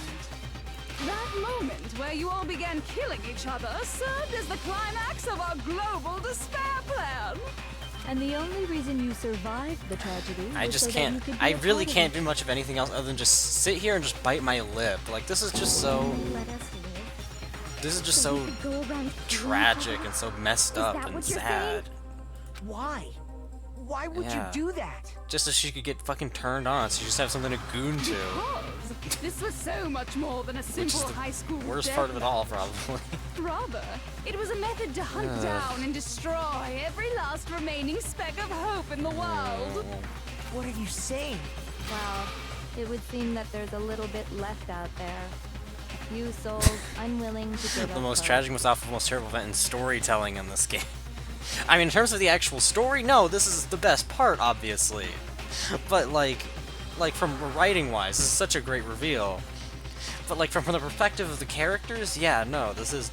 That moment where you all began killing each other served as the climax of our global despair plan. And the only reason you survived the tragedy I was just so that you can't. could be I a really part of can't it. do much of anything else other than just sit here and just bite my lip. Like this is just so. Let us live. This is just So so we could go around tragic and so messed up that and what you're sad. Why? Why would Yeah. you do that? Just so she could get fucking turned on, so you just have something to goon to. Because this was so much more than a Which is simple the high school worst death part of it all, match. probably. Rather, it was a method to hunt down and destroy every last remaining speck of hope in the world. What are you saying? Well, it would seem that there's a little bit left out there. A few souls unwilling to give The up most hope. tragic, most awful, most terrible event in storytelling in this game. I mean, in terms of the actual story, no, this is the best part, obviously. But like from writing-wise, this is such a great reveal. But like from the perspective of the characters, yeah, no, this is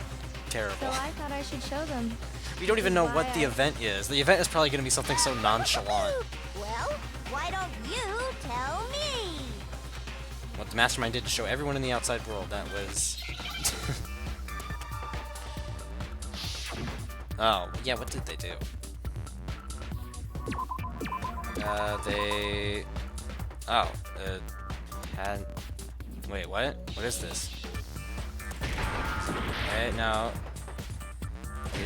terrible. So I thought I should show them. We don't even know Why what the I- event is. The event is probably going to be something so nonchalant. Well, why don't you tell me? What the mastermind did to show everyone in the outside world, that was... Oh, yeah, what did they do? They... Oh, had... Wait, what? What is this? Okay, no. You...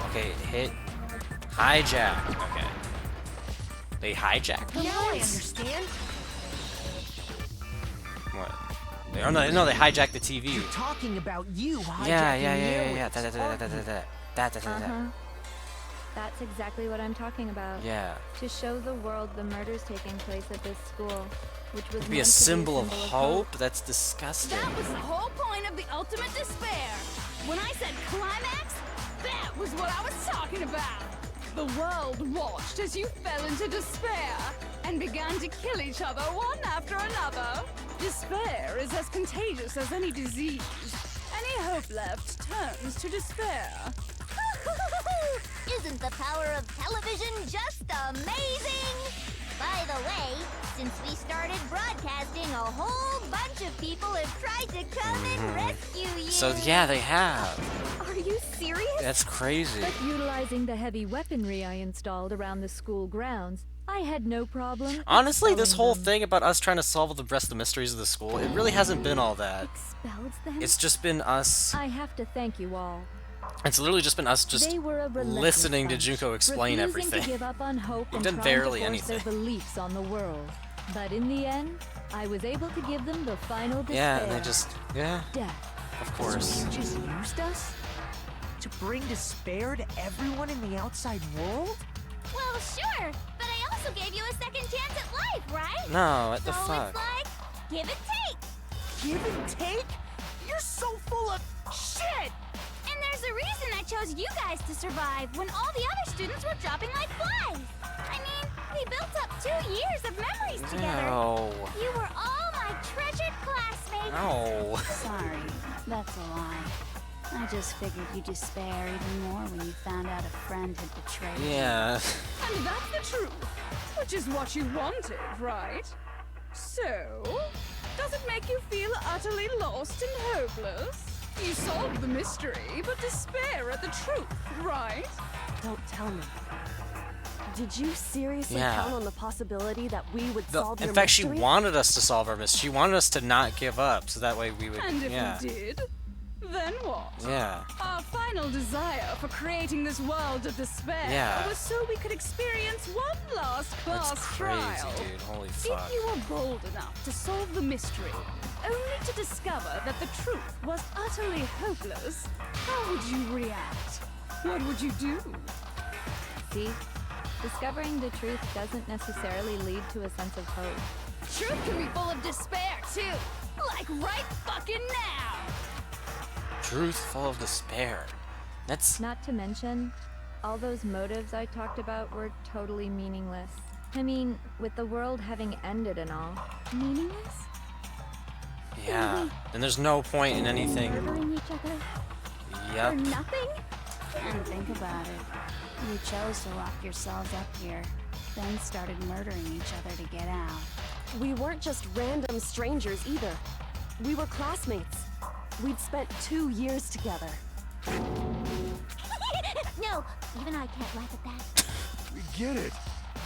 Okay, hit... Hijack. Okay. They hijacked them? Now I understand. What? Oh no, they hijacked the TV. You're talking about you hijacking Yeah. the airwaves, aren't you? Uh-huh. That's exactly what I'm talking about. Yeah. To show the world the murders taking place at this school, which was To be a meant to symbol of hope? That's disgusting. That was the whole point of the ultimate despair. When I said climax, that was what I was talking about. The world watched as you fell into despair and began to kill each other one after another. Despair is as contagious as any disease. Any hope left turns to despair. Isn't the power of television just amazing? By the way, since we started broadcasting, a whole bunch of people have tried to come and rescue you. So yeah, they have. Are you serious? That's crazy. But utilizing the heavy weaponry I installed around the school grounds, I had no problem. Honestly, this expelling whole them. thing about us trying to solve the rest of the mysteries of the school, it really hasn't been all that. Expelled them? It's just been us. I have to thank you all. It's literally just been us just They were a relentless listening to bunch, Junko explain refusing everything. to give up on hope and done trying barely to force anything. their beliefs on the world. But in the end, I was able to give them the final despair. Yeah, and they just, yeah, Death. of course. You just used us? To bring despair to everyone in the outside world? Well, sure, but I also gave you a second chance at life, right? No, what the So fuck? it's like, give and take. Give and take? You're so full of shit! And there's a reason I chose you guys to survive when all the other students were dropping like flies. I mean, we built up 2 years of memories together. No. You were all my treasured classmates. No. Sorry, that's a lie. I just figured you'd despair even more when you found out a friend had betrayed you. Yeah. And that's the truth, which is what you wanted, right? So, does it make you feel utterly lost and hopeless? You solved the mystery, but despair at the truth, right? Don't tell me. Did you seriously Yeah. count on the possibility that we would solve your In fact, mystery? she wanted us to solve our mystery. She wanted us to not give up, so that way we would, And if yeah. we did, then what? Yeah. Our final desire for creating this world of despair Yeah. was so we could experience one last class That's crazy, trial. dude. Holy fuck. If you were bold enough to solve the mystery, only to discover that the truth was utterly hopeless, how would you react? What would you do? See? Discovering the truth doesn't necessarily lead to a sense of hope. Truth can be full of despair, too. Like right fucking now. Truth full of despair. That's Not to mention, all those motives I talked about were totally meaningless. I mean, with the world having ended and all. Meaningless? yeah. And there's no point in anything. Murdering each other? Yep. For nothing? And think about it. You chose to lock yourselves up here, then started murdering each other to get out. We weren't just random strangers either. We were classmates. We'd spent 2 years together. No, even I can't laugh at that. We get it.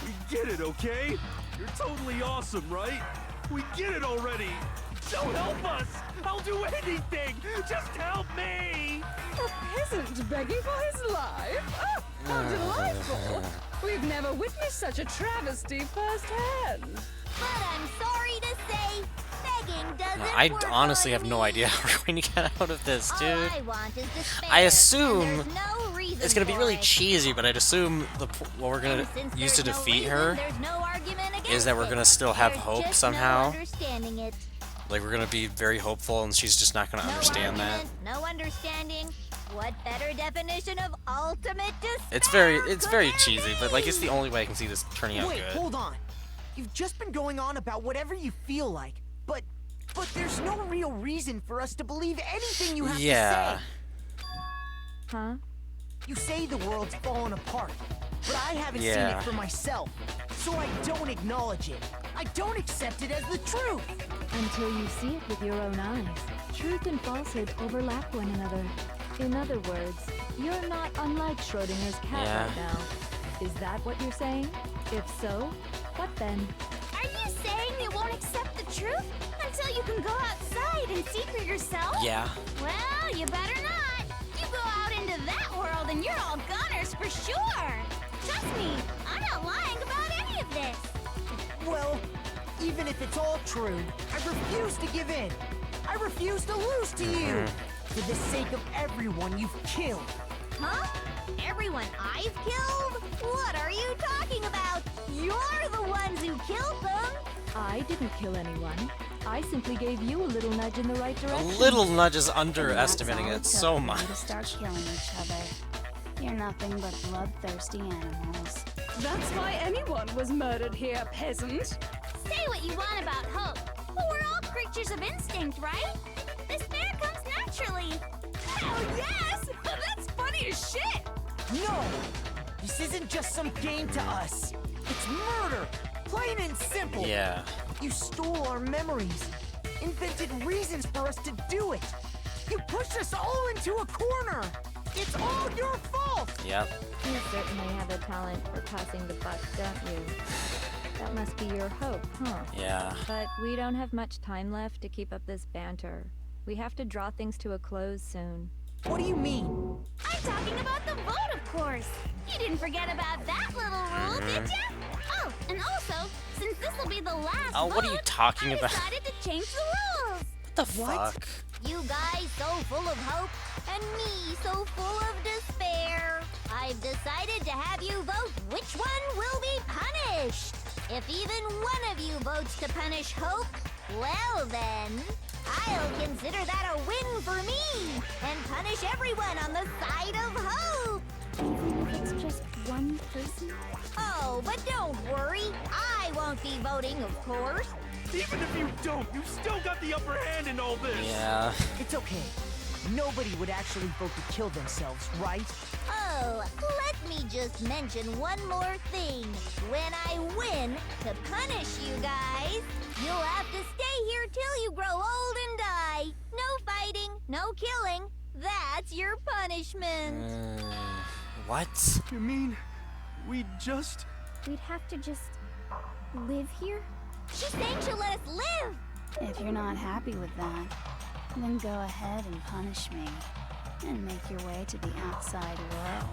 We get it, okay? You're totally awesome, right? We get it already. So help us. I'll do anything. Just help me. A peasant begging for his life? Oh, how delightful! We've never witnessed such a travesty firsthand. But I'm sorry to say, begging doesn't I work honestly on have no me. idea how we're going to get out of this, dude. All I want is despair, I assume and there's no reason It's going to be for really it. cheesy, but I'd assume what we're going And to since use to there's no defeat reason, her there's no argument is against that we're it. going to still have There's hope just somehow. No understanding it. Like, we're going to be very hopeful, and she's just not going to No understand that. argument, no understanding. What better definition of ultimate despair? It's very could cheesy, there but like it's be? the only way I can see this turning out Wait, good. hold on. You've just been going on about whatever you feel like, but there's no real reason for us to believe anything you have Yeah. to say. Huh? You say the world's fallen apart, but I haven't seen Yeah. it for myself, so I don't acknowledge it. I don't accept it as the truth. Until you see it with your own eyes. Truth and falsehood overlap one another. In other words, you're not unlike Schrodinger's cat Yeah. right now. Is that what you're saying? If so, what then? Are you saying you won't accept the truth until you can go outside and see for yourself? Yeah. Well, you better not. You go out into that world and you're all goners for sure. Trust me, I'm not lying about any of this. Well, even if it's all true, I refuse to give in. I refuse to lose to you. For the sake of everyone you've killed. Huh? Everyone I've killed? What are you talking about? You're the ones who killed them. I didn't kill anyone. I simply gave you a little nudge in the right A direction. little nudge is And that's underestimating all it took so for you much. to start killing each other. You're nothing but bloodthirsty animals. That's why anyone was murdered here, peasant. Say what you want about hope, but we're all creatures of instinct, right? Despair comes naturally. Hell yes! That's funny as shit! No! This isn't just some game to us. It's murder! Plain and simple! Yeah. You stole our memories, invented reasons for us to do it. You pushed us all into a corner. It's all your fault! Yep. You certainly have a talent for passing the buck, don't you? That must be your hope, huh? Yeah. But we don't have much time left to keep up this banter. We have to draw things to a close soon. What do you mean? I'm talking about the vote, of course. You didn't forget about that little rule, did ya? Oh, and also, since this will be the last Oh, vote, what are you talking I about? decided to change the rules. What the fuck? You guys so full of hope, and me so full of despair. I've decided to have you vote which one will be punished. If even one of you votes to punish Hope, well then, I'll consider that a win for me, and punish everyone on the side of Hope. Even if it's just one person? Oh, but don't worry, I won't be voting, of course. Even if you don't, you've still got the upper hand in all this. Yeah. It's okay. Nobody would actually vote to kill themselves, right? Oh, let me just mention one more thing. When I win to punish you guys, you'll have to stay here till you grow old and die. No fighting, no killing. That's your punishment. What? You mean we just... We'd have to just live here? She's saying she'll let us live! If you're not happy with that, then go ahead and punish me. And make your way to the outside world.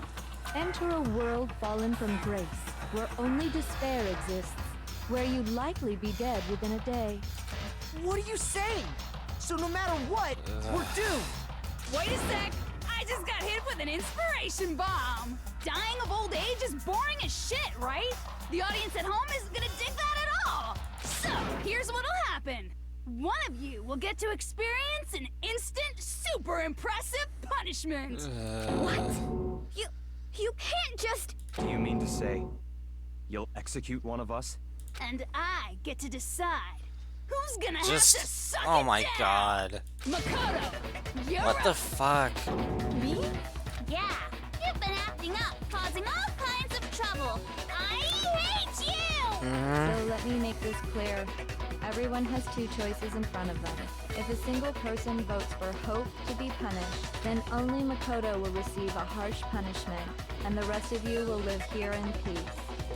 Enter a world fallen from grace, where only despair exists, where you'd likely be dead within a day. What are you saying? So no matter what, we're doomed. Wait a sec! I just got hit with an inspiration bomb! Dying of old age is boring as shit, right? The audience at home isn't gonna dig that at all! So, here's what'll happen. One of you will get to experience an instant, super impressive punishment! What? You can't just... Do you mean to say you'll execute one of us? And I get to decide who's gonna Just. have to suck Oh it my down. god. Makoto, you're What the up. fuck? Me? Yeah, you've been acting up, causing all kinds of trouble. I hate you! So let me make this clear. Everyone has two choices in front of them. If a single person votes for Hope to be punished, then only Makoto will receive a harsh punishment, and the rest of you will live here in peace.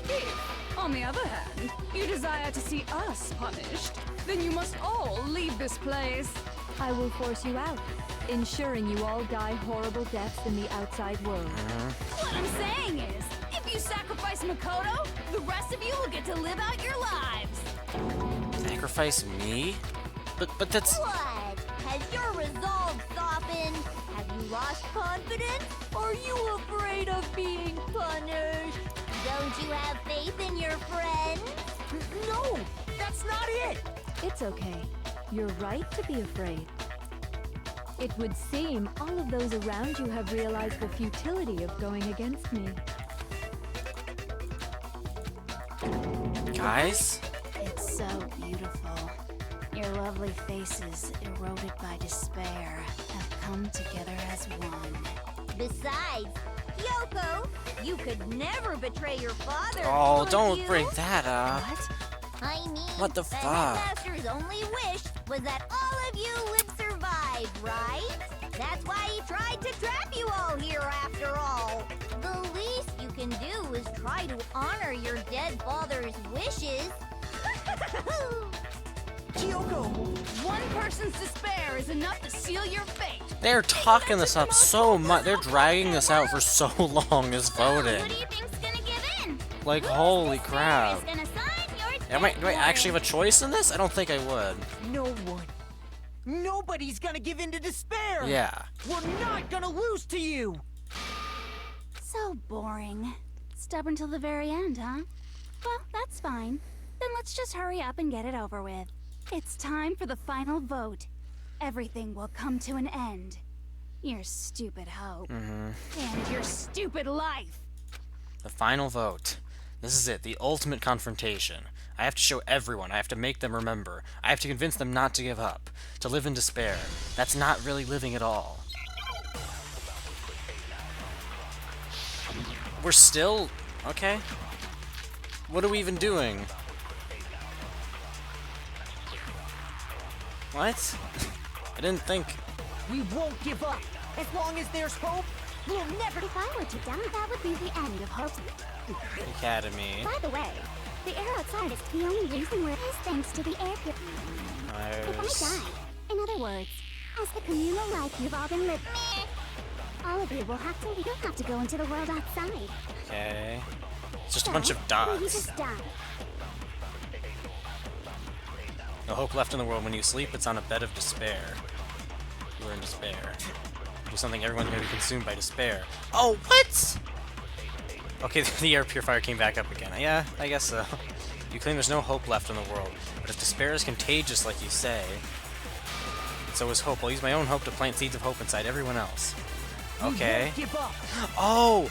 If, on the other hand, you desire to see us punished, then you must all leave this place. I will force you out, ensuring you all die horrible deaths in the outside world. What I'm saying is, if you sacrifice Makoto, the rest of you will get to live out your lives. Sacrifice me? But that's. What? Has your resolve softened? Have you lost confidence? Are you afraid of being punished? Don't you have faith in your friends? No, that's not it. It's okay. You're right to be afraid. It would seem all of those around you have realized the futility of going against me. Guys? It's so beautiful. Your lovely faces, eroded by despair, have come together as one. Besides, Yoko, you could never betray your father. Oh, could don't you? bring that up. What? I mean, What the fuck? headmaster's only wish was that all of you would survive, right? That's why he tried to trap you all here after all. The least you can do is try to honor your dead father's wishes. Kyoko, One person's despair is enough to seal your fate. They're talking this up so much. They're dragging this out for so long, this voting. Who do you think's gonna give in? Like, holy crap. Who's gonna sign your Do I actually have a choice in this? I don't think I would. no one. Nobody's gonna give in to despair. Yeah. We're not gonna lose to you. So boring. Stubborn till the very end, huh? Well, that's fine. Then let's just hurry up and get it over with. It's time for the final vote. Everything will come to an end. Your stupid hope. And your stupid life. The final vote. This is it, the ultimate confrontation. I have to show everyone, I have to make them remember. I have to convince them not to give up, to live in despair. That's not really living at all. We're still... okay. What are we even doing? What? I didn't think... We won't give up. As long as there's hope, we'll never. If I were to die, that would be the end of Hope's Academy. By the way, the air outside is the only reason we're is thanks to the air purifier. If I die, in other words, as the communal life you've all been living. All of you will have to leave. You'll have to go into the world outside. Okay. It's just a bunch of You dots. just die. No hope left in the world. When you sleep, it's on a bed of despair. You are in despair. Do something, everyone's gonna be consumed by despair. Oh, what? Okay, the air purifier came back up again. Yeah, I guess so. You claim there's no hope left in the world, but if despair is contagious, like you say, so is hope. I'll use my own hope to plant seeds of hope inside everyone else. Okay. Give up. Oh!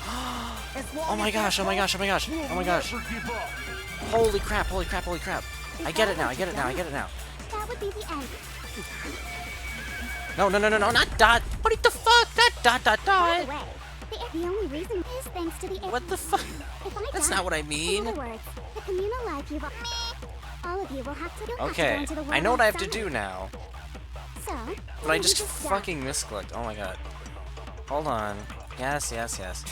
As long Oh my as gosh, oh my gosh, oh my gosh, oh my gosh. Never give up. Holy crap, holy crap, holy crap. I get it now, I get it now, I get it now. That would be the end. No, no, no, no, no, not dot. What the fuck? Not dot, dot, By dot. the way, the only reason is thanks to the. What the fuck? If I That's die, not what I mean. In other words, the communal life you've. All of you will have to. You'll have to go Okay, into the world I know what I have to outside. do now. So. But I you just die. fucking misclicked. Oh my god. Hold on. Yes, yes, yes.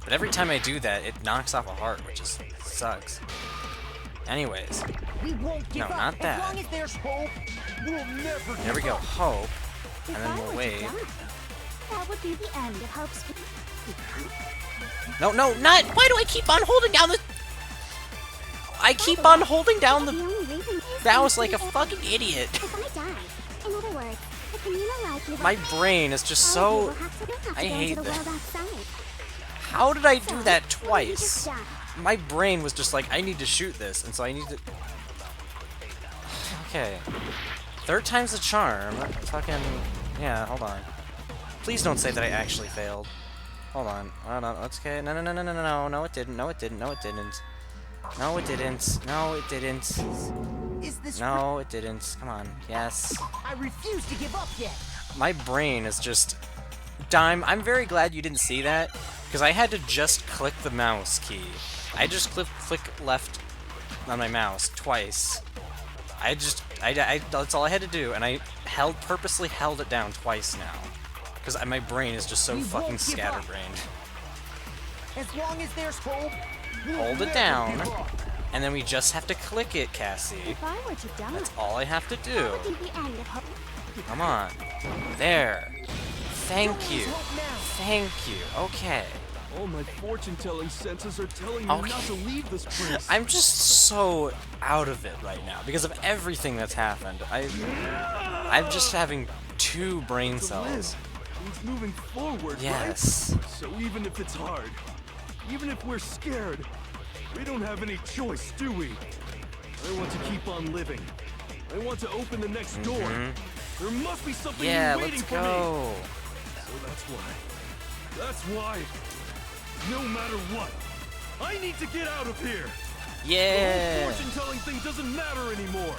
But every time I do that, it knocks off a heart, which is sucks. Anyways, We won't give No, up. not As that. long as there's hope, we'll never give here we go. up. Hope, If and I then were we'll to wait. die, that would be the end of Hope's. No, no, not. Why do I keep on holding down the? I keep on holding down The the only reason is mouse thanks to like a the fucking idiot. If I die, in other words, the communal life you've. My brain is just All of you so. will have to- you'll have to I go hate into the this. world outside. How did I So, do that you just twice? die. My brain was just like, I need to shoot this, and so I need to. Okay. Third time's the charm. Fucking. Yeah, hold on. Please don't say that I actually failed. Hold on. Hold on. Let's okay. No, no, no, no, no, no, no. No, it didn't. No, it didn't. No, it didn't. No, it didn't. No, it didn't. Is this? No, it didn't. Come on. Yes. I refuse to give up yet. My brain is just. Dime, I'm very glad you didn't see that, because I had to just click the mouse key. I just click left on my mouse twice. That's all I had to do, and I purposely held it down twice now. Because my brain is just so We fucking won't give up. scatterbrained. As long as there's hope, we'll Hold it never down, give up. and then we just have to click it, Cassie. If I were to die, That's all I have to that do. would be the end of Hope. Come on. There. Thank you. There's hope now. Thank you. Okay. All my fortune-telling senses are telling me Okay. not to leave this place. I'm just so out of it right now because of everything that's happened. I'm just having 2 brain To cells. live means moving forward, Yes. right? So even if it's hard, even if we're scared, we don't have any choice, do we? I want to keep on living. I want to open the next door. There must be something Yeah, new waiting let's for me. go. So that's why, no matter what, I need to get out of here. The Yeah. whole fortune-telling thing doesn't matter anymore.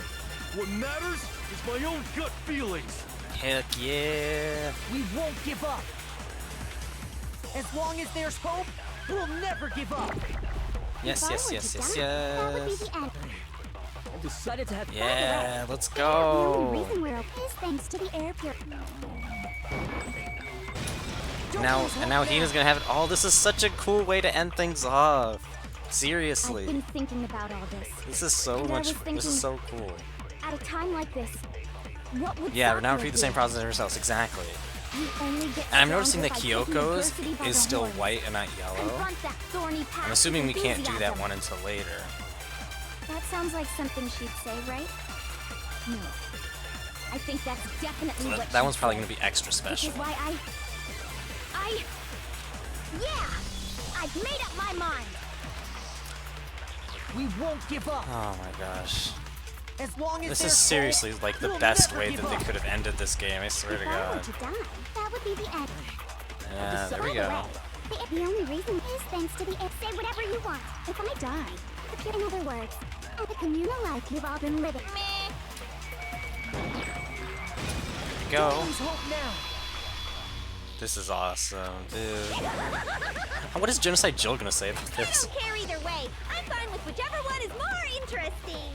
What matters is my own gut feelings. Heck yeah. We won't give up. As long as there's hope, we'll never give up. Yes, If I yes, were yes, to yes, die, That would be yes. the end. I've decided to have Yeah, let's The only go. reason we're okay is thanks to the air pure. Now Hina's gonna have it all. This is such a cool way to end things off. I've Seriously. been thinking about all this. This is so And I much. was This thinking- is so cool. At a time like this, what would Yeah, Sakura now repeat the same do? process ourselves. Exactly. You only get And I'm noticing stronger that by taking Kyoko's adversity by is the still horns. white and not yellow. Confront that thorny path I'm assuming we with can't do that enthusiasm. one until later. That sounds like something she'd say, right? No. I think that's definitely So what that one's she'd probably say. gonna be extra Which special. is why yeah! I've made up my mind! We won't give up. Oh my gosh. As long as This there's is seriously hope, like the we'll best never way give that they up. could have ended this game, I swear to If I were God. to die, that would be the end. Yeah, there we By the go. way, the only reason is thanks to the say whatever you want. If I die, in other words, the communal life you've all been living. Go. There's hope now. This is awesome, dude. What is Genocide Jill gonna say about I this? don't care either way. I'm fine with whichever one is more interesting.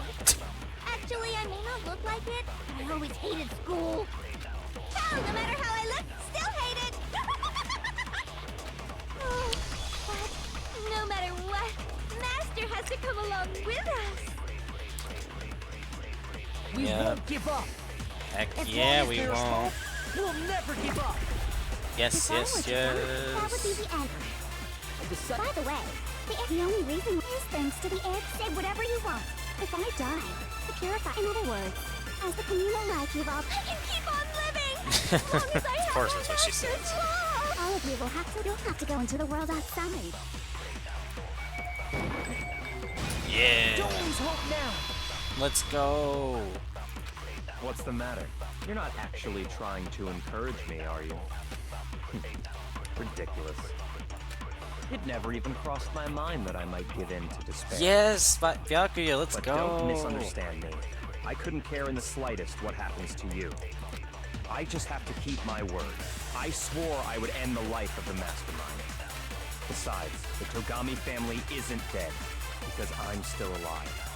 Actually, I may not look like it, but I always hated school. Hell, no matter how I look, still hate it. Oh, but no matter what, Master has to come along with us. We Yeah. won't give up. Heck As yeah, long as we there's won't. hope, we'll never give up. Yes, If I yes, were to die, that would be yes. the end. By the way, the only reason is thanks to the egg. Say whatever you want. If I die, the purify. In other words, as the communal life evolves, I can keep on living. As long as I Of course, that's what she says. All of you will have to. You'll have to go into the world outside. Yeah. Don't lose hope now. Let's go. What's the matter? You're not actually trying to encourage me, are you? Ridiculous. It never even crossed my mind that I might give in to despair. Yes, Byakuya, let's But go. don't misunderstand me. I couldn't care in the slightest what happens to you. I just have to keep my word. I swore I would end the life of the mastermind. Besides, the Togami family isn't dead, because I'm still alive.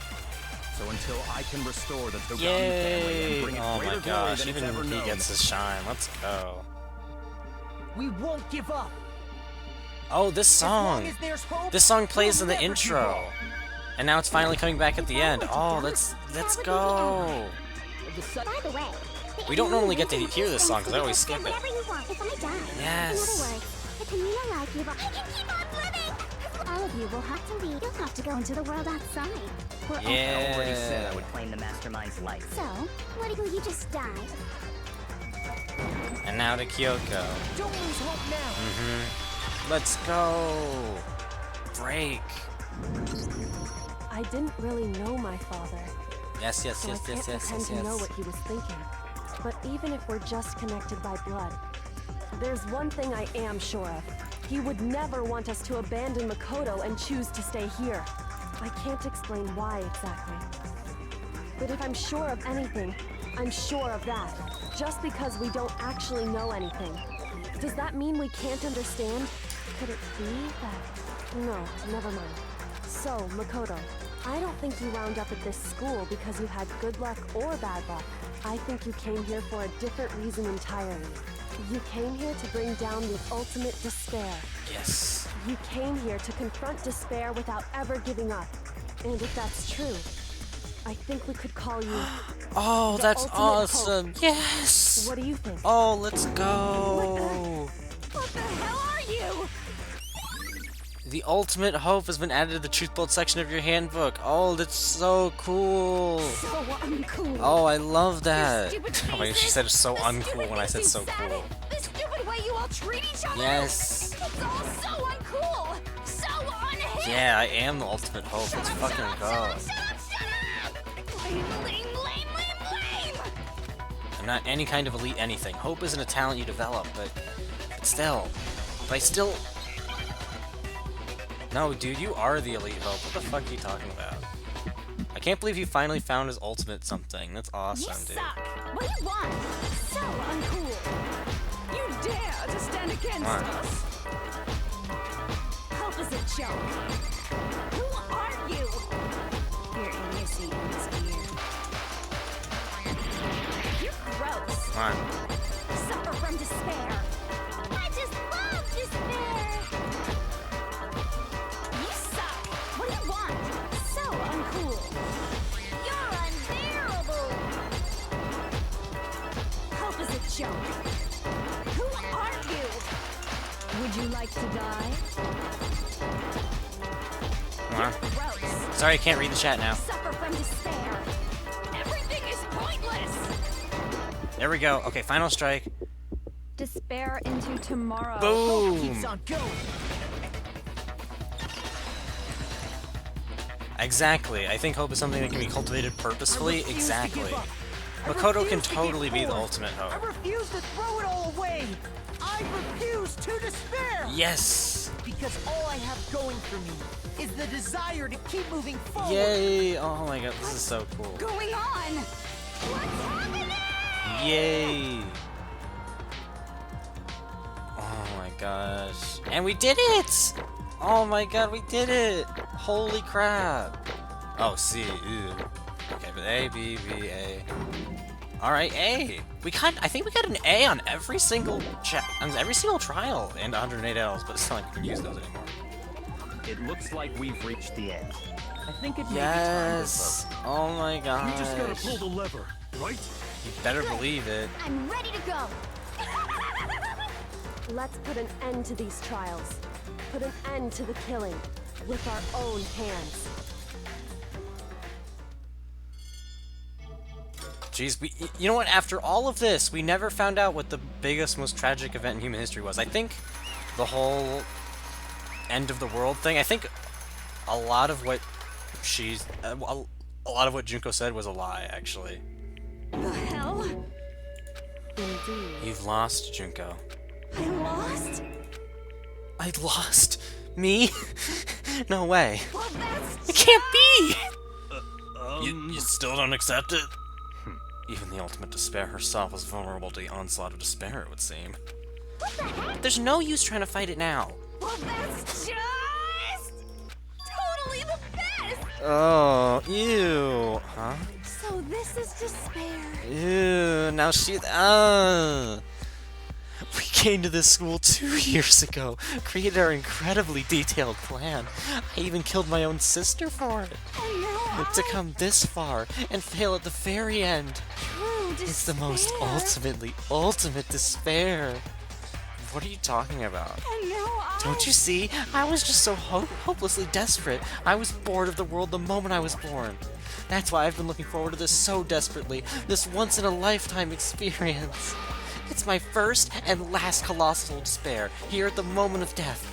So until I can restore the Togami family and Yay! bring it Oh greater my glory gosh, than it's even ever he known, gets his shine. Let's go. We won't give up. Oh, this As long song. as there's hope, This song plays in we'll the never give intro. up. And now it's finally coming back at the end. Oh, let's go. By the way, We don't normally get to hear this song because I always skip it. whatever you want. If I die, in Yes. other words, the communal life evolves. I can keep on living. All of you will have to leave. You'll have to go into the world outside. We're Yeah. I already said I would Claim the mastermind's life. So, what do you just died? And now to Kyoko. Don't lose hope now. Let's go. Break. I didn't really know my father, Yes, yes, so yes, I can't yes, yes, pretend yes, to know yes. what he was thinking. But even if we're just connected by blood, there's one thing I am sure of. He would never want us to abandon Makoto and choose to stay here. I can't explain why exactly. But if I'm sure of anything, I'm sure of that. Just because we don't actually know anything. Does that mean we can't understand? Could it be that... No, never mind. So, Makoto, I don't think you wound up at this school because you had good luck or bad luck. I think you came here for a different reason entirely. You came here to bring down the ultimate despair. Yes. You came here to confront despair without ever giving up. And if that's true, I think we could call you... Oh, the that's ultimate awesome. hope. Yes. What do you think? Oh, let's go. What the hell are you? The ultimate hope has been added to the truth bolt section of your handbook. Oh, that's so cool. So uncool. Oh, I love that. Stupid Oh my gosh, she faces, said it's so the uncool stupid when I things said you so said, cool. The stupid way you all treat each other. Yes. It's all so uncool. So unhip. Yeah, I am the ultimate hope. Let's fucking go. Shut up. Lame, lame, lame, lame, lame. I'm not any kind of elite anything. Hope isn't a talent you develop, but still. But I still... No, dude, you are the elite hope. What the fuck are you talking about? I can't believe he finally found his ultimate something. That's awesome, You dude. suck. What do you want? So uncool. You dare to stand against Come on. us? Hope is a joke. Who are you? You're innocent in this gear. You're gross. Come on. Suffer from despair. I just love despair. You suck. What do you want? So uncool. You're unbearable. Hope is a joke. Who are you? Would you like to die? Come on. Gross. Sorry, I can't read the chat now. Suffer from despair. Everything is pointless. There we go. Okay, final strike. Despair into tomorrow. Boom! Keeps on going. Exactly. I think hope is something that can be cultivated purposefully. I refuse to Exactly. give up. I Makoto can refuse to give totally be the forward. ultimate I hope. refuse to throw it all away. I refuse to despair. Yes! Because all I have going for me is the desire to keep moving forward. Yay! Oh my god, this is so cool. Going on. What's happening? Yay! Oh my gosh. And we did it! Oh my god, we did it! Holy crap! Oh, C. Ew. Okay, but A, B, B, A. Alright, A! I think we got an A on every single trial and 108 L's, but it's not like we can use those anymore. It looks like we've reached the end. I think it may Yes! Oh my You just gotta gosh. pull the lever, right? You better believe it. I'm ready to go. Let's put an end to these trials. Put an end to the killing with our own hands. Jeez, you know what? After all of this, we never found out what the biggest, most tragic event in human history was. I think the whole end of the world thing. I think a lot of what a lot of what Junko said was a lie, actually. The hell? Indeed. You've lost, Junko. I lost? I lost? Me? No way. Well, that's It can't be! You still don't accept it? Even the ultimate despair herself was vulnerable to the onslaught of despair, it would seem. What the heck? There's no use trying to fight it now. Well, that's just totally the best! Oh, ew. Huh? So this is despair. Ew, now we came to this school 2 years ago, created our incredibly detailed plan. I even killed my own sister for it. And now To come this far and fail at the very end. true despair. It's the most ultimate despair. What are you talking about? And now Don't you see? I was just so hopelessly desperate. I was bored of the world the moment I was born. That's why I've been looking forward to this so desperately. This once-in-a-lifetime experience. It's my first and last colossal despair, here at the moment of death.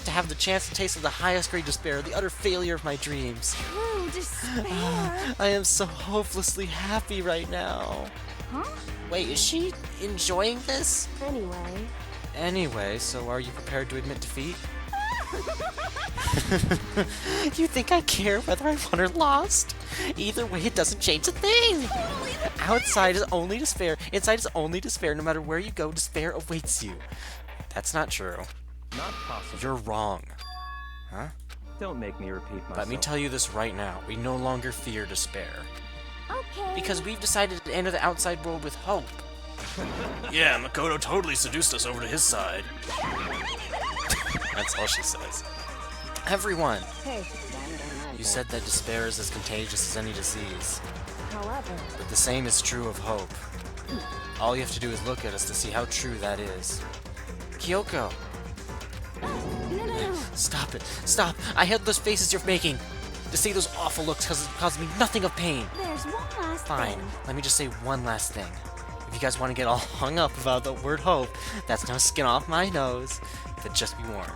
To have the chance to taste of the highest grade despair, the utter failure of my dreams. true despair. I am so hopelessly happy right now. Huh? Wait, is she enjoying this? Anyway, Anyway, so are you prepared to admit defeat? You think I care whether I won or lost? Either way, it doesn't change a thing! Outside is only despair, inside is only despair. No matter where you go, despair awaits you. That's not true. Not possible. You're wrong. Huh? Don't make me repeat myself. Let me tell you this right now. We no longer fear despair. Okay. Because we've decided to enter the outside world with hope. Yeah, Makoto totally seduced us over to his side. That's all she says. Everyone, hey, you said that despair is as contagious as any disease. however, But the same is true of hope. All you have to do is look at us to see how true that is. Kyoko! No. Stop it! Stop! I hate those faces you're making! To see those awful looks causes me nothing of pain! There's one last Fine, thing. let me just say one last thing. If you guys want to get all hung up about the word hope, that's no skin off my nose. But just be warned.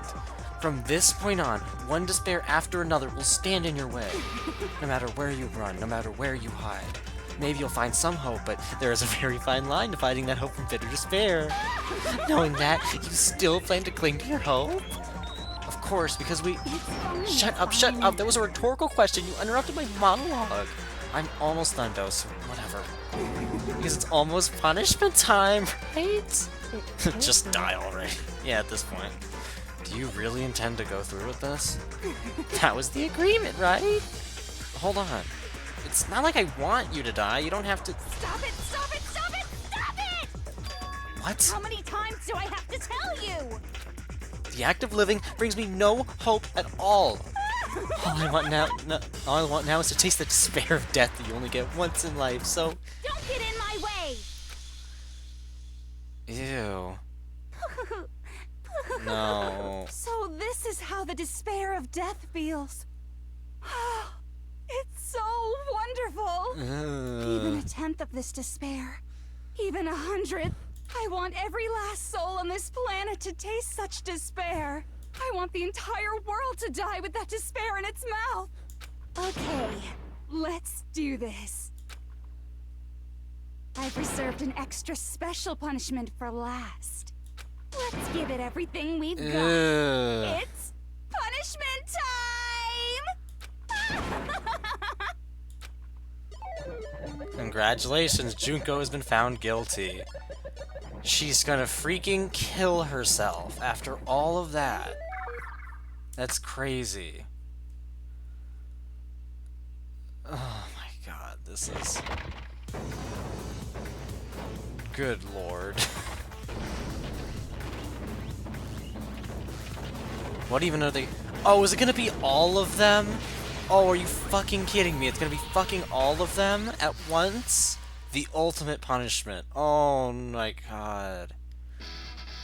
From this point on, one despair after another will stand in your way. No matter where you run, no matter where you hide. Maybe you'll find some hope, but there is a very fine line to finding that hope from bitter despair. Knowing that, you still plan to cling to your hope? Of course, because we... Shut up, shut up! That was a rhetorical question. You interrupted my monologue. I'm almost done, though, so whatever. Because it's almost punishment time, right? Just die already. Yeah, at this point. Do you really intend to go through with this? That was the agreement, right? Hold on. It's not like I want you to die. You don't have to... Stop it! Stop it! Stop it! Stop it! What? How many times do I have to tell you? The act of living brings me no hope at all. All I want now is to taste the despair of death that you only get once in life, so... Don't get in my way! Ew. No. So this is how the despair of death feels. It's so wonderful. Even a tenth of this despair, even 100th. I want every last soul on this planet to taste such despair. I want the entire world to die with that despair in its mouth. Okay, let's do this. I've reserved an extra special punishment for last. Let's give it everything we've got. Ew. It's punishment time! Congratulations, Junko has been found guilty. She's gonna freaking kill herself after all of that. That's crazy. Oh my god, this is... Good lord. What even are they... Oh, is it gonna be all of them? Oh, are you fucking kidding me? It's gonna be fucking all of them at once? The ultimate punishment. Oh my god.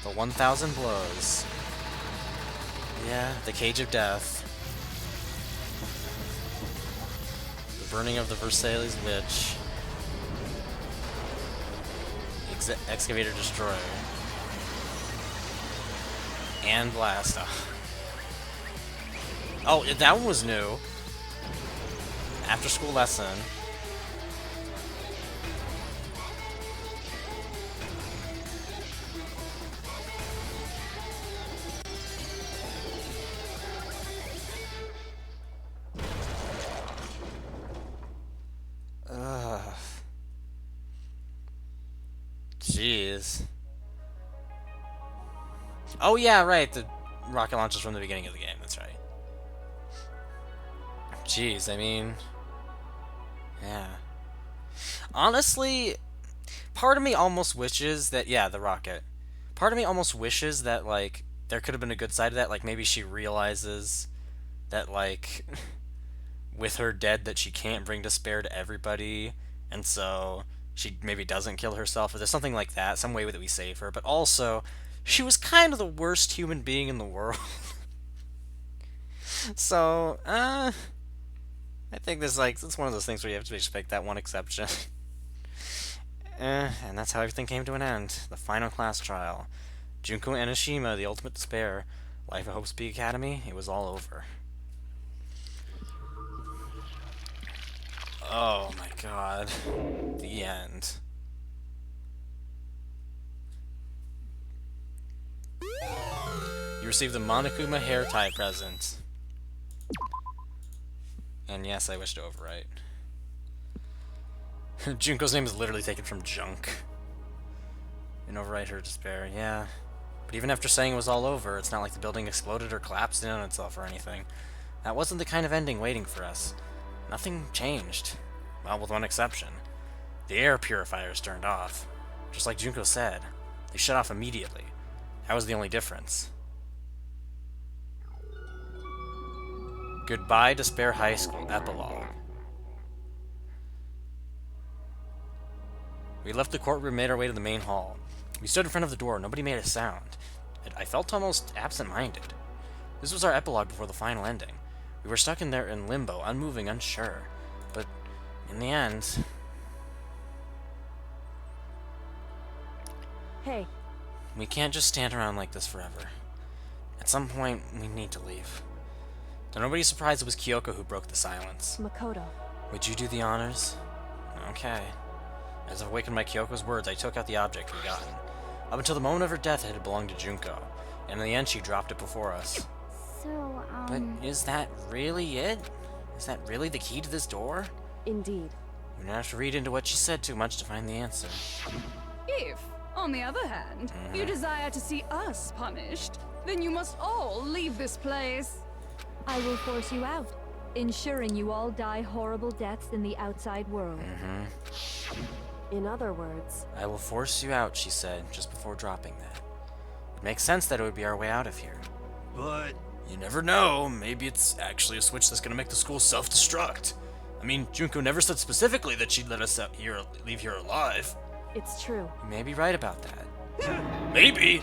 The 1,000 blows. Yeah, the cage of death. The burning of the Versailles Witch. Excavator Destroyer. And Blast. Oh, that one was new. After school lesson. Jeez. Oh yeah, right. The rocket launches from the beginning of the game. That's right. Jeez, I mean, yeah. Honestly, part of me almost wishes that, yeah, the rocket. Part of me almost wishes that, like, there could have been a good side to that. Like, maybe she realizes that, like, with her dead, that she can't bring despair to everybody, and so she maybe doesn't kill herself, or there's something like that, some way that we save her. But also, she was kind of the worst human being in the world. So, I think this, like, it's one of those things where you have to expect that one exception. And that's how everything came to an end. The final class trial. Junko and Enoshima, the ultimate despair. Life at Hope Speak Academy, it was all over. Oh my god. The end. You received the Monokuma hair tie present. And yes, I wish to overwrite. Junko's name is literally taken from junk. And overwrite her despair, yeah. But even after saying it was all over, it's not like the building exploded or collapsed in on itself or anything. That wasn't the kind of ending waiting for us. Nothing changed. Well, with one exception. The air purifiers turned off. Just like Junko said. They shut off immediately. That was the only difference. Goodbye, Despair High School. Epilogue. We left the courtroom and made our way to the main hall. We stood in front of the door. Nobody made a sound. I felt almost absent-minded. This was our epilogue before the final ending. We were stuck in there in limbo, unmoving, unsure. But in the end... Hey. We can't just stand around like this forever. At some point, we need to leave. To nobody's surprise, it was Kyoko who broke the silence. Makoto. Would you do the honors? Okay. As if awakened by Kyoko's words, I took out the object we'd gotten. Up until the moment of her death, it had belonged to Junko, and in the end, she dropped it before us. So, But is that really it? Is that really the key to this door? Indeed. We don't have to read into what she said too much to find the answer. If, on the other hand, you desire to see us punished, then you must all leave this place. I will force you out, ensuring you all die horrible deaths in the outside world. In other words, I will force you out, she said, just before dropping that. It makes sense that it would be our way out of here. But You never know, maybe it's actually a switch that's gonna make the school self-destruct. I mean, Junko never said specifically that she'd let us leave here alive. it's true. You may be right about that. Maybe!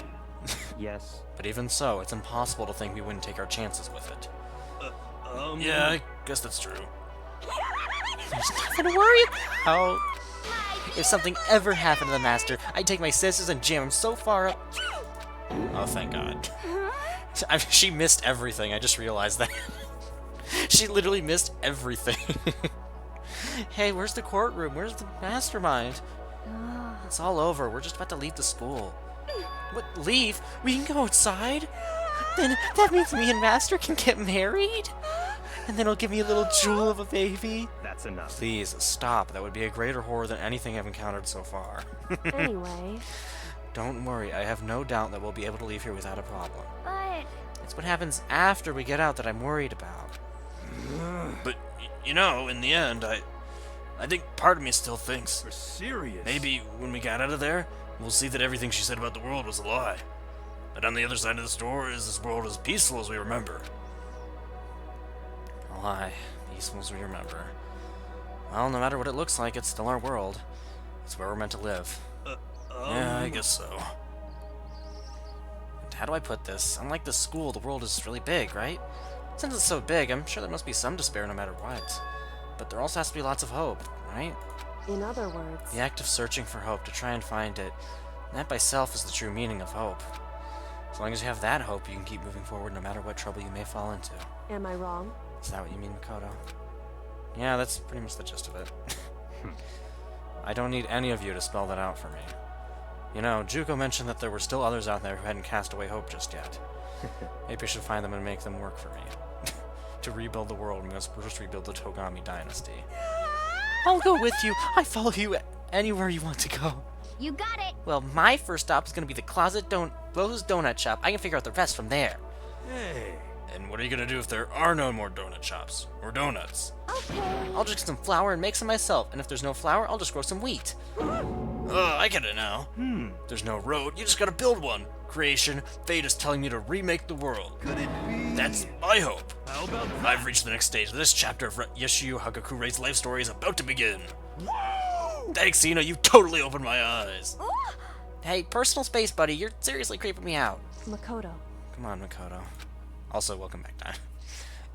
Yes. But even so, it's impossible to think we wouldn't take our chances with it. Yeah, I guess that's true. There's nothing to worry about. If something ever happened to the Master, I'd take my scissors and jam him so far up. Oh, thank God. She missed everything, I just realized that. She literally missed everything. Hey, where's the courtroom? Where's the mastermind? It's all over, we're just about to leave the school. What, leave? We can go outside? Then that means me and Master can get married? And then he'll give me a little jewel of a baby? That's enough. Please, stop. That would be a greater horror than anything I've encountered so far. Anyway, Don't worry, I have no doubt that we'll be able to leave here without a problem. but It's what happens after we get out that I'm worried about. But, you know, in the end, I think part of me still thinks you're serious. maybe when we got out of there, we'll see that everything she said about the world was a lie. But on the other side of this door is this world as peaceful as we remember. A lie. Peaceful as we remember. Well, no matter what it looks like, it's still our world. It's where we're meant to live. Yeah, I guess so. how do I put this? Unlike the school, the world is really big, right? Since it's so big, I'm sure there must be some despair no matter what. But there also has to be lots of hope, right? In other words, The act of searching for hope to try and find it, that by self is the true meaning of hope. As long as you have that hope, you can keep moving forward no matter what trouble you may fall into. am I wrong? Is that what you mean, Makoto? Yeah, that's pretty much the gist of it. I don't need any of you to spell that out for me. You know, Juko mentioned that there were still others out there who hadn't cast away hope just yet. Maybe I should find them and make them work for me. To rebuild the world, we must first rebuild the Togami dynasty. I'll go with you. I follow you anywhere you want to go. You got it. Well, my first stop is gonna be the closet Bo's donut shop. I can figure out the rest from there. Hey. And what are you gonna do if there are no more donut shops? Or donuts? Okay. I'll just get some flour and make some myself. And if there's no flour, I'll just grow some wheat. I get it now. There's no road, you just gotta build one. Creation, fate is telling me to remake the world. Could it be? That's my hope. How about that? I've reached the next stage. This chapter of Yeshio Hagakure's life story is about to begin. Whoa! Thanks, Sina, you totally opened my eyes. Hey, personal space, buddy. You're seriously creeping me out. Makoto. Come on, Makoto. Also, welcome back, Time.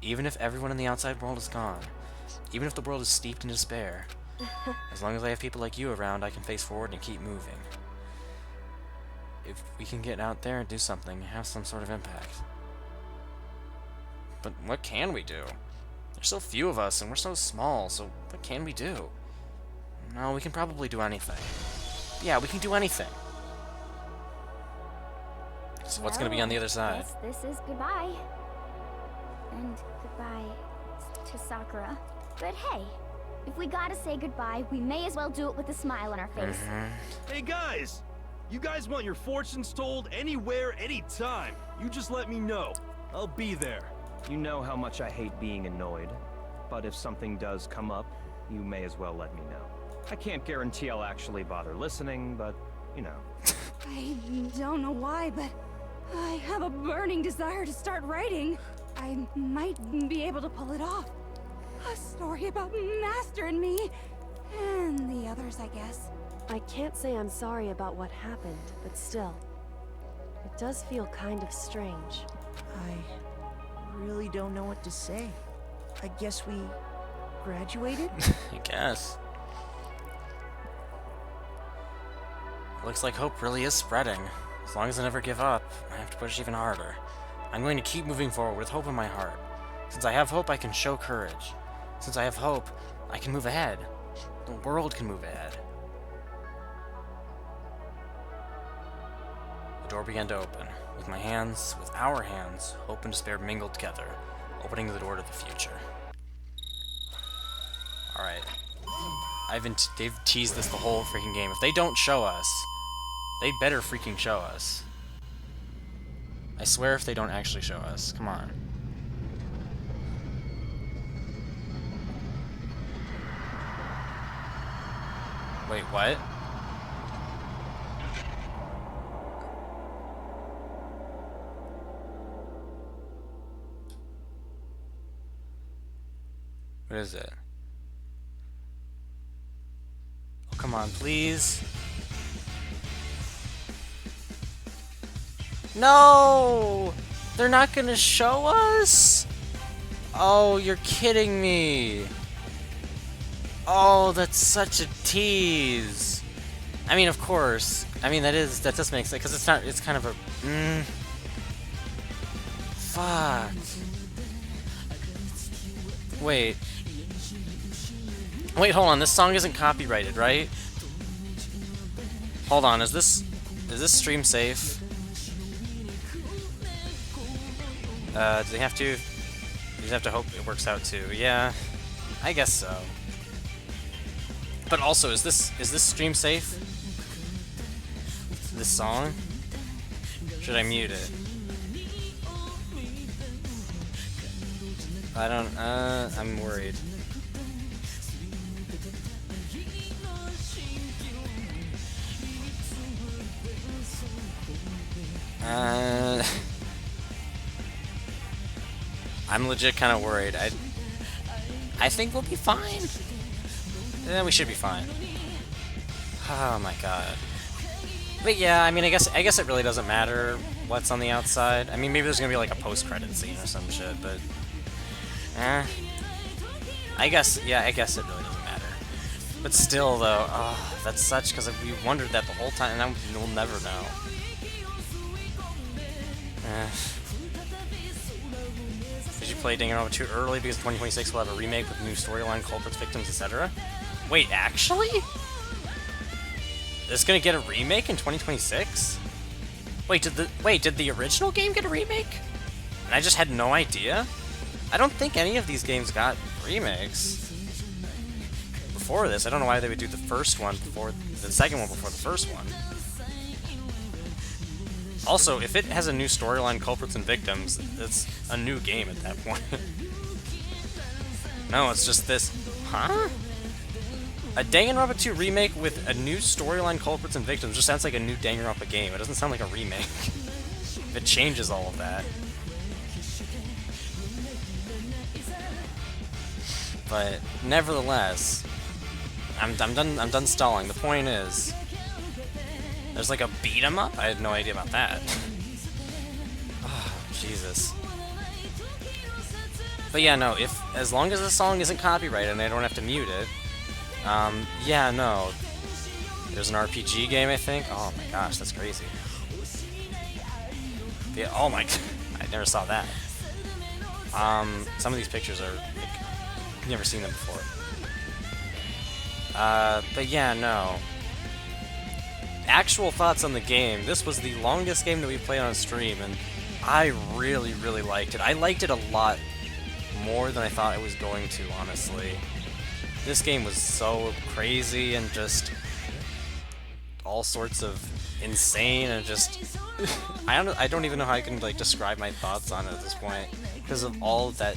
Even if everyone in the outside world is gone, even if the world is steeped in despair, as long as I have people like you around, I can face forward and keep moving. If we can get out there and do something, have some sort of impact. But what can we do? There's so few of us, and we're so small, so what can we do? No, we can probably do anything. Yeah, we can do anything. So what's gonna be on the other side? Yes, this is goodbye. And goodbye to Sakura. But hey, if we gotta say goodbye, we may as well do it with a smile on our face. Hey guys! You guys want your fortunes told anywhere, anytime. You just let me know. I'll be there. You know how much I hate being annoyed, but if something does come up, you may as well let me know. I can't guarantee I'll actually bother listening, but, you know. I don't know why, but I have a burning desire to start writing. I might be able to pull it off. A story about Master and me, and the others, I guess. I can't say I'm sorry about what happened, but still. It does feel kind of strange. I really don't know what to say. I guess we graduated? I guess. Looks like hope really is spreading. As long as I never give up, I have to push even harder. I'm going to keep moving forward with hope in my heart. Since I have hope, I can show courage. Since I have hope, I can move ahead. The world can move ahead. The door began to open. With my hands, with our hands, hope and despair mingled together, opening the door to the future. Alright. They've teased this the whole freaking game. If they don't show us, they better freaking show us. I swear if they don't actually show us. Come on. Wait, what? What is it? Oh, come on, please. No! They're not gonna show us? Oh, you're kidding me. Oh, that's such a tease. I mean, of course. I mean, that does make sense, because it's kind of a... Fuck. Wait. Wait, hold on, this song isn't copyrighted, right? Hold on, is this stream safe? Do they have to... You just have to hope it works out too. Yeah, I guess so. But also, is this stream safe? This song? Should I mute it? I don't, I'm worried. I'm legit kind of worried. I think we'll be fine. We should be fine. Oh my god. But yeah, I mean, I guess it really doesn't matter what's on the outside. I mean, maybe there's gonna be like a post-credit scene or some shit, but I guess it really doesn't matter. But still, though, oh, that's such because we wondered that the whole time, and now we'll never know. Did you play Danganronpa too early because 2026 will have a remake with new storyline, culprits, victims, etc.? Wait, actually? It's gonna get a remake in 2026? Wait, did the original game get a remake? And I just had no idea? I don't think any of these games got remakes before this. I don't know why they would do the first one before the second one before the first one. Also, if it has a new storyline, culprits, and victims, it's a new game at that point. No, it's just this. Huh? A Danganronpa 2 remake with a new storyline, culprits, and victims just sounds like a new Danganronpa game. It doesn't sound like a remake. If it changes all of that. But nevertheless, I'm done stalling. The point is, there's like a beat 'em up. I had no idea about that. Oh, Jesus. But yeah, no. As long as the song isn't copyrighted and I don't have to mute it. Yeah, no. There's an RPG game, I think. Oh my gosh, that's crazy. Yeah, oh my, I never saw that. Some of these pictures are, like, I've never seen them before. But yeah, no. Actual thoughts on the game. This was the longest game that we played on stream, and I really, really liked it. I liked it a lot more than I thought I was going to, honestly. This game was so crazy and just all sorts of insane and just I don't even know how I can like describe my thoughts on it at this point because of all that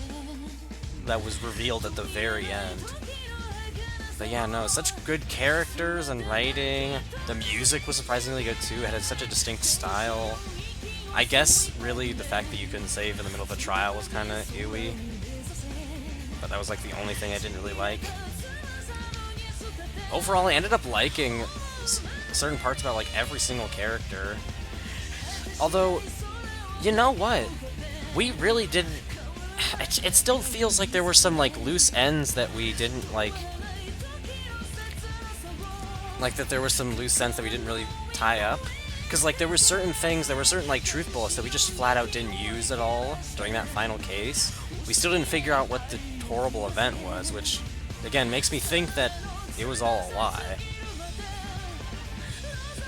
was revealed at the very end. But yeah, no, such good characters and writing. The music was surprisingly good too. It had such a distinct style. I guess really the fact that you couldn't save in the middle of a trial was kind of ewy. But that was like the only thing I didn't really like. Overall, I ended up liking certain parts about like every single character. Although, you know what? We really didn't. It still feels like there were some like loose ends that we didn't like that there were some loose ends that we didn't really tie up. Because like there were certain things, there were certain like truth bullets that we just flat out didn't use at all during that final case. We still didn't figure out what the horrible event was, which again makes me think that it was all a lie.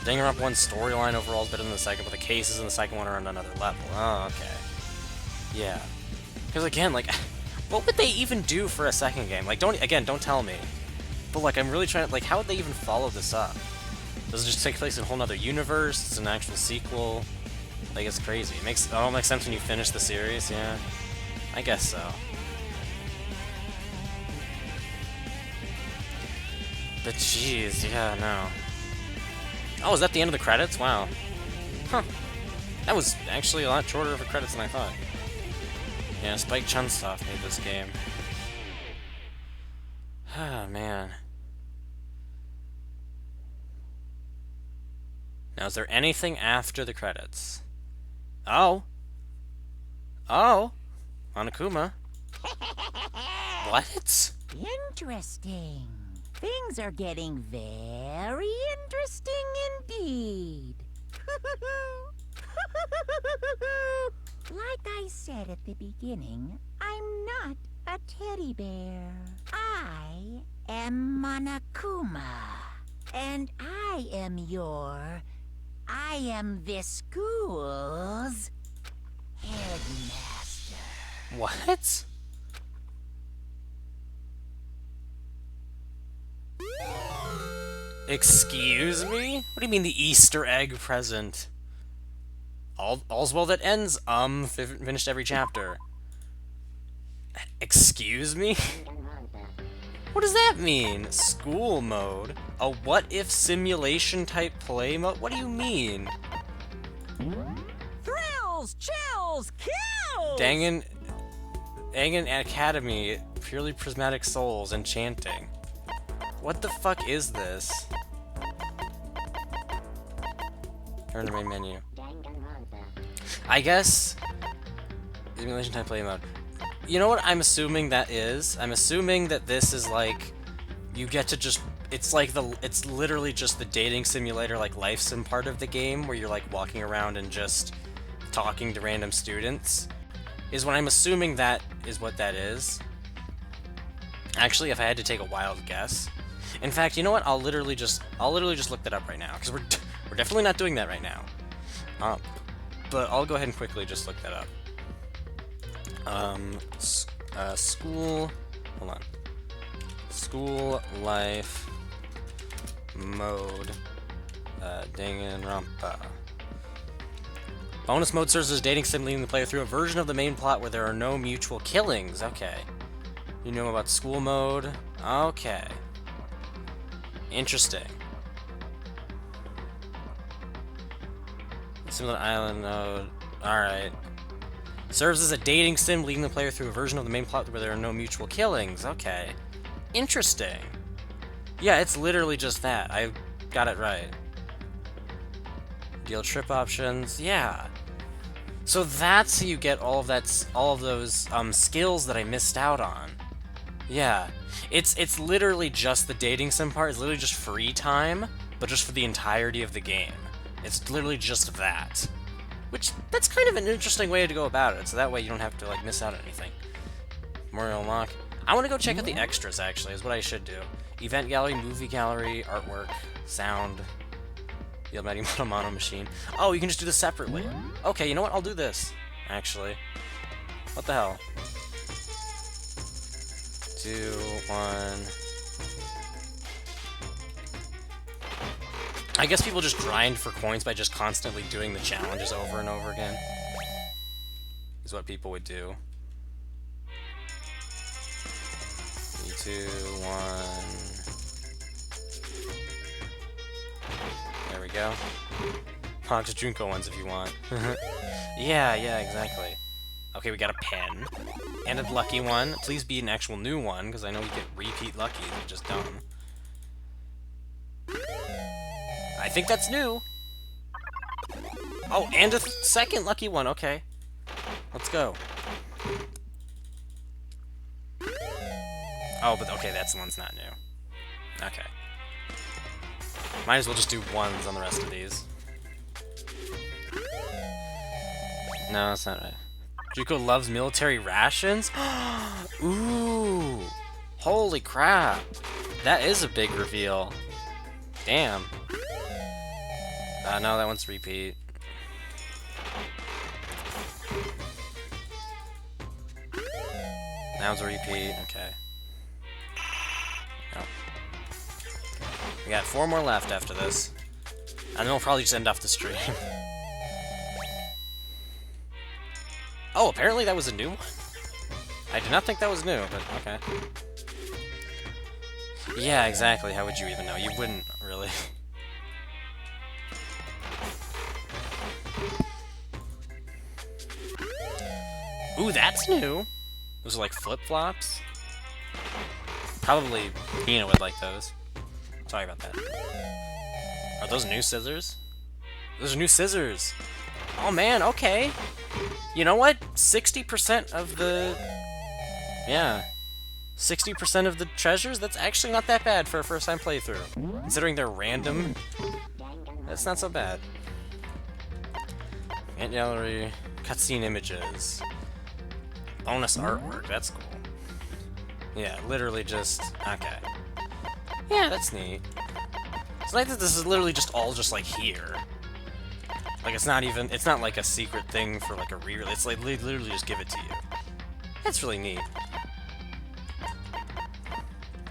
Danganronpa 1's storyline overall is better than the second, but the cases in the second one are on another level. Oh, okay. Yeah. Because again, like, what would they even do for a second game? Like, don't tell me. But like, I'm really trying to, like, how would they even follow this up? Does it just take place in a whole nother universe? It's an actual sequel? Like, it's crazy. It all makes sense when you finish the series, yeah. I guess so. But jeez, yeah, no. Oh, is that the end of the credits? Wow. Huh. That was actually a lot shorter of a credits than I thought. Yeah, Spike Chunsoft made this game. Ah, man. Now, is there anything after the credits? Oh. Oh. Monokuma. What? Interesting. Things are getting very interesting indeed. Like I said at the beginning, I'm not a teddy bear. I am Monokuma. And I am this school's headmaster. What? Excuse me? What do you mean the Easter egg present? All's well that ends, finished every chapter. Excuse me? What does that mean? School mode? A what-if simulation type play mode? What do you mean? Thrills, chills, kills! Dangan Academy, purely prismatic souls, enchanting. What the fuck is this? Turn to main menu. I guess simulation type play mode. You know what I'm assuming that is? I'm assuming that this is like you get to just it's literally just the dating simulator like life sim part of the game where you're like walking around and just talking to random students. Is what I'm assuming that is what that is. Actually, if I had to take a wild guess. In fact, you know what? I'll literally just look that up right now because we're definitely not doing that right now. But I'll go ahead and quickly just look that up. School, hold on. School life mode, Danganronpa. Bonus mode serves as dating sim, leading the player through a version of the main plot where there are no mutual killings. Okay. You know about school mode? Okay. Interesting. Similar island mode. Alright. Serves as a dating sim, leading the player through a version of the main plot where there are no mutual killings. Okay. Interesting. Yeah, it's literally just that. I got it right. Deal trip options. Yeah. So that's how you get all of those skills that I missed out on. Yeah. It's literally just the dating sim part. It's literally just free time, but just for the entirety of the game. It's literally just that. Which, that's kind of an interesting way to go about it, so that way you don't have to, like, miss out on anything. Memorial unlock. I want to go check out the extras, actually, is what I should do. Event gallery, movie gallery, artwork, sound, the Almighty Mono machine. Oh, you can just do this separately. Okay, you know what? I'll do this, actually. What the hell? 2, 1... I guess people just grind for coins by just constantly doing the challenges over and over again. Is what people would do. 3, 2, 1. There we go. Just Junko ones if you want. Yeah, exactly. Okay, we got a pen. And a lucky one. Please be an actual new one, because I know we get repeat luckies, which is dumb. I think that's new. Oh, and a second lucky one. Okay. Let's go. Oh, but okay, that's the one's not new. Okay. Might as well just do ones on the rest of these. No, that's not right. Juko loves military rations? Ooh! Holy crap! That is a big reveal. Damn. No, that one's repeat. That one's a repeat, okay. Oh. We got 4 more left after this. And then we'll probably just end off the stream. Oh, apparently that was a new one? I did not think that was new, but okay. Yeah, exactly, how would you even know? You wouldn't, really. Ooh, that's new! Those are like flip-flops? Probably Hina would like those. Sorry about that. Are those new scissors? Those are new scissors! Oh man, okay! You know what? 60% of the... Yeah. 60% of the treasures? That's actually not that bad for a first-time playthrough. Considering they're random, that's not so bad. Ant gallery, cutscene images. Bonus artwork, that's cool. Yeah, literally just... Okay. Yeah, that's neat. It's like this is literally just all just like here. Like it's not even... It's not like a secret thing for like a re-release. It's like literally just give it to you. That's really neat.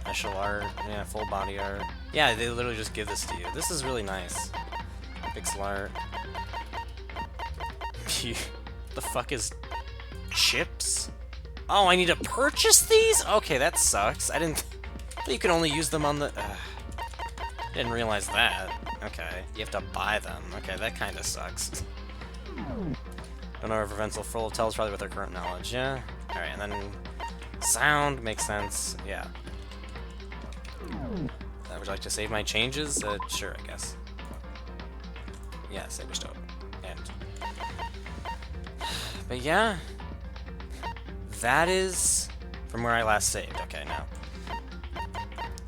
Special art, yeah, full body art. Yeah, they literally just give this to you. This is really nice. Pixel art. The fuck is... Chips? Oh, I need to purchase these? Okay, that sucks. I didn't... You can only use them on the... Didn't realize that. Okay, you have to buy them. Okay, that kind of sucks. Don't know if Revenzel full tells probably with their current knowledge. Yeah. All right, and then sound makes sense. Yeah. Would you like to save my changes? Sure, I guess. Yeah, Saber Stone. And... But yeah... That is... From where I last saved. Okay, now.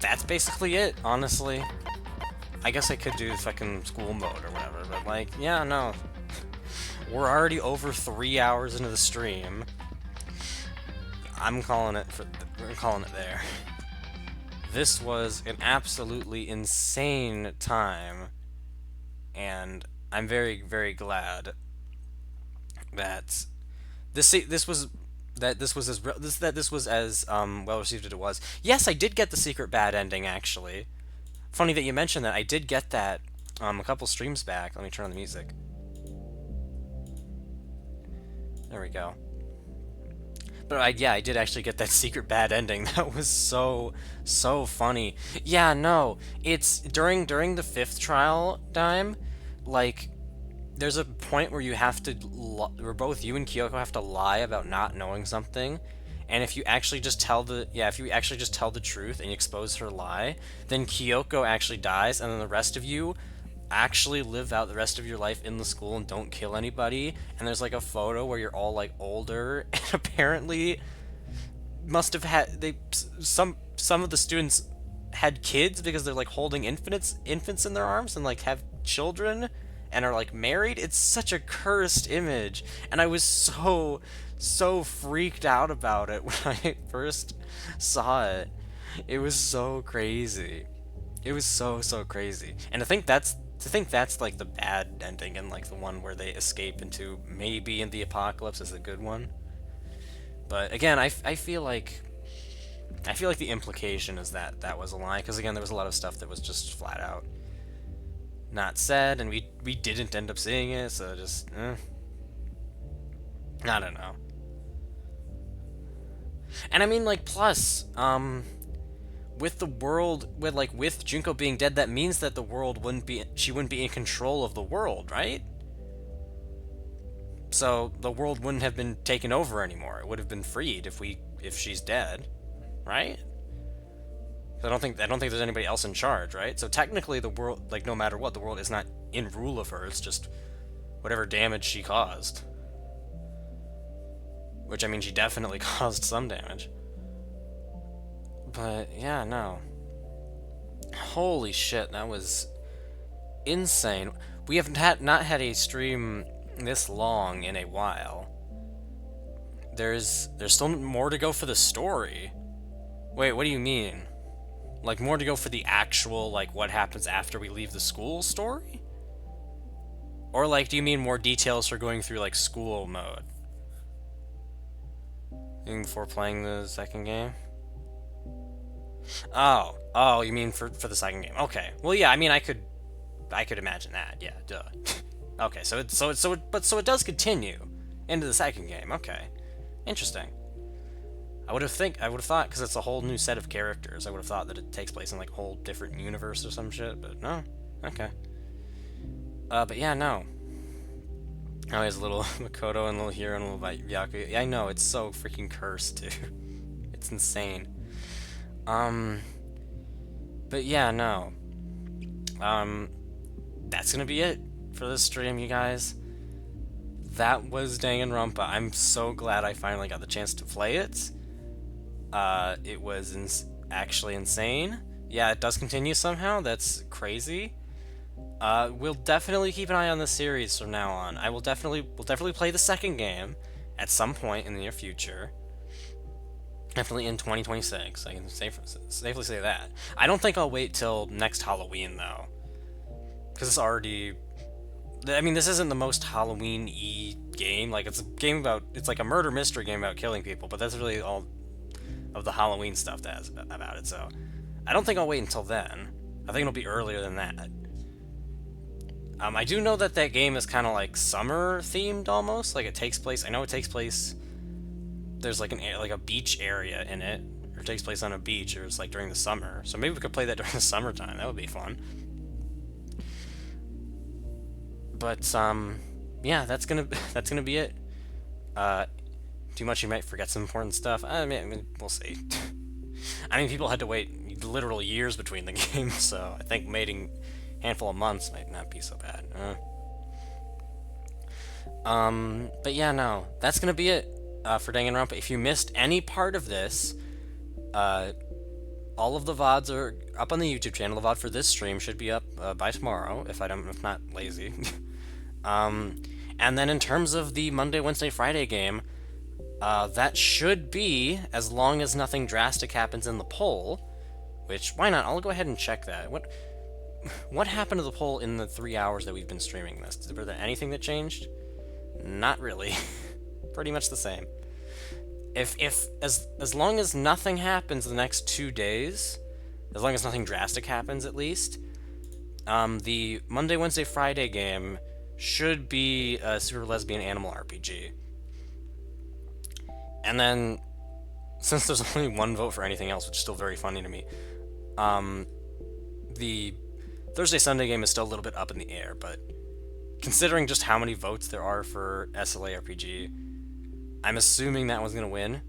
That's basically it, honestly. I guess I could do fucking school mode or whatever, but like, yeah, no. We're already over 3 hours into the stream. I'm calling it there. This was an absolutely insane time, and I'm very, very glad that this was as well received as it was. Yes, I did get the secret bad ending, actually. Funny that you mentioned that. I did get that a couple streams back. Let me turn on the music. There we go. But yeah, I did actually get that secret bad ending. That was so funny. Yeah, no, it's during the 5th trial time, like, there's a point where you have to, where both you and Kyoko have to lie about not knowing something, and if you actually just tell the truth and you expose her lie, then Kyoko actually dies, and then the rest of you actually live out the rest of your life in the school and don't kill anybody. And there's like a photo where you're all like older, and apparently must have had some of the students had kids because they're like holding infants in their arms and like have children and are like married. It's such a cursed image, and I was so freaked out about it when I first saw it. It was so crazy. It was so crazy. And to think that's like the bad ending, and like the one where they escape into maybe in the apocalypse is a good one. But again, I feel like the implication is that that was a lie, because again, there was a lot of stuff that was just flat out not said, and we didn't end up seeing it, so just I don't know. And I mean, like, plus with the world, with Junko being dead, that means that the world wouldn't be in control of the world, right? So the world wouldn't have been taken over anymore. It would have been freed if she's dead, right? I don't think there's anybody else in charge, right? So technically the world, like, no matter what, the world is not in rule of her. It's just whatever damage she caused. Which, I mean, she definitely caused some damage. But yeah, no. Holy shit, that was insane. We have not had a stream this long in a while. There's still more to go for the story. Wait, what do you mean? Like, more to go for the actual, like, what happens after we leave the school story? Or, like, do you mean more details for going through, like, school mode? Before playing the second game? Oh, you mean for the second game? Okay. Well, yeah, I mean, I could imagine that. Yeah, duh. Okay, so it does continue into the second game. Okay. Interesting. I would have thought, because it's a whole new set of characters, I would have thought that it takes place in like a whole different universe or some shit, but no. Okay. But yeah, no. Oh, there's little Makoto and little Hiro and little Yaku. Yeah, I know, it's so freaking cursed, too. It's insane. But yeah, no. That's gonna be it for this stream, you guys. That was Danganronpa. I'm so glad I finally got the chance to play it. It was actually insane. Yeah, it does continue somehow. That's crazy. We'll definitely keep an eye on the series from now on. We'll definitely play the second game at some point in the near future. Definitely in 2026. I can safely say that. I don't think I'll wait till next Halloween, though. Because it's already... I mean, this isn't the most Halloween-y game. Like, it's like a murder mystery game about killing people, but that's really all of the Halloween stuff that's about it, so... I don't think I'll wait until then. I think it'll be earlier than that. I do know that game is kind of like summer-themed, almost. Like, it takes place... I know it takes place... There's like a beach area in it, or it takes place on a beach, or it's like during the summer. So maybe we could play that during the summertime. That would be fun. But yeah, that's gonna be it. Too much, you might forget some important stuff. I mean, we'll see. I mean, people had to wait literal years between the games, so I think waiting a handful of months might not be so bad. But yeah, no, that's gonna be it for Danganronpa. If you missed any part of this, all of the VODs are up on the YouTube channel. The VOD for this stream should be up by tomorrow, if not lazy. And then in terms of the Monday, Wednesday, Friday game, that should be, as long as nothing drastic happens in the poll, which, why not? I'll go ahead and check that. What happened to the poll in the 3 hours that we've been streaming this? Was there anything that changed? Not really. Pretty much the same. As long as nothing happens the next 2 days, as long as nothing drastic happens at least, the Monday, Wednesday, Friday game should be a Super Lesbian Animal RPG. And then, since there's only one vote for anything else, which is still very funny to me, the Thursday, Sunday game is still a little bit up in the air, but considering just how many votes there are for SLA RPG, I'm assuming that one's gonna win.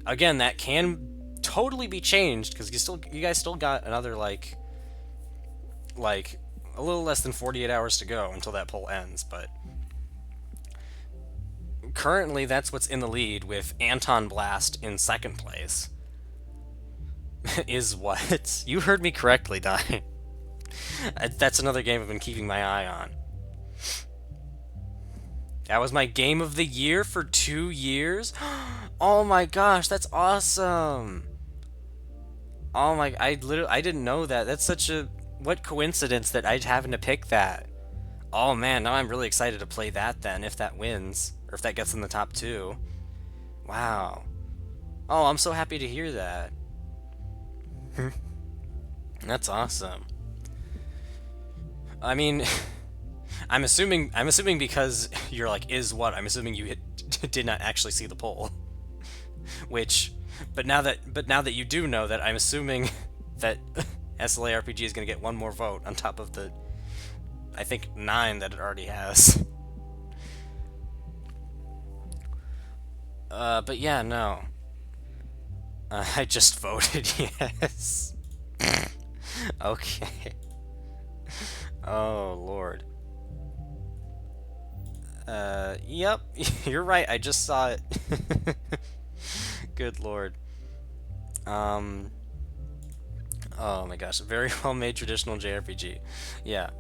Again, that can totally be changed, because you guys still got another, like a little less than 48 hours to go until that poll ends, but currently that's what's in the lead, with Anton Blast in second place. Is what? You heard me correctly, Dai. That's another game I've been keeping my eye on. That was my game of the year for 2 years? Oh my gosh, that's awesome! Oh my, I didn't know that. That's such a, what coincidence that I happened to pick that. Oh man, now I'm really excited to play that then, if that wins. Or if that gets in the top 2. Wow. Oh, I'm so happy to hear that. That's awesome. I mean, I'm assuming because you're like, is what? I'm assuming you did not actually see the poll. Which, but now that you do know that, I'm assuming that SLA RPG is going to get one more vote on top of the, I think, 9 that it already has. But yeah, no. I just voted yes. Okay. Oh, Lord. Yep, you're right, I just saw it. Good Lord. Oh my gosh, very well-made traditional JRPG. Yeah.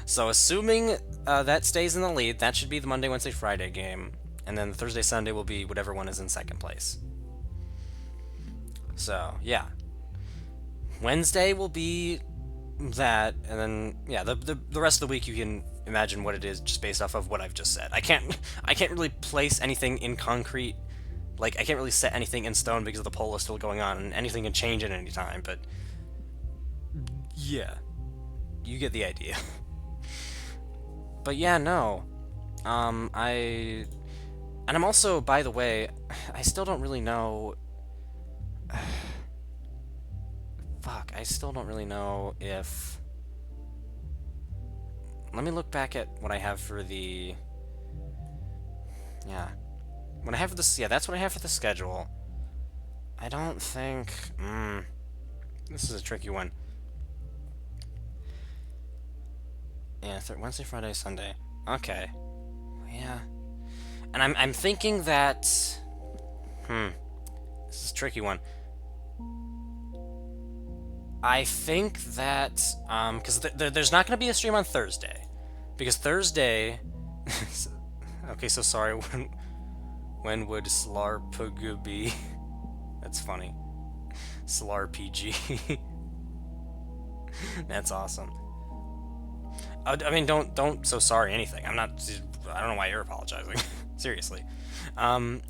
So, assuming that stays in the lead, that should be the Monday, Wednesday, Friday game. And then the Thursday, Sunday will be whatever one is in second place. So, yeah. Wednesday will be that, and then, yeah, the rest of the week you can imagine what it is just based off of what I've just said. I can't really place anything in concrete, like, I can't really set anything in stone because the poll is still going on, and anything can change at any time, but yeah, you get the idea. But yeah, no, and I'm also, by the way, I still don't really know, fuck, I still don't really know if, let me look back at what I have for the, yeah, what I have for this, yeah, that's what I have for the schedule. I don't think, this is a tricky one. Yeah, Wednesday, Friday, Sunday. Okay. Yeah. And I'm thinking that, this is a tricky one. I think that, because there's not going to be a stream on Thursday. Because Thursday, okay, so sorry, when would Slarpg be? That's funny. Slarpg. That's awesome. I mean, don't so sorry anything. I don't know why you're apologizing. Seriously. I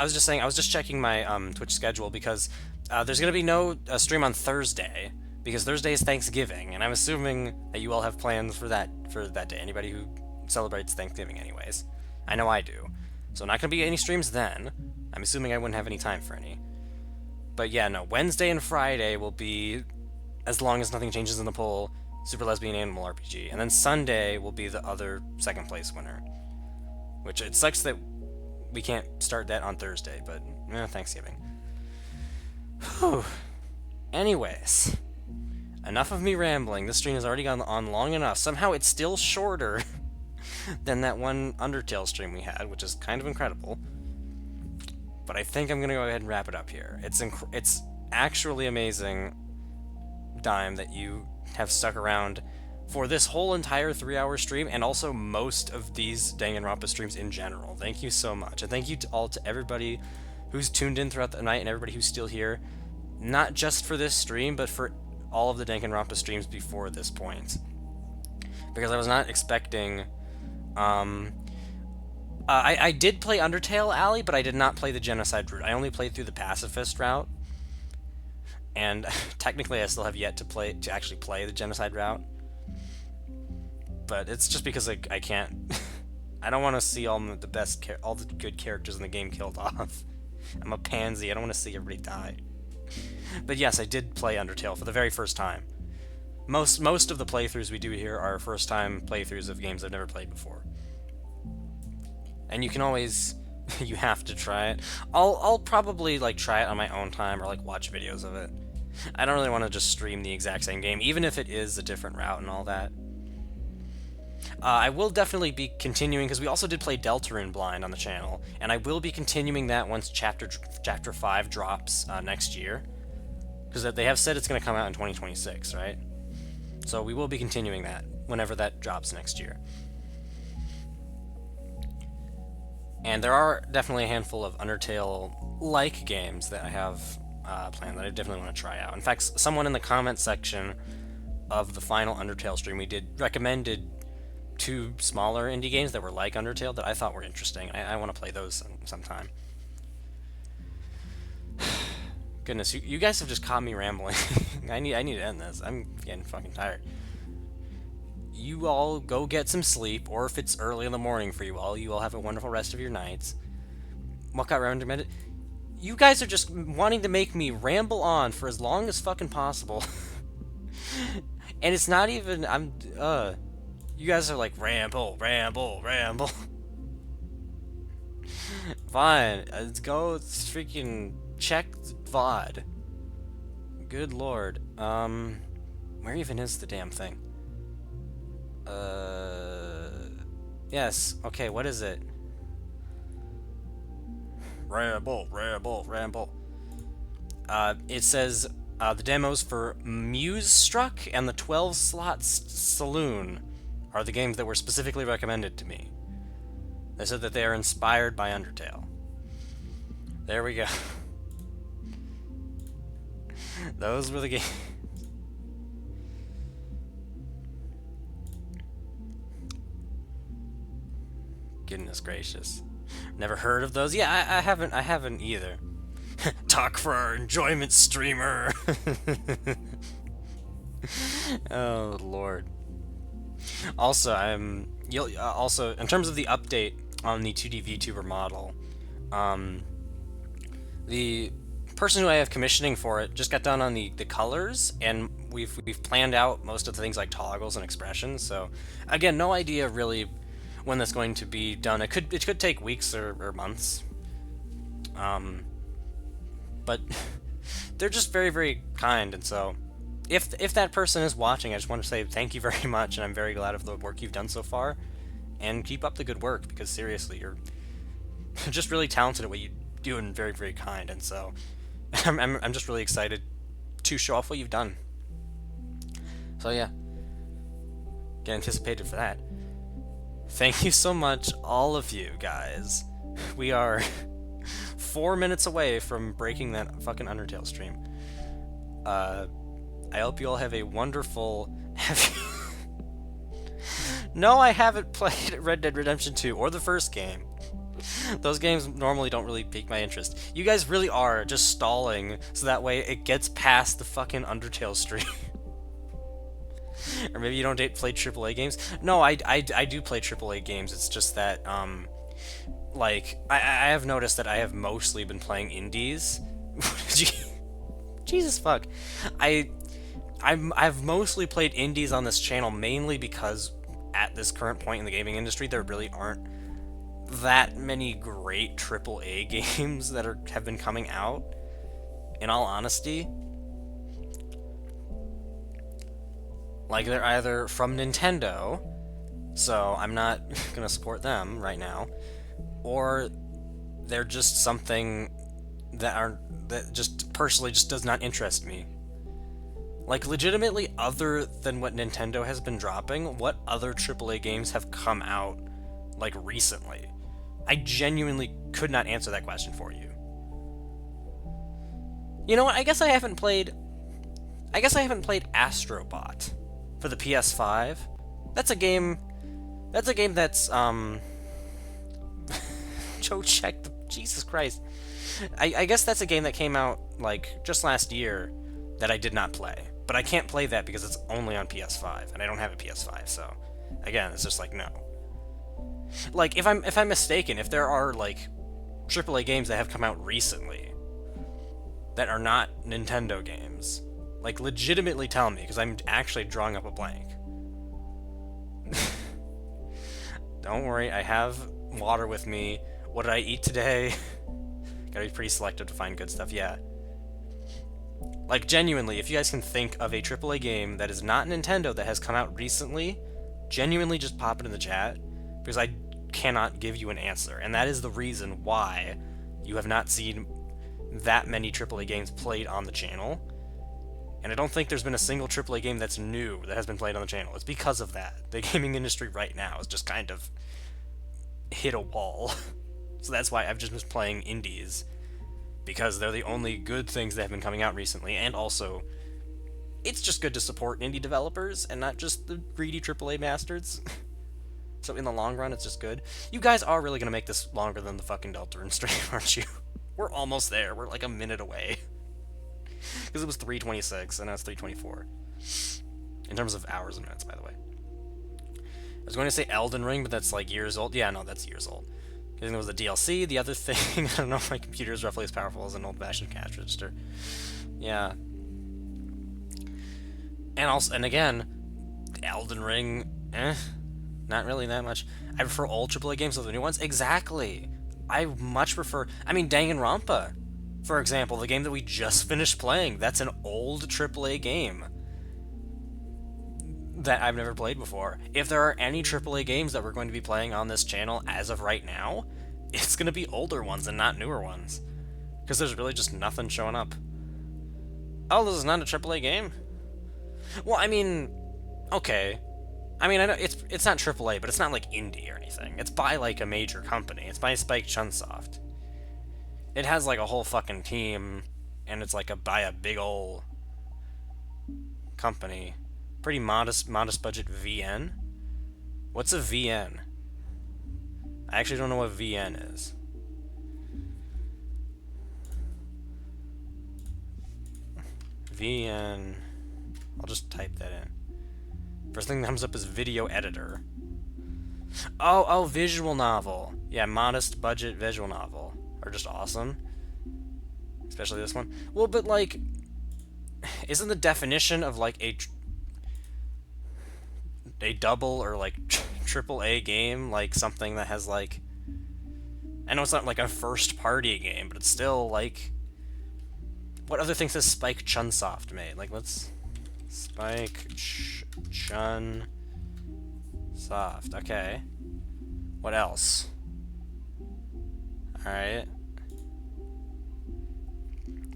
was just saying, I was just checking my Twitch schedule because there's going to be no stream on Thursday because Thursday is Thanksgiving, and I'm assuming that you all have plans for that day. Anybody who celebrates Thanksgiving anyways. I know I do. So not going to be any streams then. I'm assuming I wouldn't have any time for any. But yeah, no, Wednesday and Friday will be, as long as nothing changes in the poll, Super Lesbian Animal RPG. And then Sunday will be the other second place winner. Which, it sucks that we can't start that on Thursday, but Thanksgiving. Whew. Anyways, enough of me rambling. This stream has already gone on long enough. Somehow it's still shorter than that one Undertale stream we had, which is kind of incredible. But I think I'm gonna go ahead and wrap it up here. It's actually amazing, Dime, that you have stuck around for this whole entire 3-hour stream, and also most of these Danganronpa streams in general. Thank you so much, and thank you to everybody who's tuned in throughout the night, and everybody who's still here, not just for this stream, but for all of the Danganronpa streams before this point. Because I was not expecting... I did play Undertale Alley, but I did not play the Genocide route. I only played through the Pacifist route. And technically I still have yet to actually play the Genocide route. But it's just because I can't... I don't want to see all the good characters in the game killed off. I'm a pansy, I don't want to see everybody die. But yes, I did play Undertale for the very first time. Most of the playthroughs we do here are first time playthroughs of games I've never played before. And you can always... you have to try it. I'll probably like try it on my own time or like watch videos of it. I don't really want to just stream the exact same game, even if it is a different route and all that. I will definitely be continuing, because we also did play Deltarune Blind on the channel, and I will be continuing that once Chapter 5 drops next year. Because they have said it's going to come out in 2026, right? So we will be continuing that whenever that drops next year. And there are definitely a handful of Undertale-like games that I have planned that I definitely want to try out. In fact, someone in the comment section of the final Undertale stream we did recommended 2 smaller indie games that were like Undertale that I thought were interesting. I want to play those sometime. Goodness, you guys have just caught me rambling. I need to end this. I'm getting fucking tired. You all go get some sleep, or if it's early in the morning for you all have a wonderful rest of your nights. What got recommended? You guys are just wanting to make me ramble on for as long as fucking possible. And it's not even... You guys are like, ramble, ramble, ramble. Fine, let's go freaking check VOD. Good lord. Where even is the damn thing? Yes, okay, what is it? Ramble, ramble, ramble. It says, the demos for Muse-Struck and the 12 Slots Saloon are the games that were specifically recommended to me. They said that they are inspired by Undertale. There we go. Those were the games. Goodness gracious. Never heard of those? Yeah, I haven't either. Talk for our enjoyment, streamer. Oh lord. Also, also in terms of the update on the 2D VTuber model, the person who I have commissioning for it just got done on the colors, and we've planned out most of the things like toggles and expressions. So again, no idea really when that's going to be done. It could take weeks or months. But they're just very, very kind, and so if that person is watching, I just want to say thank you very much, and I'm very glad of the work you've done so far, and keep up the good work, because seriously, you're just really talented at what you do and very, very kind, and so I'm just really excited to show off what you've done. So yeah, get anticipated for that. Thank you so much, all of you guys. We are 4 minutes away from breaking that fucking Undertale stream. I hope you all have a wonderful... No, I haven't played Red Dead Redemption 2 or the first game. Those games normally don't really pique my interest. You guys really are just stalling so that way it gets past the fucking Undertale stream. Or maybe you don't play AAA games? No, I do play AAA games. It's just that, like, I have noticed that I have mostly been playing indies. Jesus fuck. I've mostly played indies on this channel mainly because at this current point in the gaming industry there really aren't that many great AAA games that have been coming out, in all honesty. Like, they're either from Nintendo, so I'm not gonna support them right now. Or they're just something that just personally just does not interest me. Like, legitimately, other than what Nintendo has been dropping, what other AAA games have come out, like, recently? I genuinely could not answer that question for you. You know what? I guess I haven't played Astrobot for the PS5. That's a game that's, Joe checked. Jesus Christ. I guess that's a game that came out, like, just last year that I did not play. But I can't play that because it's only on PS5, and I don't have a PS5, so... Again, it's just like, no. Like, if I'm mistaken, if there are, like, AAA games that have come out recently that are not Nintendo games, like, legitimately tell me, because I'm actually drawing up a blank. Don't worry, I have water with me. What did I eat today? Gotta be pretty selective to find good stuff, yeah. Like, genuinely, if you guys can think of a AAA game that is not Nintendo that has come out recently, genuinely just pop it in the chat, because I cannot give you an answer. And that is the reason why you have not seen that many AAA games played on the channel. And I don't think there's been a single AAA game that's new that has been played on the channel. It's because of that. The gaming industry right now is just kind of hit a wall. So that's why I've just been playing indies. Because they're the only good things that have been coming out recently, and also, it's just good to support indie developers, and not just the greedy AAA bastards. So in the long run, it's just good. You guys are really gonna make this longer than the fucking Deltarune stream, aren't you? We're almost there. We're like a minute away. Because it was 3:26, and now it's 3:24. In terms of hours and minutes, by the way. I was going to say Elden Ring, but that's like years old. Yeah, no, that's years old. I think it was the DLC. The other thing, I don't know if my computer is roughly as powerful as an old-fashioned cash register. Yeah. And again, Elden Ring, not really that much. I prefer old AAA games over the new ones. Exactly. I much prefer, I mean, Danganronpa, for example, the game that we just finished playing. That's an old AAA game that I've never played before. If there are any AAA games that we're going to be playing on this channel as of right now, it's going to be older ones and not newer ones. Because there's really just nothing showing up. Oh, this is not a AAA game? Well, I mean, okay. I mean, I know it's not AAA, but it's not like indie or anything. It's by like a major company. It's by Spike Chunsoft. It has like a whole fucking team, and it's like by a big ol' company. Pretty modest budget VN. What's a VN? I actually don't know what VN is. VN. I'll just type that in. First thing that comes up is video editor. Oh, visual novel. Yeah, modest budget visual novel. Are just awesome. Especially this one. Well, but like, isn't the definition of like a double or like triple A game like something that has like, I know it's not like a first party game, but it's still like, what other things has Spike Chunsoft made? Like, let's Spike Chunsoft. Okay. What else? Alright.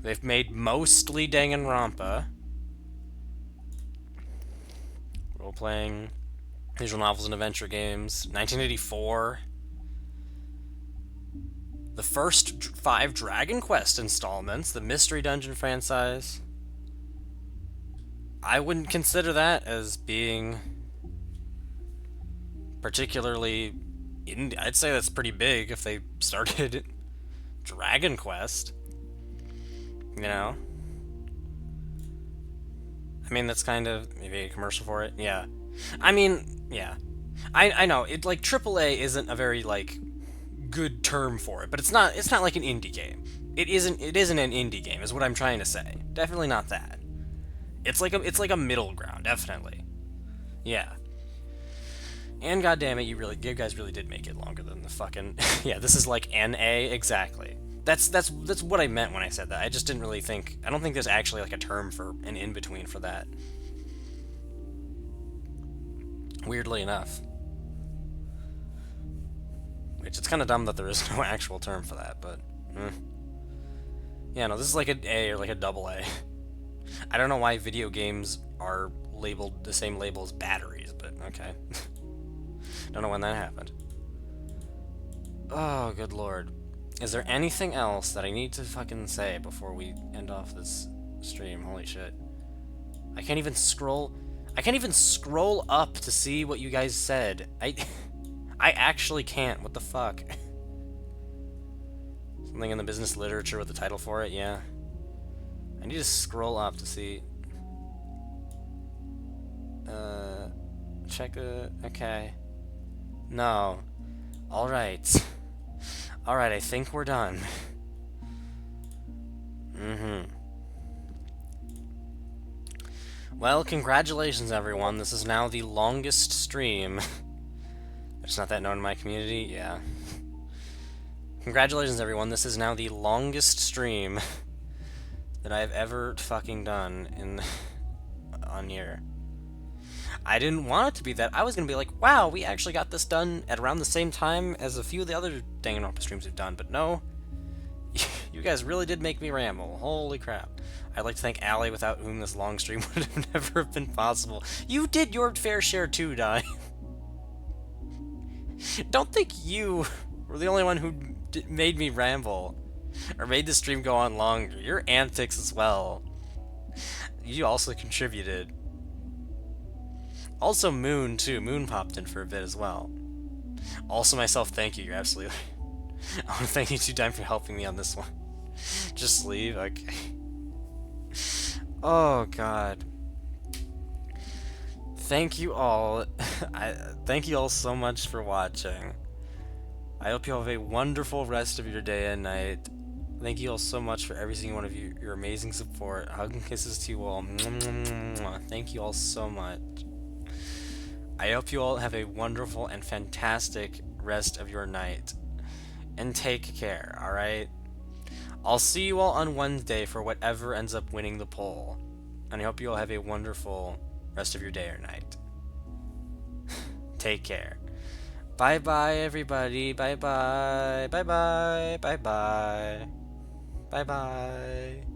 They've made mostly Danganronpa. Role-playing, visual novels and adventure games. 1984. The first 5 Dragon Quest installments, the Mystery Dungeon franchise. I wouldn't consider that as being particularly indie. I'd say that's pretty big if they started Dragon Quest. You know? I mean, that's kind of maybe a commercial for it. Yeah. I mean, yeah. I know, it like AAA isn't a very like good term for it, but it's not like an indie game. It isn't an indie game, is what I'm trying to say. Definitely not that. It's like a middle ground, definitely. Yeah. And goddammit, you guys really did make it longer than the fucking yeah, this is like NA, exactly. That's what I meant when I said that. I just didn't really think, I don't think there's actually like a term for an in-between for that. Weirdly enough. Which, it's kind of dumb that there is no actual term for that, but... Yeah, no, this is like an A or like a double A. I don't know why video games are labeled the same label as batteries, but okay. Don't know when that happened. Oh, good lord. Is there anything else that I need to fucking say before we end off this stream? Holy shit. I can't even scroll up to see what you guys said. I actually can't. What the fuck? Something in the business literature with the title for it? Yeah. I need to scroll up to see. Check okay. No. Alright. Alright, I think we're done. Well, congratulations everyone. This is now the longest stream. It's not that known in my community? Yeah. Congratulations everyone. This is now the longest stream that I've ever fucking done on here. I didn't want it to be that. I was gonna be like, wow, we actually got this done at around the same time as a few of the other Danganronpa streams we've done, but no. You guys really did make me ramble. Holy crap. I'd like to thank Allie, without whom this long stream would have never been possible. You did your fair share too, Dai. Don't think you were the only one who made me ramble, or made the stream go on longer. Your antics as well. You also contributed. Also Moon, too. Moon popped in for a bit as well. Also myself, thank you. You're absolutely... I want to thank you too, Dime, for helping me on this one. Just leave? Okay. Oh, God. Thank you all. Thank you all so much for watching. I hope you have a wonderful rest of your day and night. Thank you all so much for every single one of you, your amazing support. Hugs and kisses to you all. Thank you all so much. I hope you all have a wonderful and fantastic rest of your night. And take care, alright? I'll see you all on Wednesday for whatever ends up winning the poll. And I hope you all have a wonderful rest of your day or night. Take care. Bye-bye, everybody. Bye-bye. Bye-bye. Bye-bye. Bye-bye.